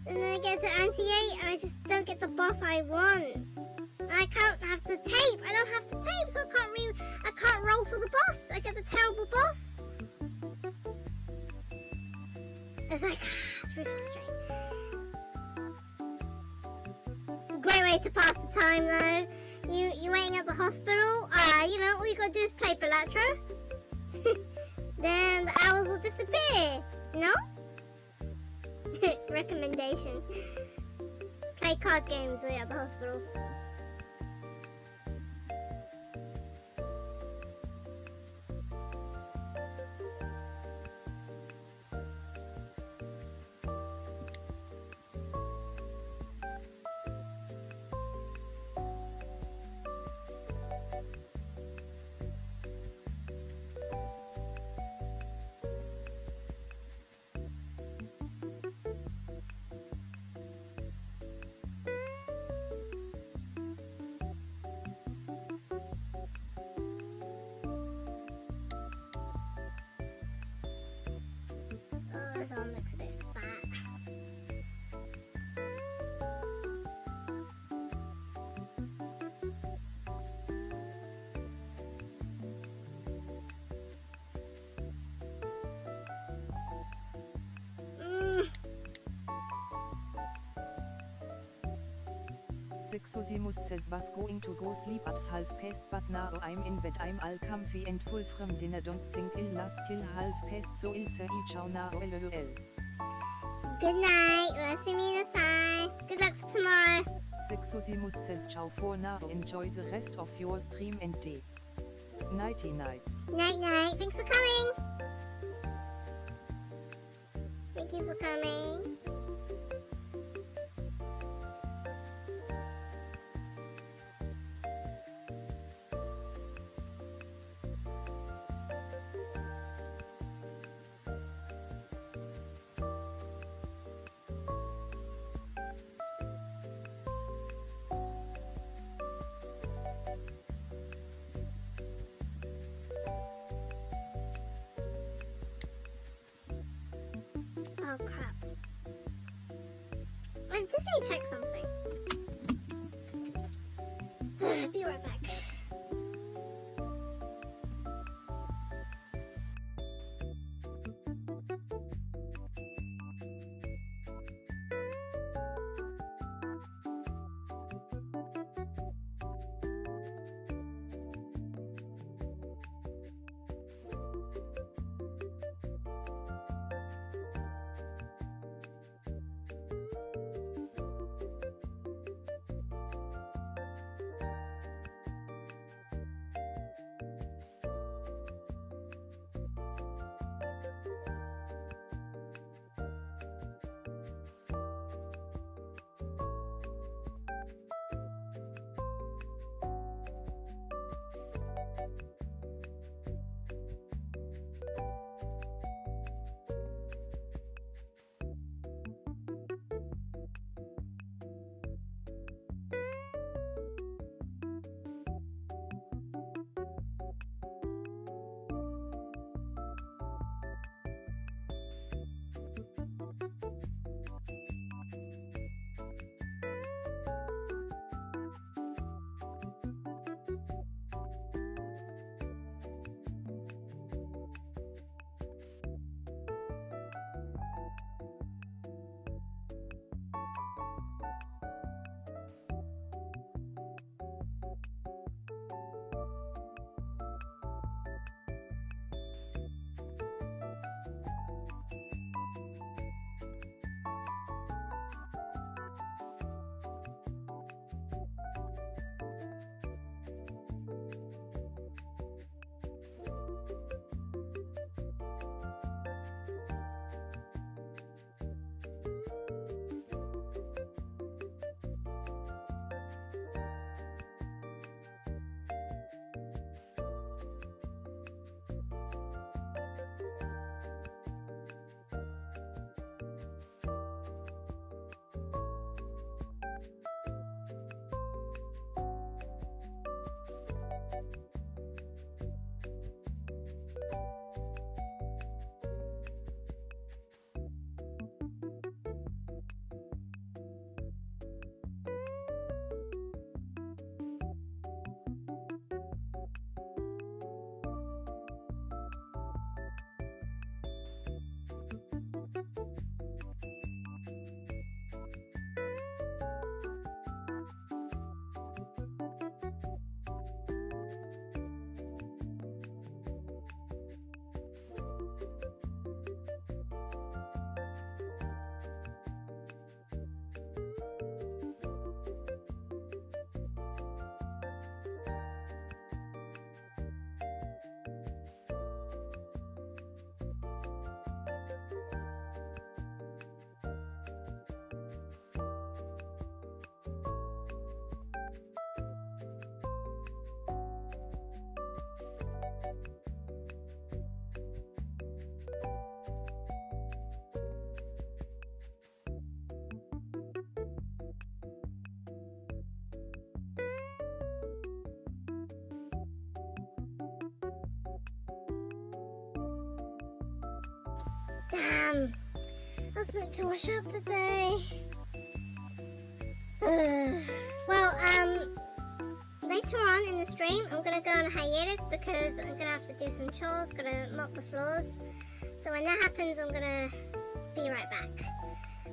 And then I get to Ante 8, and I just don't get the boss I want. And I can't have the tape. I don't have the tape, so I can't roll for the boss. I get the terrible boss. It's like, it's really frustrating. Great way to pass the time, though. You waiting at the hospital? You know, all you gotta do is play Balatro. Then the hours will disappear. No? Recommendation. Play card games while you're at the hospital. This one looks a bit fat. Sexosimus says was going to go sleep at half past but now I'm in bed I'm all comfy and full from dinner don't think I'll last till half past so I'll say ciao now lol. Good night. Good luck for tomorrow. Sexosimus says ciao for now enjoy the rest of your stream and day. Nighty night. Night night. Thanks for coming. Thank you for coming. just need to check something. Be right back. Damn, I was meant to wash up today. Well, later on in the stream, I'm gonna go on a hiatus because I'm gonna have to do some chores, gonna mop the floors. So when that happens, I'm gonna be right back.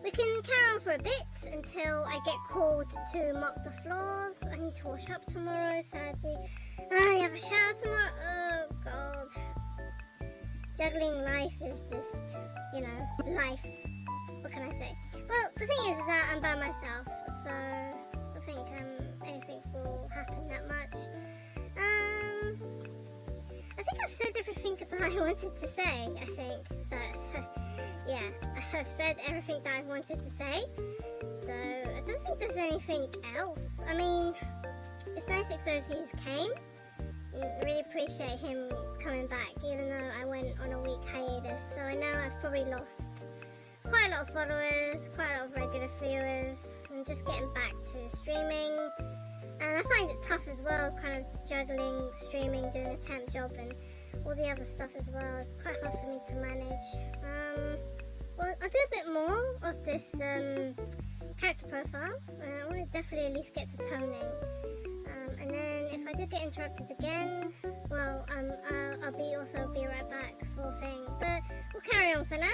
We can carry on for a bit until I get called to mop the floors. I need to wash up tomorrow, sadly. I have a shower tomorrow. Oh, God. Juggling life is just, you know, life. What can I say? Well, the thing is that I'm by myself, so I think anything will happen that much. I think I've said everything that I wanted to say, I think. So yeah, I have said everything that I wanted to say. So I don't think there's anything else. I mean, it's nice Exosius came. I really appreciate him coming back, even though I went on a week hiatus. So I know I've probably lost quite a lot of followers, quite a lot of regular viewers. I'm just getting back to streaming. And I find it tough as well, kind of juggling streaming, doing a temp job and all the other stuff as well. It's quite hard for me to manage. well, I'll do a bit more of this character profile. I want to definitely at least get to toning. And then if I do get interrupted again, well, I'll be right back for a thing. But we'll carry on for now.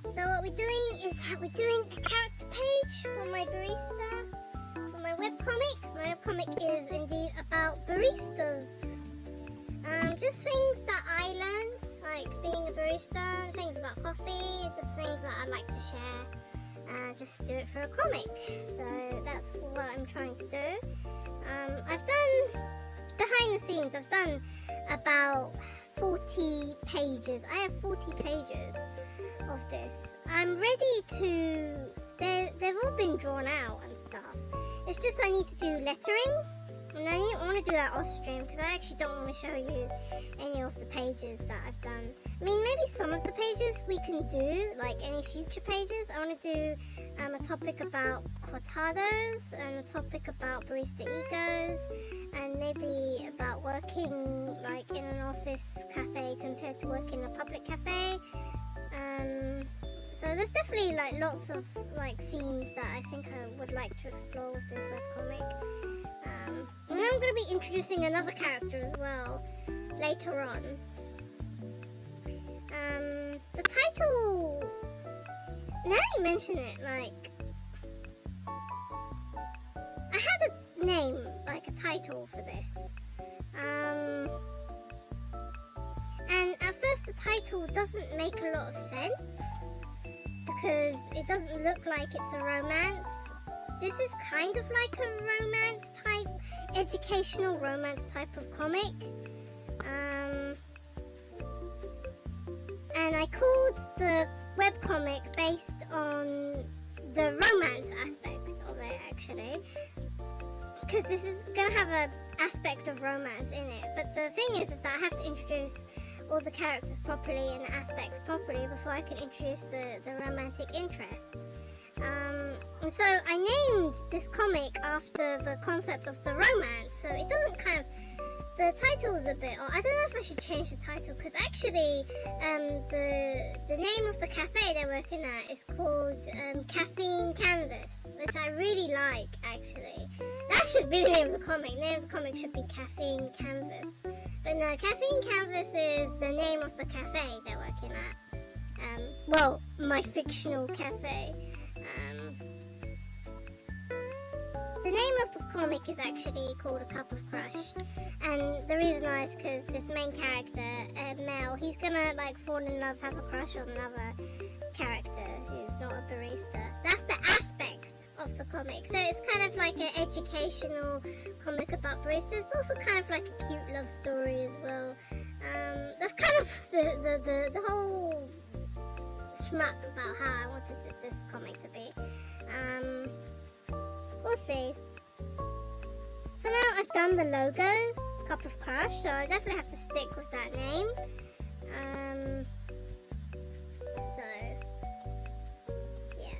So what we're doing is we're doing a character page for my barista, for my webcomic. My webcomic is indeed about baristas. Just things that I learned, like being a barista, things about coffee, just things that I'd like to share. Just do it for a comic. So that's what I'm trying to do. I've done, behind the scenes, I've done about 40 pages. I have 40 pages of this. I'm ready to, they've all been drawn out and stuff. It's just I need to do lettering. And I want to do that off stream because I actually don't want to show you any of the pages that I've done. I mean, maybe some of the pages we can do, like any future pages. I want to do a topic about cortados and a topic about barista egos, and maybe about working like in an office cafe compared to working in a public cafe. So there's definitely like lots of like themes that I think I would like to explore with this webcomic. And then I'm going to be introducing another character as well later on. The title, now that you mention it, like, I had a name, like a title for this. And at first the title doesn't make a lot of sense because it doesn't look like it's a romance. This is kind of like a romance type, educational romance type of comic. And I called the webcomic based on the romance aspect of it, actually. Because this is going to have an aspect of romance in it. But the thing is that I have to introduce all the characters properly and the aspects properly before I can introduce the romantic interest. And so I named this comic after the concept of the romance, so it doesn't kind of, the title is a bit, I don't know if I should change the title, because actually the name of the cafe they're working at is called Caffeine Canvas, which I really like, actually. That should be the name of the comic. The name of the comic should be Caffeine Canvas. But no, Caffeine Canvas is the name of the cafe they're working at. Well, my fictional cafe. The name of the comic is actually called A Cup of Crush, and the reason why is because this main character, Mel, he's gonna like fall in love, have a crush on another character who's not a barista. That's the aspect of the comic. So it's kind of like an educational comic about baristas, but also kind of like a cute love story as well. That's kind of the whole schmuck about how I wanted this comic to be. We'll see. For now, I've done the logo, Cup of Crush, so I definitely have to stick with that name. So, yeah.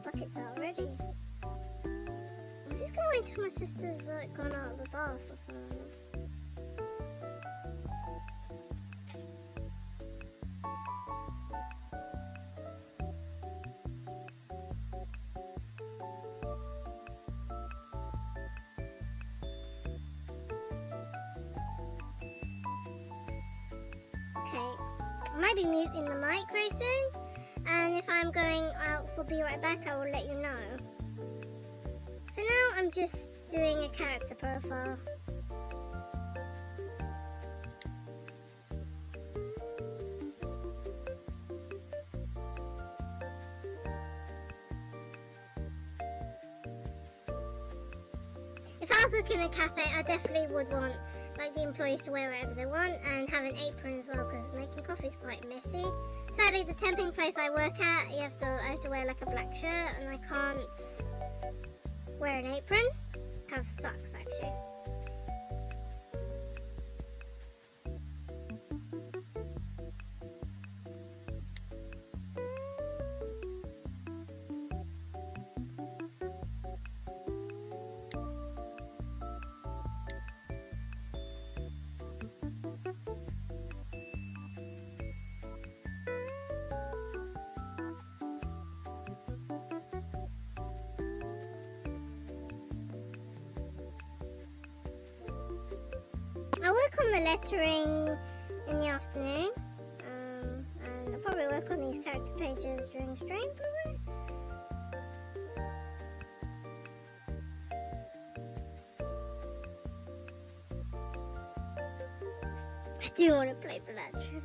Buckets out already. I'm just gonna wait till my sister's like gone out of the bath or something. Okay, I might be muting the mic very soon. And if I'm going out for Be Right Back, I will let you know. For now, I'm just doing a character profile. If I was working in a cafe, I definitely would want like the employees to wear whatever they want and have an apron as well, because making coffee is quite messy. Sadly, the temping place I work at, I have to wear like a black shirt, and I can't wear an apron. Kind of sucks, actually. I'll work on the lettering in the afternoon, and I'll probably work on these character pages during the stream, probably. I do want to play Bellatrix.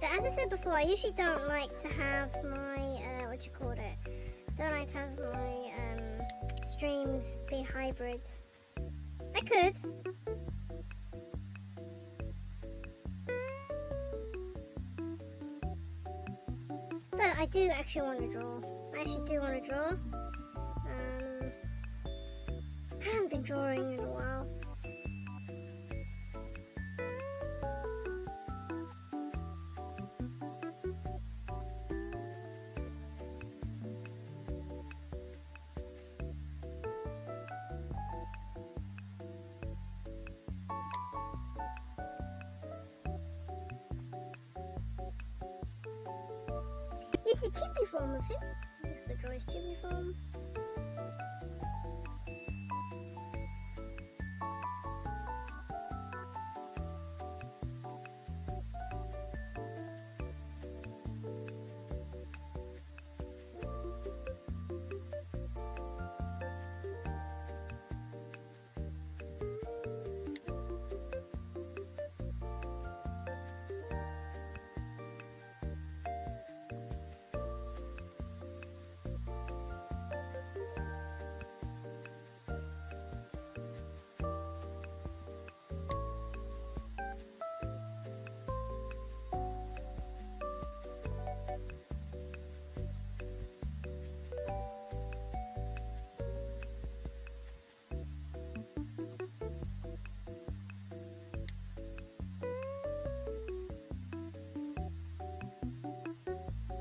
But as I said before, I usually don't like to have my, don't like to have my streams be hybrid. I could. But I do actually want to draw. I actually do want to draw. I haven't been drawing in a while. It's a chibi form of him. I'm just gonna draw his chibi form.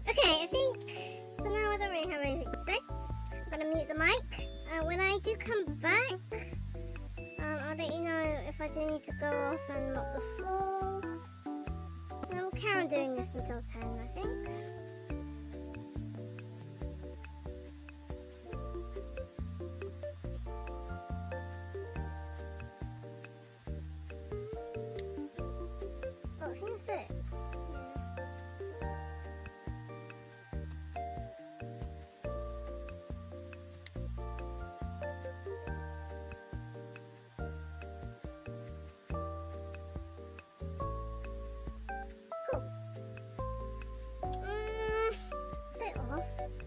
Okay, I think for now I don't really have anything to say. I'm gonna mute the mic. When I do come back, I'll let you know if I do need to go off and mop the floors. And we'll carry on doing this until 10, I think. Oh, I think that's it.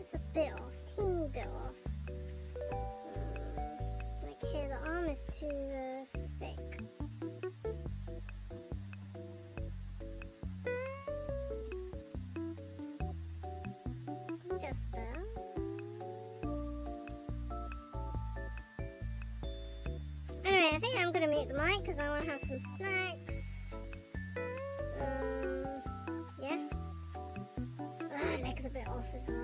It's a bit off, teeny bit off. Like here, the arm is too thick. I think that's better. Anyway, I think I'm gonna mute the mic because I want to have some snacks. Yeah. Leg's a bit off as well.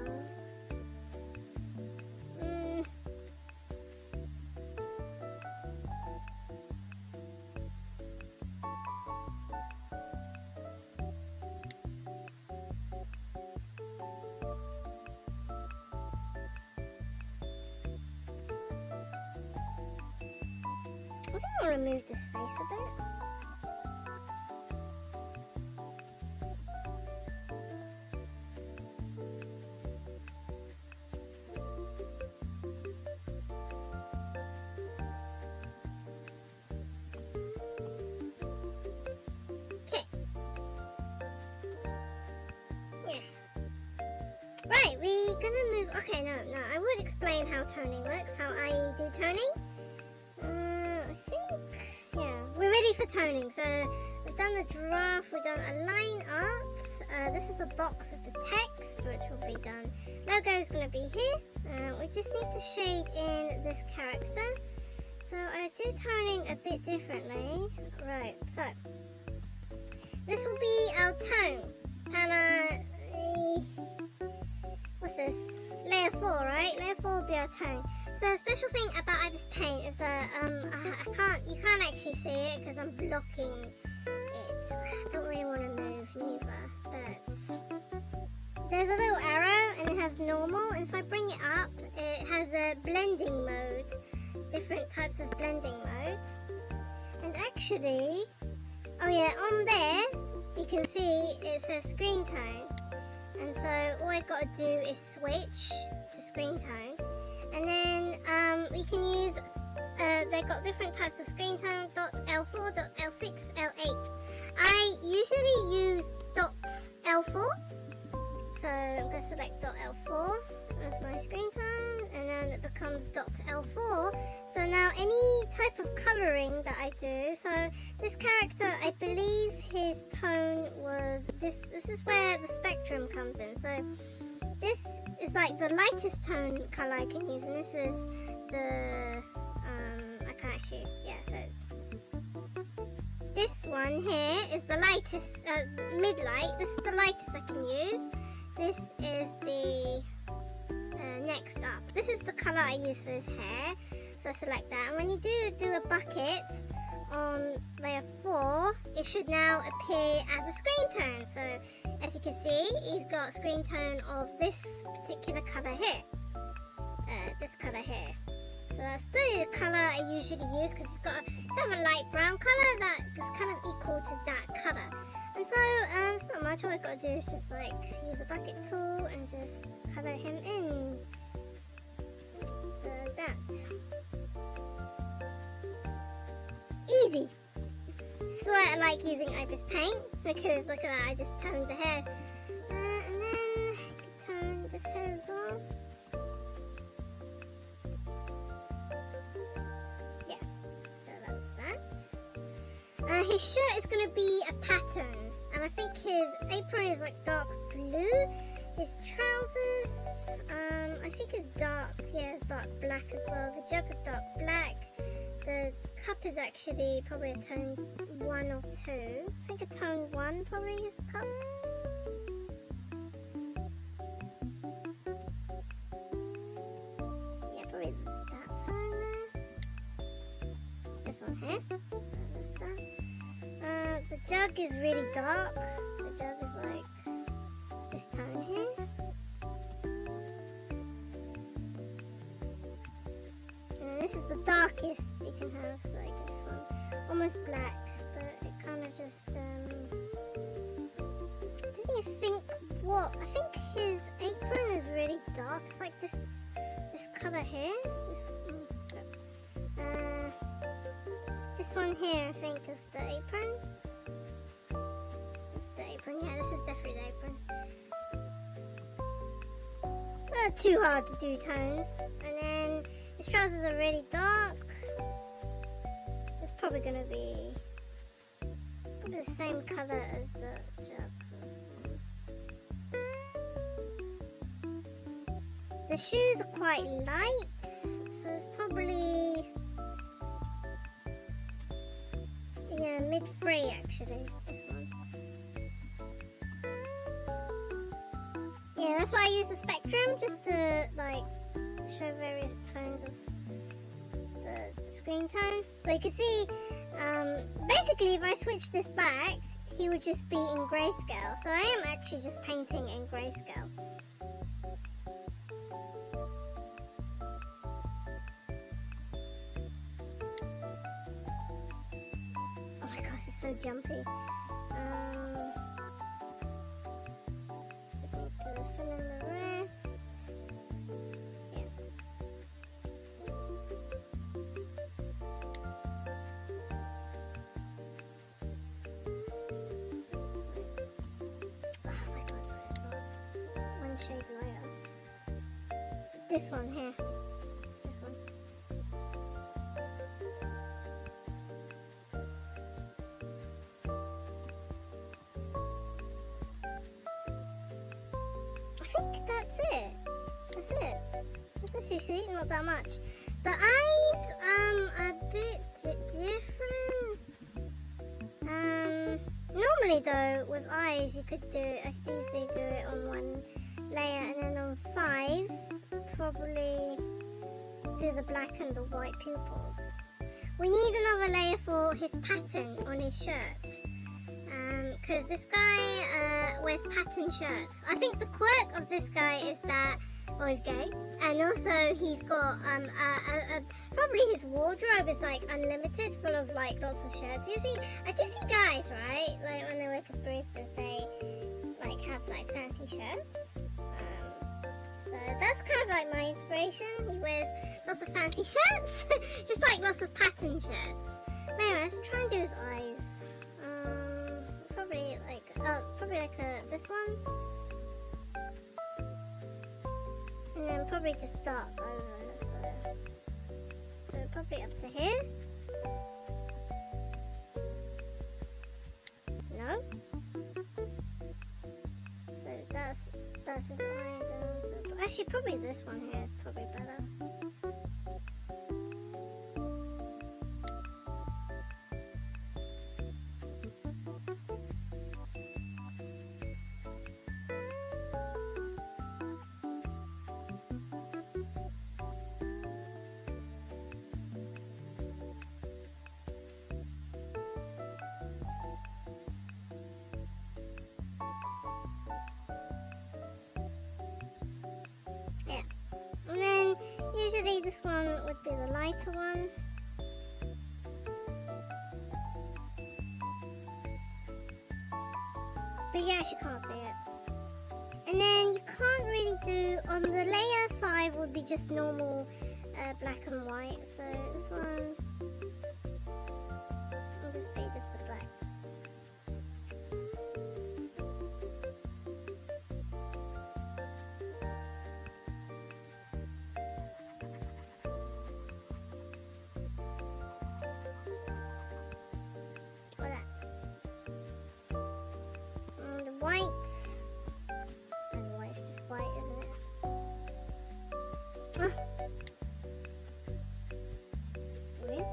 I think I'll remove this face a bit. Okay. Yeah. Right, we're gonna move. Okay, no, I would explain how toning works, how I do toning. We're ready for toning. So we've done the draft, we've done align art. This is a box with the text, which will be done. Logo is going to be here. We just need to shade in this character. So I do toning a bit differently. Right, so this will be our tone. What's this? Layer 4, right? Layer 4 will be our tone. So the special thing about this paint is that you can't actually see it because I'm blocking it. I don't really want to move neither, but there's a little arrow and it has normal, and if I bring it up, it has a blending mode, different types of blending mode. And actually, oh yeah, on there you can see it says screen tone, and so all I gotta do is switch to screen tone, and then we can use they've got different types of screen tone, .L4, .L6, L8. I usually use .L4, so I'm going to select .L4 as my screen tone, and then it becomes .L4. So now any type of colouring that I do, so this character, I believe his tone was this is where the spectrum comes in. So this is like the lightest tone colour I can use, and this is the I can't actually, yeah, so this one here is the lightest, mid-light. This is the lightest I can use. This is the next up. This is the colour I use for his hair, so I select that. And when you do a bucket on layer 4, it should now appear as a screen tone. So as you can see, he's got screen tone of this particular colour here, this colour here. So that's the colour I usually use, because it's got kind of a light brown colour that is kind of equal to that colour. And so it's not much. All I got to do is just like use a bucket tool and just colour him in. So that's easy. This is why I like using Ibis Paint, because look at that, I just toned the hair. And then I can tone this hair as well. His shirt is going to be a pattern, and I think his apron is like dark blue. His trousers, I think is dark, yeah, it's dark black as well. The jug is dark black. The cup is actually probably a tone 1 or 2. I think a tone 1 probably is the cup. Yeah, probably that tone there. This one here. So that's that. The jug is really dark. The jug is like this tone here. And this is the darkest you can have, like this one. Almost black, but it kind of just doesn't you think what? I think his apron is really dark. It's like this colour here. This one here, I think, is the apron. That's the apron, yeah, this is definitely the apron. Not too hard to do tones. And then his trousers are really dark. It's probably going to be the same colour as the jug. The shoes are quite light, so it's probably... yeah, mid-free actually, this one. Yeah, that's why I use the spectrum, just to like show various tones of the screen tone. So you can see, basically if I switch this back, he would just be in grayscale. So I am actually just painting in grayscale. This is so jumpy. Just need to fill in the rest. Yeah. Oh my god, no, it's not. It's one shade lighter. So this one here. This one. I think that's it. That's it. That's actually not that much. The eyes are a bit different. Normally though, with eyes I could easily do it on 1 layer, and then on 5 probably do the black and the white pupils. We need another layer for his pattern on his shirt, because this guy wears pattern shirts. I think the quirk of this guy is that, well, he's gay, and also he's got probably his wardrobe is like unlimited, full of like lots of shirts. I do see guys, right? Like when they work as baristas, they like have like fancy shirts. So that's kind of like my inspiration. He wears lots of fancy shirts, just like lots of pattern shirts. Anyway, let's try and do his eyes. Probably like this one, and then probably just dark over. So probably up to here. No. So that's his eye down. So actually, probably this one here is probably better. Yeah, and then usually this one would be the lighter one. But yeah, she can't see it. And then you can't really do, on the layer 5 would be just normal black and white. So this one will just be just a black. White. And white's just white, isn't it? Oh. That's weird.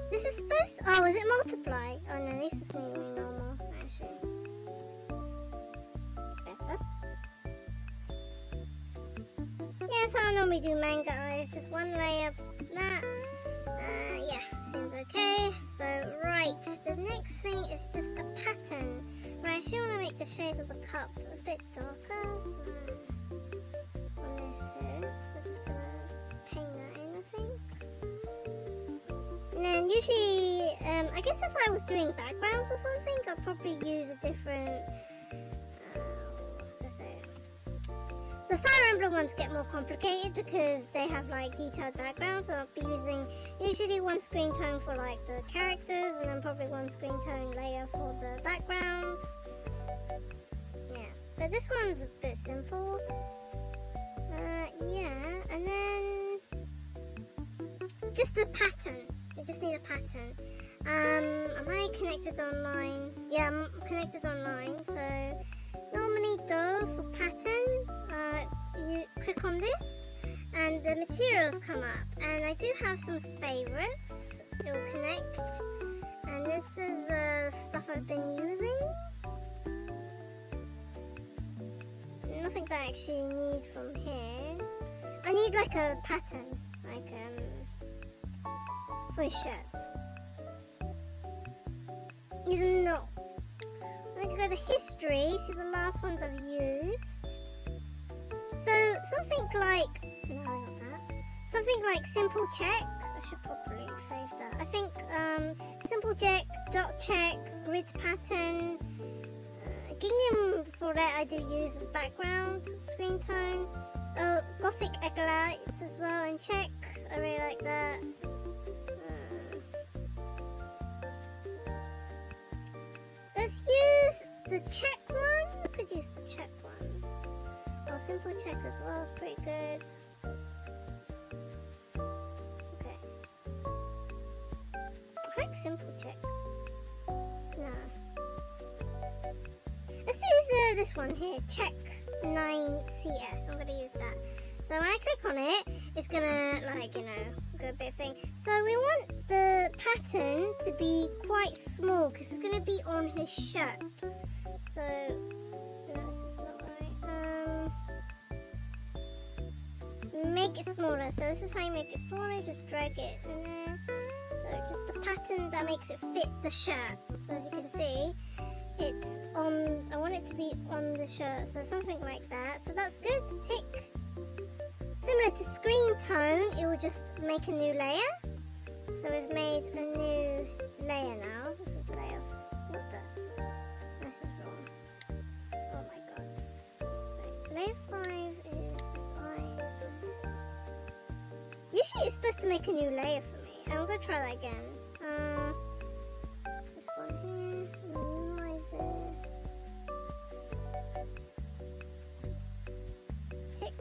This is supposed to, oh, is it multiply? Oh no, this is really normal, actually. Better. Yeah, that's how I normally do manga eyes, just one layer. That, yeah, seems okay. So, right, the next thing is just a pattern. Right, I actually want to make the shade of the cup a bit darker. So, on this here. So, just gonna paint that in, I think. And then usually, I guess if I was doing backgrounds or something, I'd probably use a different, let's say, the Fire Emblem ones get more complicated because they have like detailed backgrounds, so I'll be using usually one screen tone for like the characters and then probably one screen tone layer for the backgrounds. Yeah, but this one's a bit simple. Yeah, and then just a pattern. You just need a pattern. Am I connected online? Yeah, I'm connected online, so normally though for pattern, you click on this and the materials come up, and I do have some favorites. It will connect, and this is stuff I've been using. Nothing that I actually need from here. I need like a pattern, like for his shirts. These are not. I'm gonna go to history, see the last ones I've used. So something like, no, not that. Something like simple check. I should probably save that. I think simple check, dot check, grid pattern. Gingham before that I do use as background screen tone. Oh, Gothic egg lights as well, and check. I really like that. Let's use the check one. I could use the check one. Oh, simple check as well is pretty good. Okay. I like simple check. No. Let's use this one here. Check 9CS. I'm gonna use that. So when I click on it, it's gonna like, go a bit thing. So we want the pattern to be quite small because it's gonna be on his shirt. So no, this is not right. make it smaller. So this is how you make it smaller. Just drag it in there. So just the pattern that makes it fit the shirt. So as you can see, it's on, I want it to be on the shirt. So something like that. So that's good. Tick. Similar to screen tone, it will just make a new layer. So we've made a new layer now. This is layer, what the? This is wrong. Oh my god. Right. Layer 5 is the size. Usually it's supposed to make a new layer for me. I'm gonna try that again. This one here, minimize it. Tick.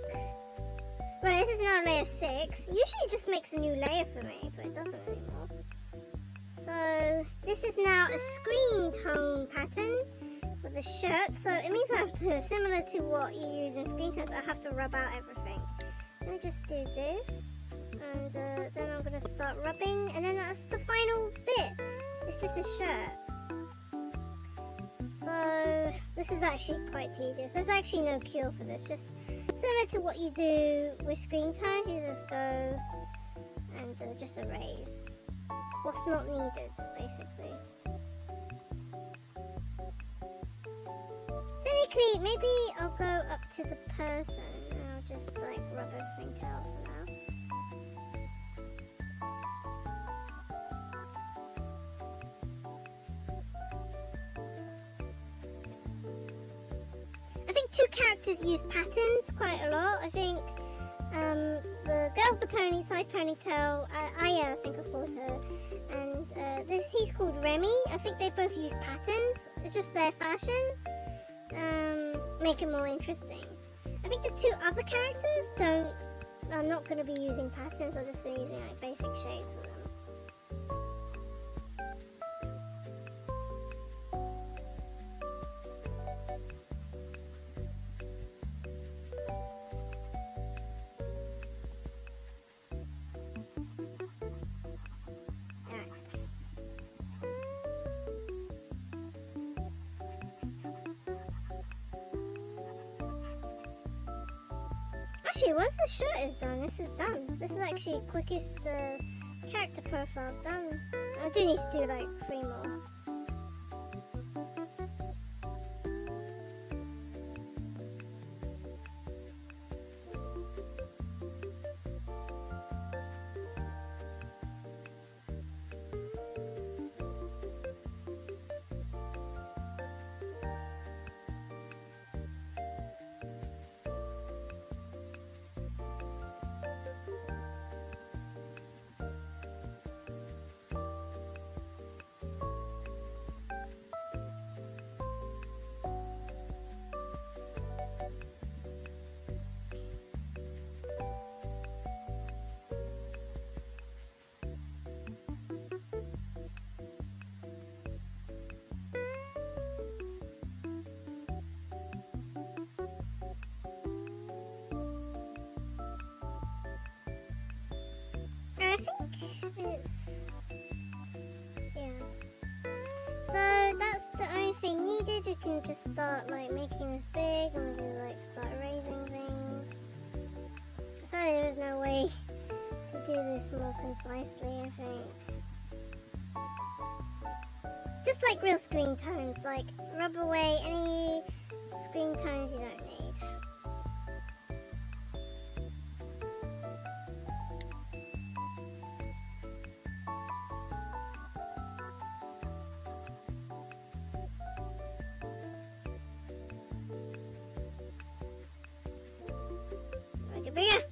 Right, this is now layer 6. Usually it just makes a new layer for me, but it doesn't anymore. So this is now a screen tone pattern for the shirt. So it means I have to, similar to what you use in screen tones, I have to rub out everything. Let me just do this, and then I'm gonna start rubbing, and then that's the final bit. It's just a shirt. So this is actually quite tedious. There's actually no cure for this. Just similar to what you do with screen tones, you just go and just erase what's not needed, basically. Technically, maybe I'll go up to the person and I'll just like rub everything out for now. I think two characters use patterns quite a lot. I think the girl with the pony, side ponytail, Aya, I think I called her, and he's called Remy. I think they both use patterns. It's just their fashion. Make it more interesting. I think the two other characters are not going to be using patterns. I'm just going to be using like basic shades for them. Actually, once the shirt is done, this is done. This is actually quickest character profiles done. I do need to do like 3 more. I think it's, yeah. So that's the only thing needed. We can just start like making this big and we'll like start erasing things. Sadly, there is no way to do this more concisely, I think. Just like real screen tones, like rub away any screen tones you don't need. Make it bigger.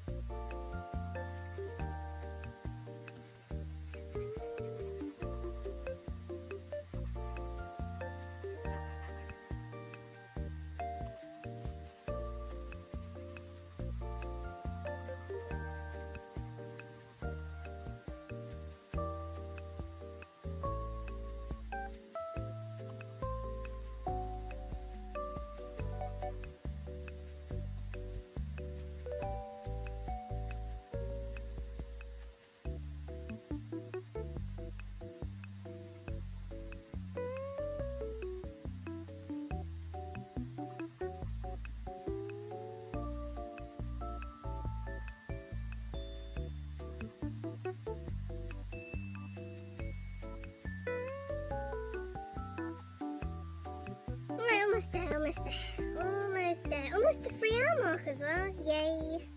Almost there, almost there. Almost there. Almost a 3 hour mark as well. Yay.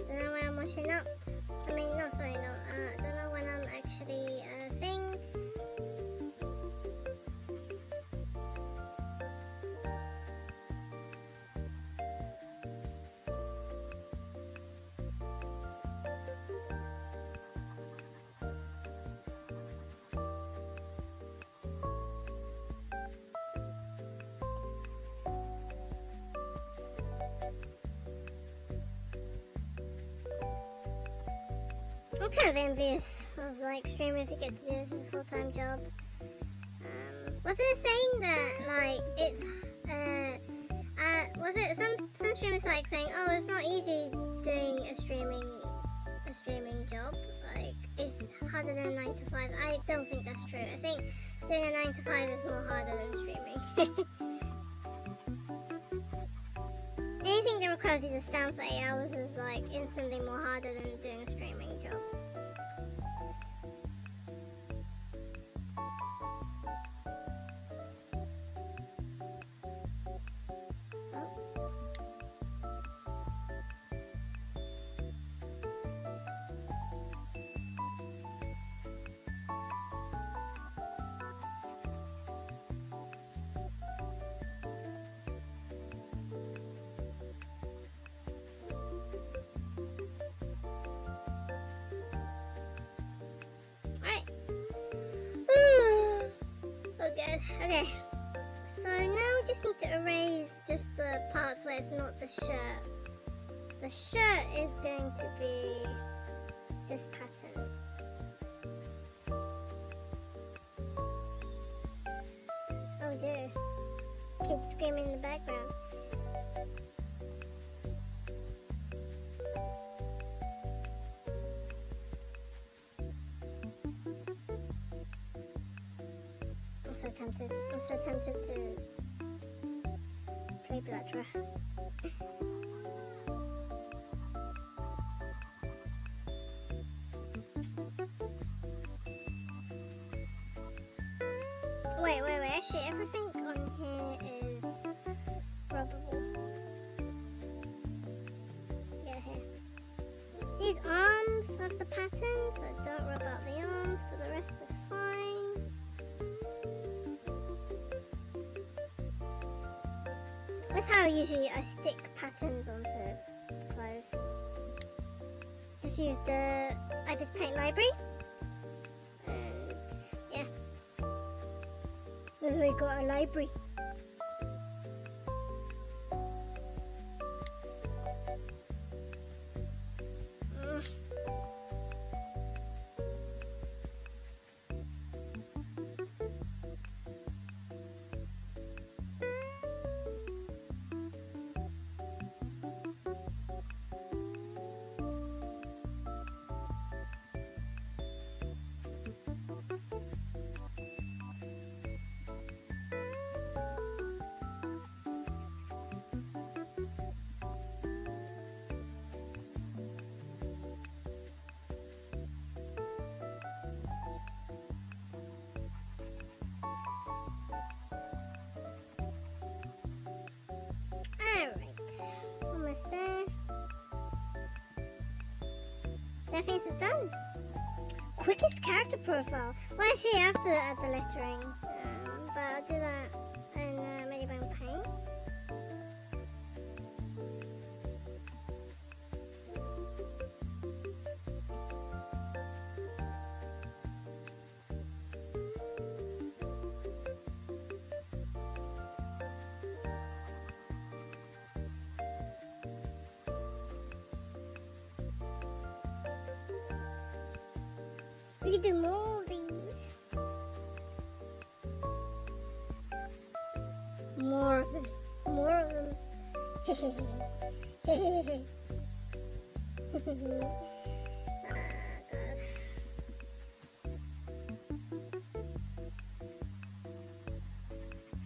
Don't know when I'm washing up. I mean, no, sorry, no. Don't know when I'm actually thing. I'm kind of envious of like streamers who get to do this as a full-time job. Was it saying that like it's was it some streamers like saying, oh, it's not easy doing a streaming job, like it's harder than 9 to 5. I don't think that's true. I think doing a 9 to 5 is more harder than streaming. Anything that requires you to stand for 8 hours is like instantly more harder than doing a streaming job. Okay, so now we just need to erase just the parts where it's not the shirt. The shirt is going to be this pattern. Oh dear, kids screaming in the background. I'm so tempted to play Blatra. Wait, actually everything on here is rubbable. Yeah, here. These arms have the pattern, so don't rub out the arms, but the rest is fine. That's how usually I stick patterns onto clothes. Just use the Ibis Paint Library. And yeah. Because we got a library. Almost there. Everything's is done. Quickest character profile. Well, actually, I have to add the lettering, but I'll do that in Medibang Paint. We can do more of these. More of them. More of them.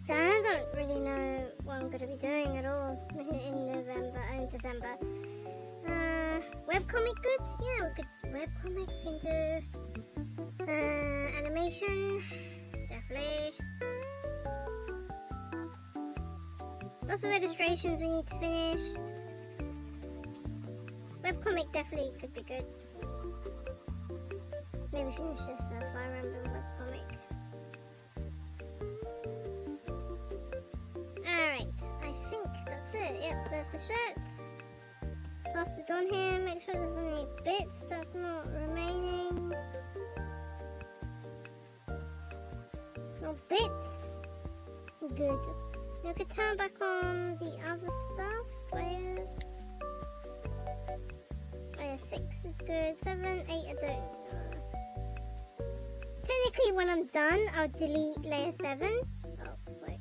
I don't really know what I'm going to be doing at all in November and December. Webcomic good? Yeah, we could webcomic. We can do animation. Definitely. Lots of registrations we need to finish. Webcomic definitely could be good. Maybe finish this Fire Emblem webcomic. Alright, I think that's it. Yep, there's the shirts. Passed it on here. Make sure there's any bits that's not remaining. No bits. Good. We could turn back on the other stuff. Layers. Layer 6 is good. 7, 8, I don't know. Technically, when I'm done, I'll delete layer 7. Oh, wait.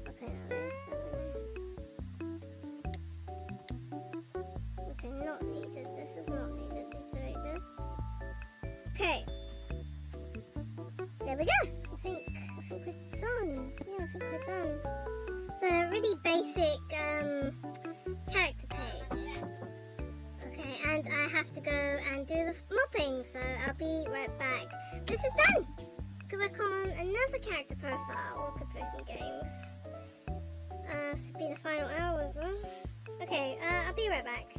Okay, no, layer 7. Okay, not needed. This is not needed. Delete this. Okay. There we go. I think we're done. Yeah, I think we're done. So a really basic character page. Okay, and I have to go and do the mopping, so I'll be right back. This is done. Go back on another character profile. Or could play some games. This will be the final hours. Huh? Okay, I'll be right back.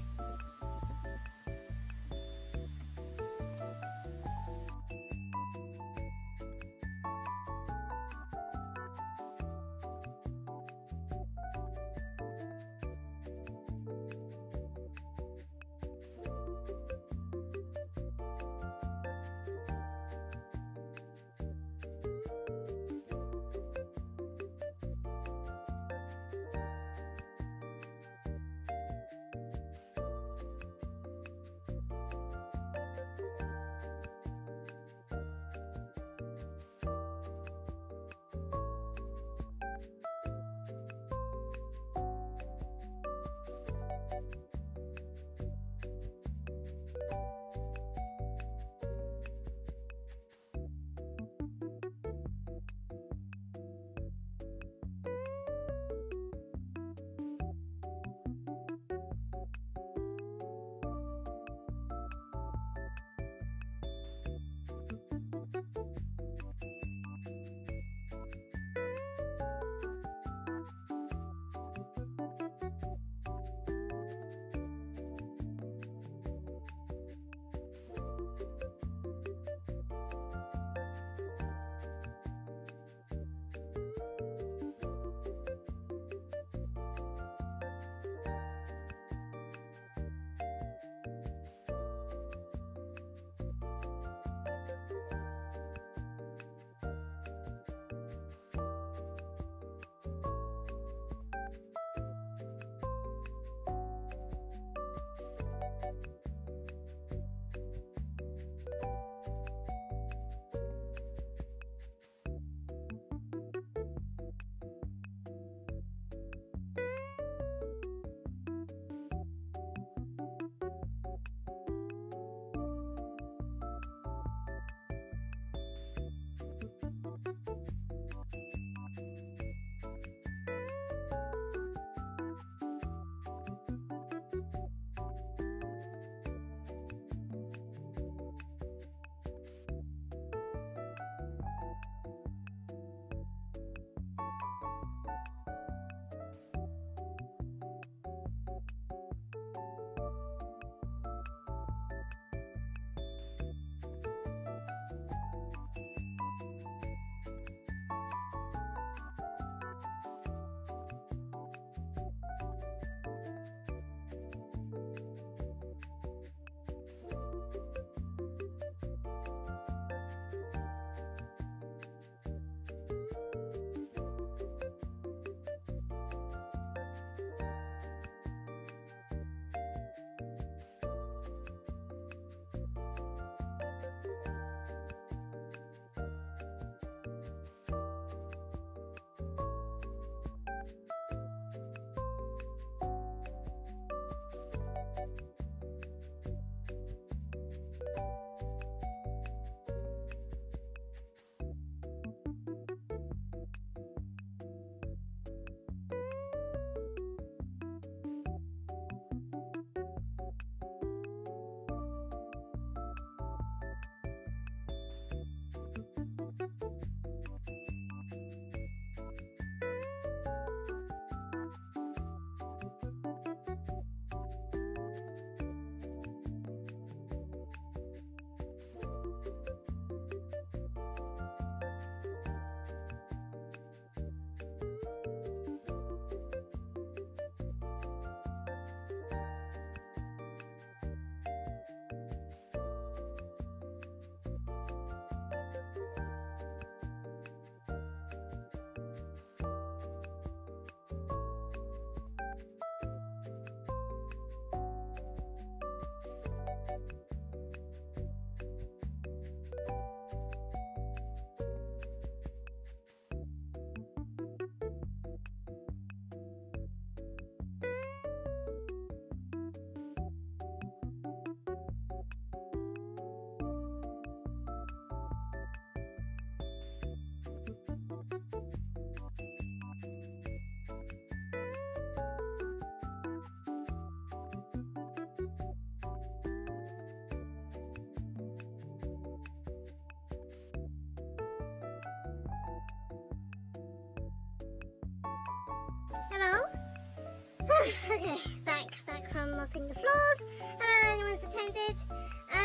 Okay, back from mopping the floors. Hello, anyone's attended.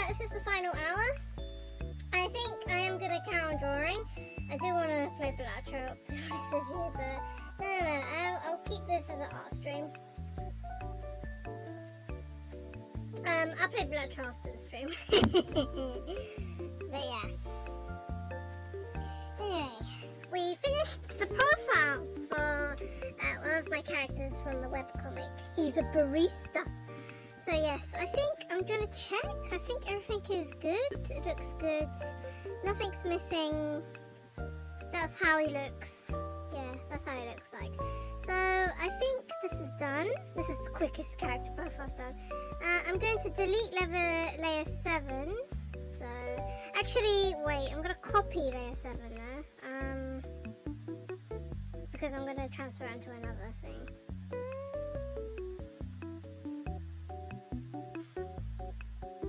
This is the final hour. I think I am gonna carry on drawing. I do want to play Bellatrix, to be honest with you, but no. I'll keep this as an art stream. I'll play Bellatrix after the stream. But yeah. Anyway, we finished the profile for one of my characters from the webcomic. He's a barista. So yes, I think I'm gonna check. I think everything is good. It looks good. Nothing's missing. That's how he looks. Yeah, that's how he looks like. So I think this is done. This is the quickest character profile I've done. I'm going to delete layer 7. So actually, wait. I'm gonna copy layer 7 now. Because I'm gonna transfer it onto another thing.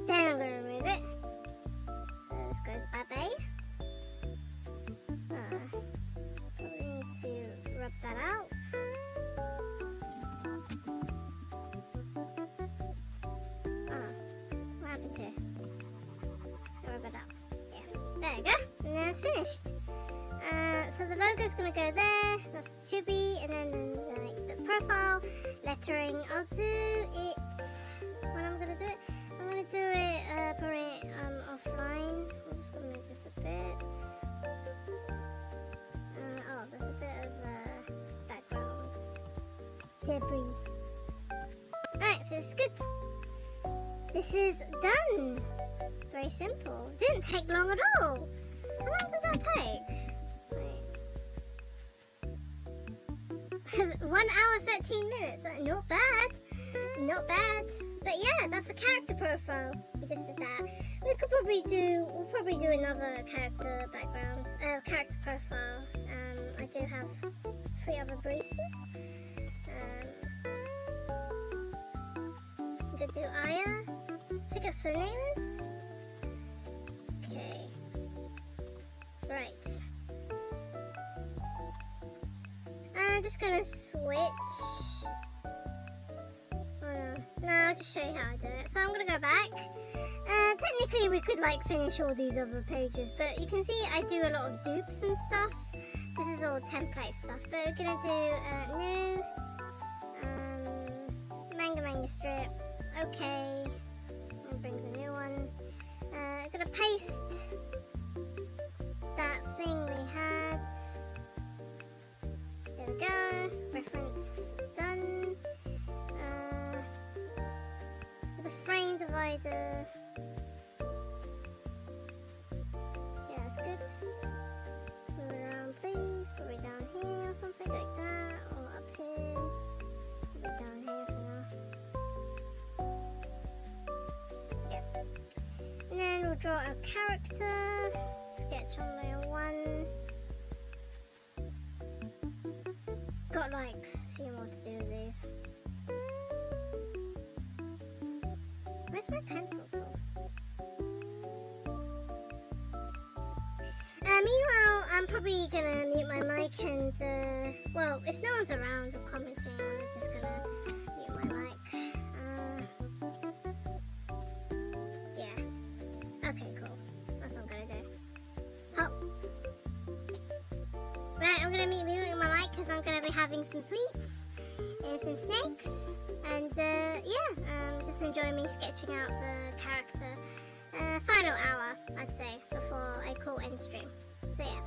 Then I'm gonna remove it. So this goes bye-bye. Probably need to rub that out. What happened here? Rub it out. Yeah, there you go. And then it's finished. So the logo's gonna go there. That's the chibi, and then like the profile lettering. I'll do it. When I'm gonna do it, I'm gonna do it probably offline. I'm just gonna move this a bit. Oh, there's a bit of background debris. Alright, this is good. This is done. Very simple. Didn't take long at all. How long did that take? Wait. 1 hour 13 minutes. Not bad. Not bad. But yeah, that's a character profile. We just did that. We'll probably do another character background, character profile. I do have 3 other baristas. I'm gonna do Aya. I think that's her name is. Okay. Right. I'm just gonna switch. No, I'll just show you how I do it. So I'm gonna go back. Technically we could like finish all these other pages, but you can see I do a lot of dupes and stuff. This is all template stuff, but we're gonna do new manga strip. Okay, it brings a new one. I'm gonna paste that thing we had. There we go. Reference done. The frame divider. Yeah, that's good. Move it around, please. Put it down here or something like that, or up here. Put it down here for now. Yeah. And then we'll draw a character. Sketch on layer 1. Got like a few more to do with these. Where's my pencil tool? Meanwhile, I'm probably gonna mute my mic and, well, if no one's around or commenting, I'm just gonna mute my mic. Yeah. Okay, cool. That's what I'm gonna do. Hop. Right, I'm gonna be muting my mic because I'm gonna be having some sweets and some snacks. And, yeah, just enjoy me sketching out the character. Final hour, I'd say, before I call end stream. So yeah.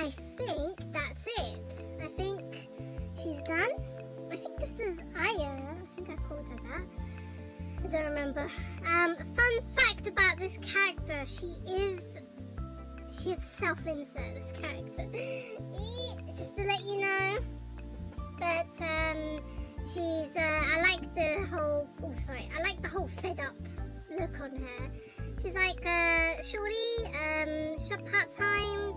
I think that's it. I think she's done. I think this is Aya. I think I called her that. I don't remember. Fun fact about this character, she is self-insert, this character. Just to let you know. But she's I like the whole fed up look on her. She's like shorty, shop part-time,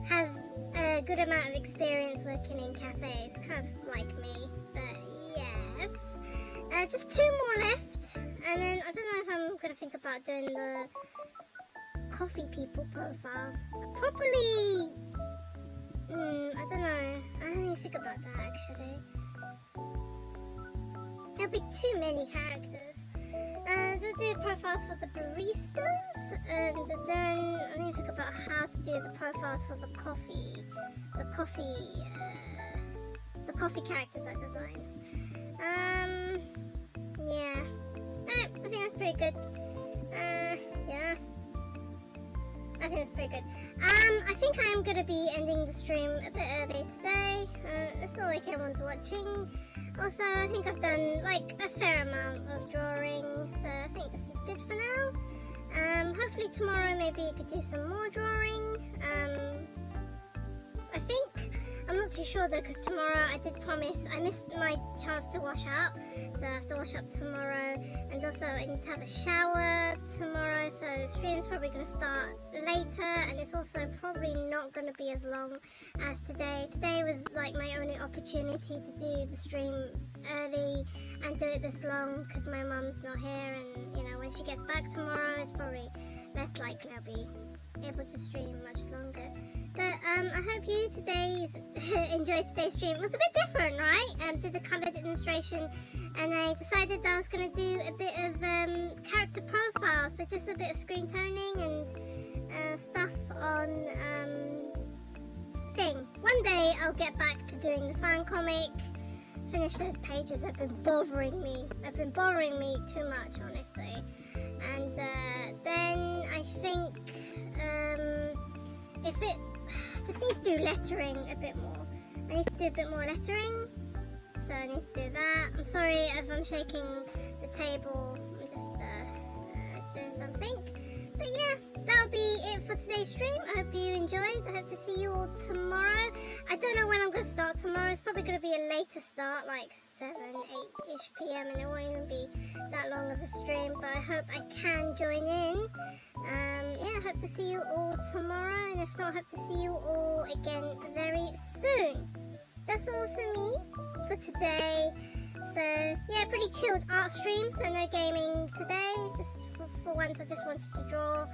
has a good amount of experience working in cafes, kind of like me, but yes. Just 2 more left, and then I don't know if I'm gonna think about doing the coffee people profile. Probably, I don't know. I don't even think about that actually. There'll be too many characters. We'll do profiles for the baristas, and then I need to think about how to do the profiles for the coffee characters I designed. Yeah. Alright, I think that's pretty good. Yeah. I think that's pretty good. I think I am going to be ending the stream a bit early today. It's not like everyone's watching. Also, I think I've done like a fair amount of drawing, so I think this is good for now. Hopefully tomorrow maybe I could do some more drawing. I think, I'm not too sure though, because tomorrow I did promise, I missed my chance to wash up, so I have to wash up tomorrow, and also I need to have a shower tomorrow, so the stream's probably going to start later, and it's also probably not going to be as long as today. Today was like my only opportunity to do the stream early and do it this long, because my mum's not here, and you know, when she gets back tomorrow, it's probably less likely I'll be able to stream much longer. But I hope you enjoyed today's stream. It was a bit different, right? Did the colour demonstration, and I decided that I was going to do a bit of character profile, so just a bit of screen toning and stuff on thing. One day I'll get back to doing the fan comic, finish those pages. They've been bothering me too much, honestly. And then I think if it just needs to do lettering a bit more. I need to do a bit more lettering, so I need to do that. I'm sorry if I'm shaking the table. I'm just doing something. But yeah, that'll be it for today's stream. I hope you enjoyed. I hope to see you all tomorrow. I don't know when I'm going to start tomorrow. It's probably going to be a later start, like 7, 8-ish p.m. and it won't even be that long of a stream. But I hope I can join in. Yeah, I hope to see you all tomorrow. And if not, I hope to see you all again very soon. That's all for me for today. So yeah, pretty chilled art stream, so no gaming today. Just for once I just wanted to draw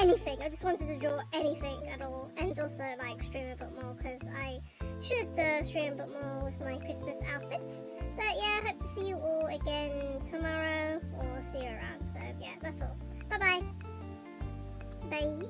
anything. I just wanted to draw anything at all, and also like stream a bit more, because I should stream a bit more with my Christmas outfit. But yeah, I hope to see you all again tomorrow, or see you around. So yeah, that's all. Bye bye. Bye.